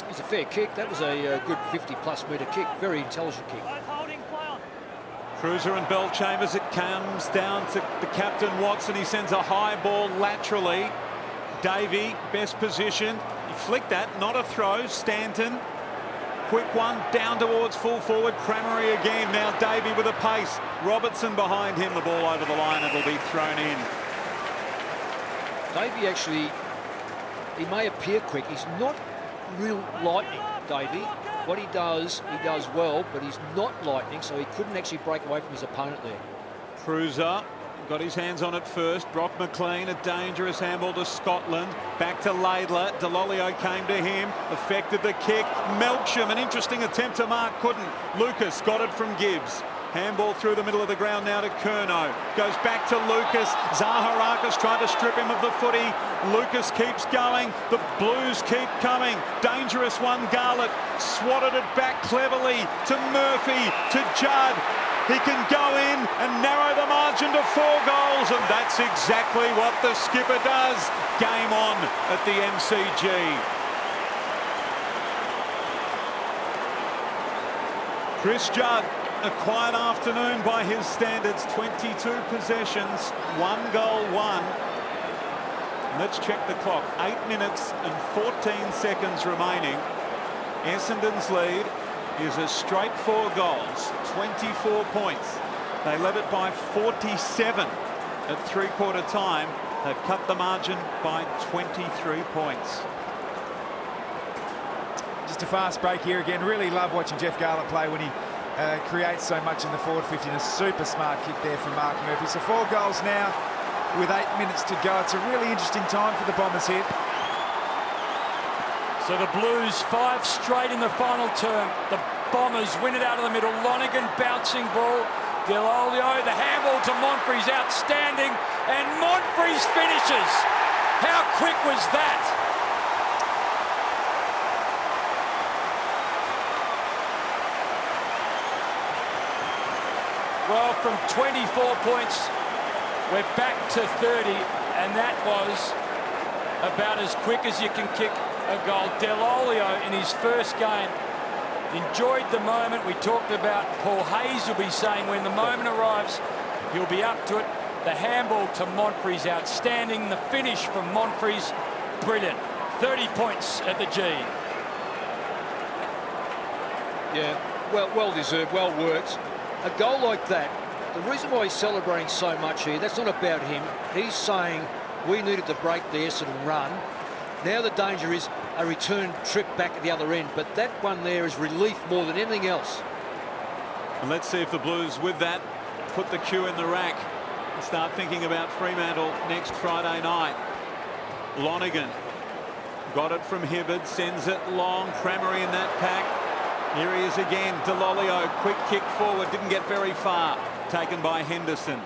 It's a fair kick. That was a good 50-plus metre kick. Very intelligent kick. Cruiser and Bell Chambers, it comes down to the captain Watson. He sends a high ball laterally. Davey, best position. He flicked that, not a throw. Stanton, quick one down towards full forward. Crameri again. Now Davey with a pace. Robertson behind him. The ball over the line. It'll be thrown in. Davey actually, he may appear quick. He's not real lightning, Davey. What he does well, but he's not lightning, so he couldn't actually break away from his opponent there. Cruiser got his hands on it first. Brock McLean, a dangerous handball to Scotland. Back to Laidler. Delolio came to him, affected the kick. Melksham, an interesting attempt to mark, couldn't. Lucas got it from Gibbs. Handball through the middle of the ground now to Curnow. Goes back to Lucas. Zaharakis tried to strip him of the footy. Lucas keeps going. The Blues keep coming. Dangerous one, Garlett. Swatted it back cleverly to Murphy, to Judd. He can go in and narrow the margin to 4 goals, and that's exactly what the skipper does. Game on at the MCG. Chris Judd, a quiet afternoon by his standards. 22 possessions, 1 goal, 1. Let's check the clock. 8 minutes and 14 seconds remaining. Essendon's lead is a straight 4 goals, 24 points. They led it by 47 at three-quarter time. They've cut the margin by 23 points. Just a fast break here again. Really love watching Jeff Garlett play when he creates so much in the forward 50, and a super smart kick there from Mark Murphy. So 4 goals now with 8 minutes to go. It's a really interesting time for the Bombers here. So the Blues 5 straight in the final term. The Bombers win it out of the middle. Lonergan bouncing ball. Delolio, the handball to Monfries, outstanding. And Monfries finishes. How quick was that? Well, from 24 points, we're back to 30. And that was about as quick as you can kick a goal. Delolio in his first game enjoyed the moment. We talked about Paul Hayes will be saying when the moment arrives, he'll be up to it. The handball to Monfries, outstanding. The finish from Monfries, brilliant. 30 points at the G. Yeah, well deserved, well worked. A goal like that, the reason why he's celebrating so much here, that's not about him. He's saying we needed to break the Essendon run. Now the danger is a return trip back at the other end, but that one there is relief more than anything else. And let's see if the Blues, with that, put the cue in the rack and start thinking about Fremantle next Friday night. Lonergan got it from Hibberd, sends it long. Crameri in that pack. Here he is again. Delolio, quick kick forward, didn't get very far. Taken by Henderson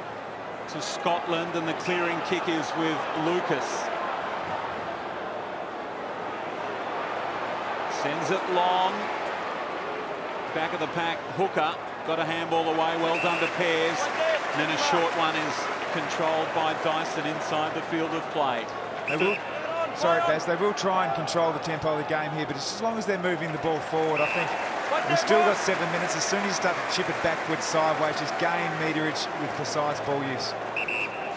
to Scotland, and the clearing kick is with Lucas. Sends it long. Back of the pack, Hooker got a handball away, well done to Pears. And then a short one is controlled by Dyson inside the field of play. They will, sorry, Baz, they will try and control the tempo of the game here, but as long as they're moving the ball forward, I think we've still got 7 minutes. As soon as you start to chip it backwards, sideways, just gain meterage with precise ball use.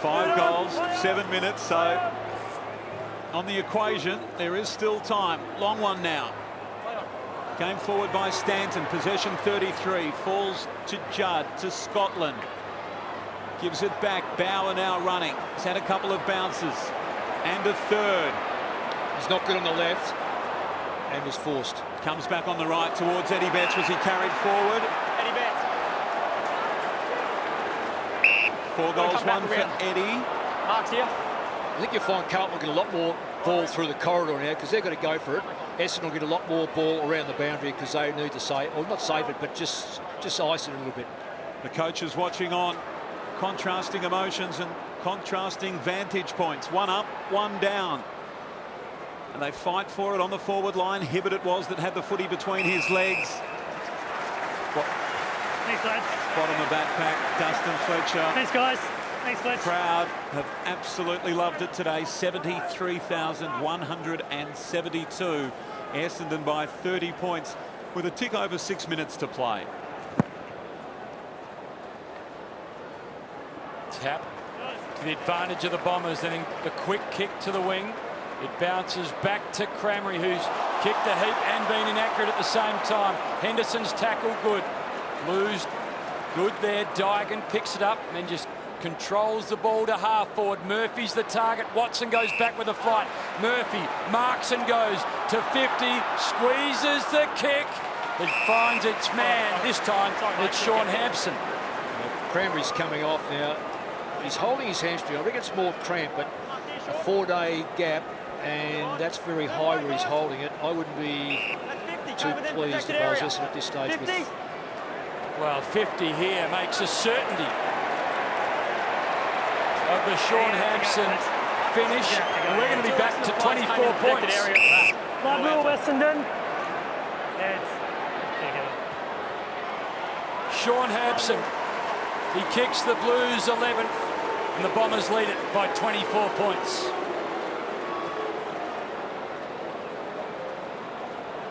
5 goals, 7 minutes, so on the equation, there is still time. Long one now. Game forward by Stanton, possession 33, falls to Judd, to Scotland. Gives it back, Bauer now running. He's had a couple of bounces, and a third. He's not good on the left, and was forced. Comes back on the right towards Eddie Betts. Was he carried forward? Eddie Betts. 4 goals, 1 for Eddie. Mark's here. I think you'll find Carlton will get a lot more ball through the corridor now because they've got to go for it. Essendon will get a lot more ball around the boundary because they need to save, or not save it, but just ice it a little bit. The coaches watching on, contrasting emotions and contrasting vantage points. 1 up, 1 down. And they fight for it on the forward line. Hibberd it was that had the footy between his legs. Thanks, lads. Bottom of that pack, Dustin Fletcher. Thanks, guys. Thanks, Fletch. Crowd have absolutely loved it today. 73,172. Essendon by 30 points with a tick over 6 minutes to play. Tap to the advantage of the Bombers, then the quick kick to the wing. It bounces back to Crameri, who's kicked a heap and been inaccurate at the same time. Henderson's tackle good. Blues good there. Diagon picks it up and then just controls the ball to half forward. Murphy's the target. Watson goes back with a flight. Murphy marks and goes to 50. Squeezes the kick. It finds its man. This time it's Sean Hampson. Cranberry's coming off now. He's holding his hamstring. I think it's more cramp, but a 4-day gap, and that's very high where he's holding it. I wouldn't be too pleased if I was listening at this stage with... Well, 50 here makes a certainty of the Sean Hampson finish. And we're going to be back to 24 points. Blood rule, Essendon. Sean Hampson, he kicks the Blues 11th, and the Bombers lead it by 24 points.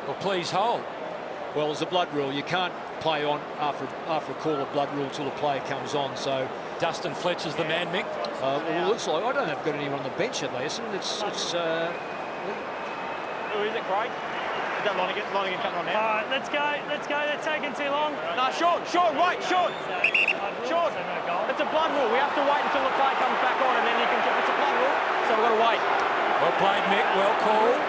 Well, please hold. Well, there's a blood rule. You can't play on after a call of blood rule till the player comes on. So Dustin Fletcher's the man, Mick. Well, it looks like I don't have got anyone on the bench, have they? Essendon? It's Who is it, Craig? Is that Lonigan? Lonigan coming on now. All right, let's go. They're taking too long. No, Sean, wait, Sean. Sean, it's a blood rule. We have to wait until the player comes back on, and then you can get. It's a blood rule, so we've got to wait. Well played, Mick. Well called.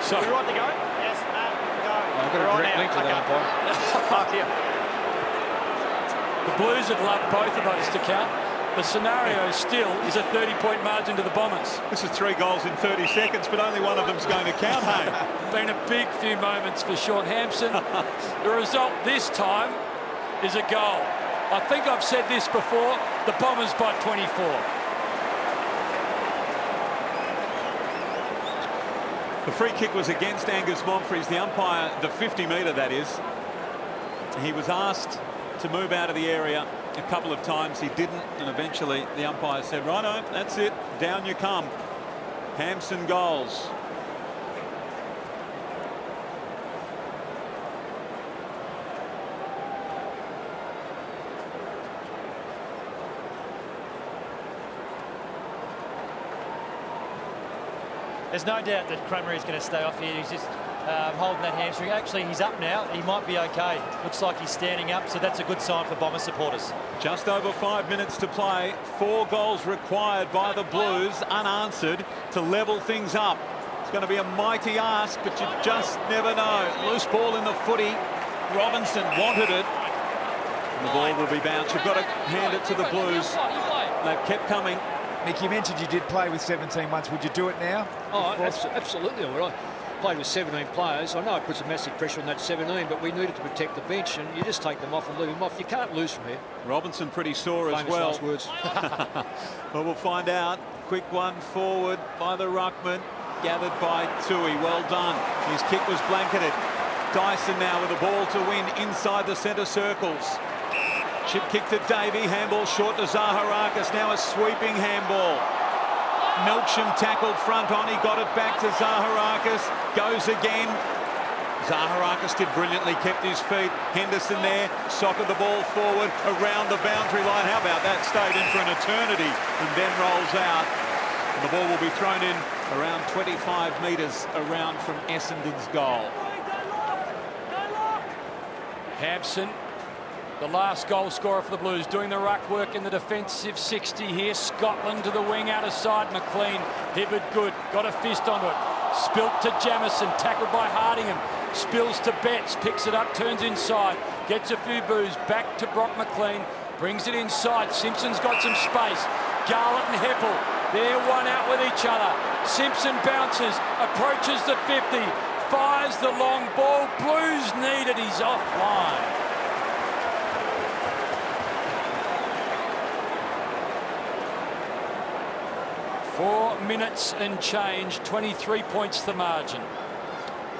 So, Are we right to go? Yes, go. I've got a direct link to that umpire. Fuck you. the Blues would love both of those to count. The scenario still is a 30-point margin to the Bombers. This is 3 goals in 30 seconds, but only one of them's going to count, hey? Been a big few moments for Sean Hampson. The result this time is a goal. I think I've said this before, the Bombers by 24. The free kick was against Angus Monfries, the umpire, the 50-metre that is. He was asked to move out of the area a couple of times. He didn't, and eventually the umpire said, righto, that's it, down you come. Hampson goals. There's no doubt that Cranberry is going to stay off here. He's just holding that hamstring. Actually, he's up now. He might be okay. Looks like he's standing up, so that's a good sign for Bomber supporters. Just over 5 minutes to play. 4 goals required by the Blues, unanswered, to level things up. It's going to be a mighty ask, but you just never know. Loose ball in the footy. Robinson wanted it. And the ball will be bounced. You've got to hand it to the Blues. They've kept coming. Nick, you mentioned you did play with 17 once. Would you do it now? Oh, absolutely. I played with 17 players. I know it puts a massive pressure on that 17, but we needed to protect the bench, and you just take them off and leave them off. You can't lose from here. Robinson pretty sore as Famous well. last words. Well, we'll find out. Quick one forward by the ruckman, gathered by Tui. Well done. His kick was blanketed. Dyson now with the ball to win inside the centre circles. Chip kick to Davey, handball short to Zaharakis, now a sweeping handball. Melksham tackled front on, he got it back to Zaharakis, goes again. Zaharakis did brilliantly, kept his feet. Henderson there, socked the ball forward, around the boundary line. How about that? Stayed in for an eternity and then rolls out. And the ball will be thrown in around 25 metres around from Essendon's goal. Hampson, the last goal scorer for the Blues, doing the ruck work in the defensive 60 here. Scotland to the wing, out of side. McLean, Hibbard good, got a fist onto it. Spilt to Jamison, tackled by Hardingham. Spills to Betts, picks it up, turns inside. Gets a few boos, back to Brock McLean. Brings it inside, Simpson's got some space. Garlett and Heppel, they're one out with each other. Simpson bounces, approaches the 50. Fires the long ball. Blues need it, he's offline. 4 minutes and change, 23 points the margin.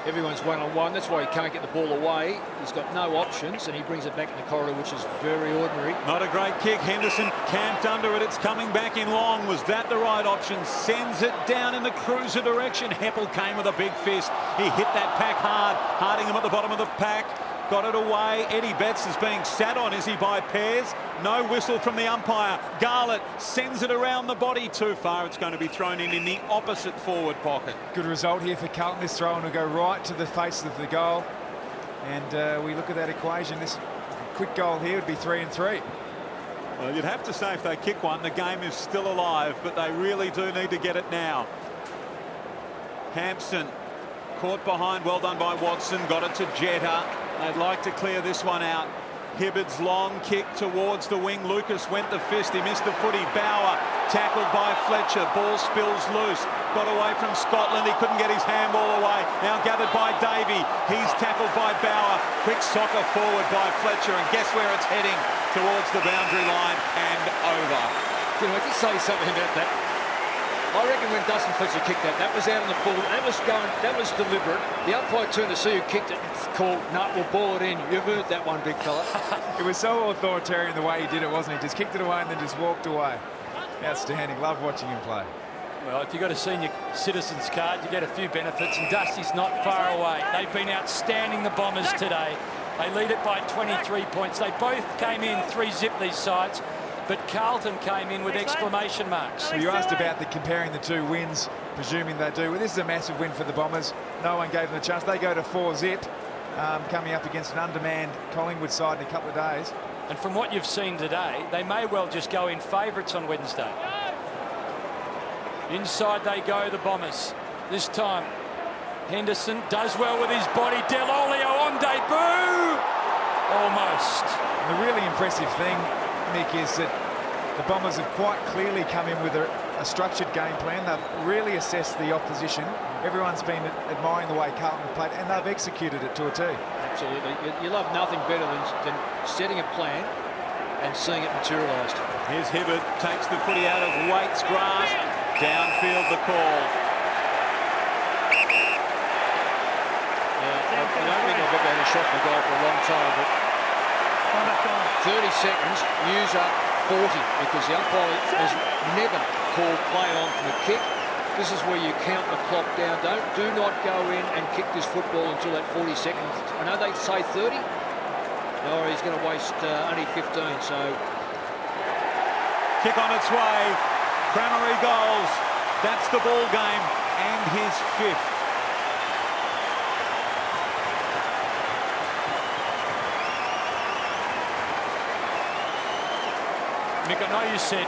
Everyone's one-on-one. That's why he can't get the ball away. He's got no options, and he brings it back in the corridor, which is very ordinary. Not a great kick. Henderson camped under it. It's coming back in long. Was that the right option? Sends it down in the cruiser direction. Heppel came with a big fist. He hit that pack hard. Hardingham at the bottom of the pack. Got it away. Eddie Betts is being sat on, is he, by Pears? No whistle from the umpire. Garlett sends it around the body too far. It's going to be thrown in the opposite forward pocket. Good result here for Carlton. This throw will go right to the face of the goal. And we look at that equation. This quick goal here would be 3 and 3. Well, you'd have to say if they kick one, the game is still alive, but they really do need to get it now. Hampson Caught behind, well done by Watson, got it to Jetta. They'd like to clear this one out. Hibbard's long kick towards the wing. Lucas went the fist, he missed the footy. Bauer tackled by Fletcher, ball spills loose. Got away from Scotland, he couldn't get his handball away. Now gathered by Davey, he's tackled by Bauer. Quick soccer forward by Fletcher, and guess where it's heading? Towards the boundary line and over. You know, I just say something about that. I reckon when Dustin Fletcher kicked that was out on the full. That was deliberate. The umpire turned to see who kicked it and called, "No, we'll ball it in." You've heard that one, big fella. It was so authoritarian the way he did it, wasn't he? Just kicked it away and then just walked away. Outstanding. Love watching him play. Well, if you've got a senior citizens card, you get a few benefits, and Dusty's not far away. They've been outstanding, the Bombers, today. They lead it by 23 points. They both came in 3-zip, these sides, but Carlton came in with exclamation marks. Well, you asked about comparing the two wins, presuming they do. Well, this is a massive win for the Bombers. No one gave them a chance. They go to 4-zip, coming up against an undermanned Collingwood side in a couple of days. And from what you've seen today, they may well just go in favourites on Wednesday. Inside they go, the Bombers. This time, Henderson does well with his body. Delolio on debut! Almost. And the really impressive thing, Mick, is that the Bombers have quite clearly come in with a structured game plan. They've really assessed the opposition. Everyone's been admiring the way Carlton have played, and they've executed it to a T. Absolutely. You love nothing better than setting a plan and seeing it materialised. Here's Hibbard, takes the footy out of Waite's grasp. Downfield the call. I don't think I've ever had a shot from a goal for a long time, but 30 seconds, use up 40, because the umpire has never called play on from a kick. This is where you count the clock down. Do not go in and kick this football until that 40 seconds. I know they say 30. No, he's going to waste only 15, so... Kick on its way. Cranmery goals. That's the ball game, and his 5th. Mick, I know you said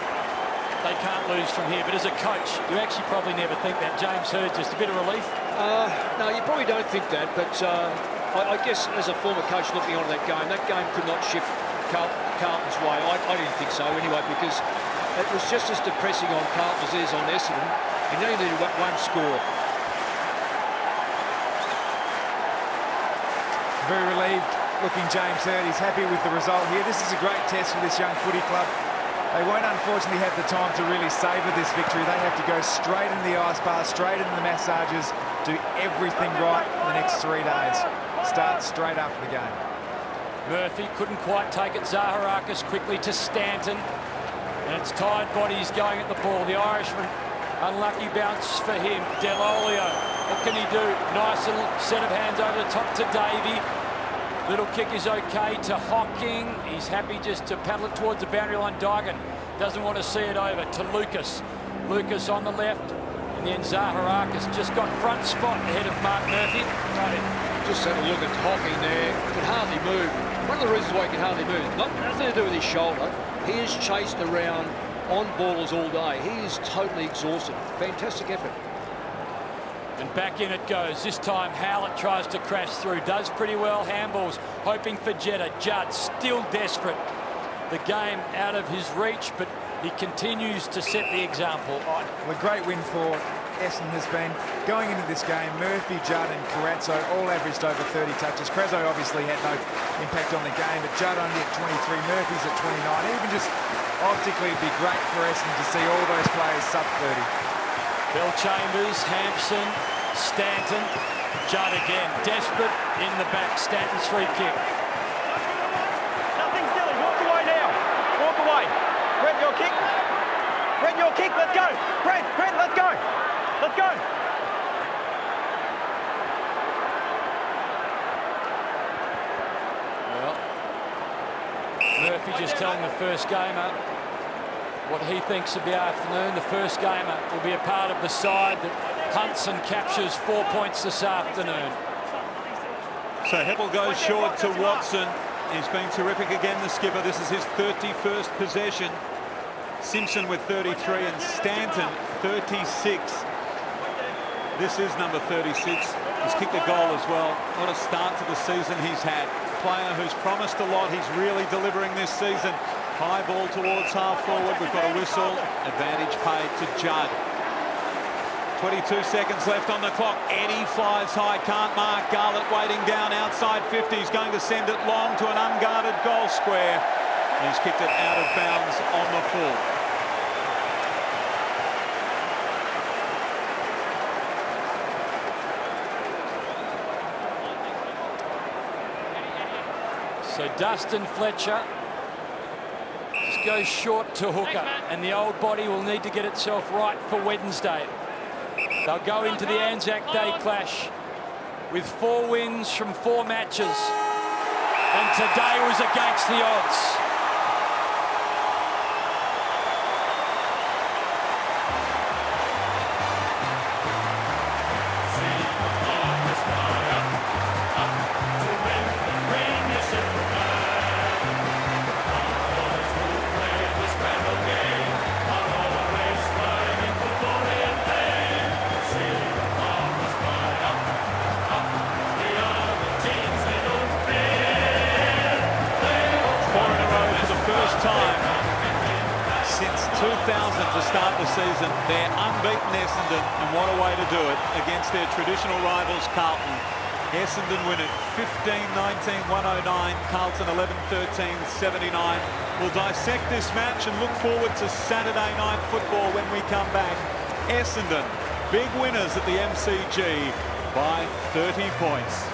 they can't lose from here, but as a coach, you actually probably never think that. James Hird, just a bit of relief? No, you probably don't think that, but I guess as a former coach looking on that game could not shift Carlton's way. I didn't think so anyway, because it was just as depressing on Carlton as it is on Essendon. You only needed one score. Very relieved looking James Hird. He's happy with the result here. This is a great test for this young footy club. They won't unfortunately have the time to really savour this victory. They have to go straight into the ice bath, straight into the massages, do everything right in the next 3 days. Start straight after the game. Murphy couldn't quite take it. Zaharakis quickly to Stanton. And it's tired bodies going at the ball. The Irishman, unlucky bounce for him. Delolio, what can he do? Nice little set of hands over the top to Davey. Little kick is okay to Hocking. He's happy just to paddle it towards the boundary line. Dygan doesn't want to see it over to Lucas. Lucas on the left. And then Zaharakis just got front spot ahead of Mark Murphy. Just had a look at Hocking there. Could hardly move. One of the reasons why he can hardly move, nothing to do with his shoulder. He is chased around on ballers all day. He is totally exhausted. Fantastic effort. And back in it goes. This time Howlett tries to crash through. Does pretty well. Handballs hoping for Jetta. Judd still desperate. The game out of his reach, but he continues to set the example. Well, a great win for Essendon has been going into this game. Murphy, Judd and Carazzo all averaged over 30 touches. Carazzo obviously had no impact on the game, but Judd only at 23, Murphy's at 29. Even just optically, it'd be great for Essendon to see all those players sub 30. Bell Chambers, Hampson, Stanton, Judd again. Desperate in the back. Stanton's free kick. Nothing silly. Walk away now. Walk away. Brent, your kick. Brent, your kick. Let's go. Brent, let's go. Let's go. Well, Murphy just telling the first gamer what he thinks of the afternoon. The first gamer will be a part of the side that hunts and captures 4 points this afternoon. So Heppel goes short to Watson. He's been terrific again, the skipper. This is his 31st possession. Simpson with 33 and Stanton 36. This is number 36. He's kicked a goal as well. What a start to the season he's had. Player who's promised a lot. He's really delivering this season. High ball towards half forward. We've got a whistle. Advantage paid to Judd. 22 seconds left on the clock. Eddie flies high, can't mark. Garlett waiting down outside 50. He's going to send it long to an unguarded goal square. And he's kicked it out of bounds on the full. So Dustin Fletcher just goes short to hooker, and the old body will need to get itself right for Wednesday. They'll go into the Anzac Day clash with 4 wins from 4 matches, and today was against the odds. Since 2000 to start the season, they're unbeaten Essendon, and what a way to do it against their traditional rivals Carlton. Essendon win it 15-19, 109, Carlton 11-13, 79. We'll dissect this match and look forward to Saturday night football when we come back. Essendon, big winners at the MCG by 30 points.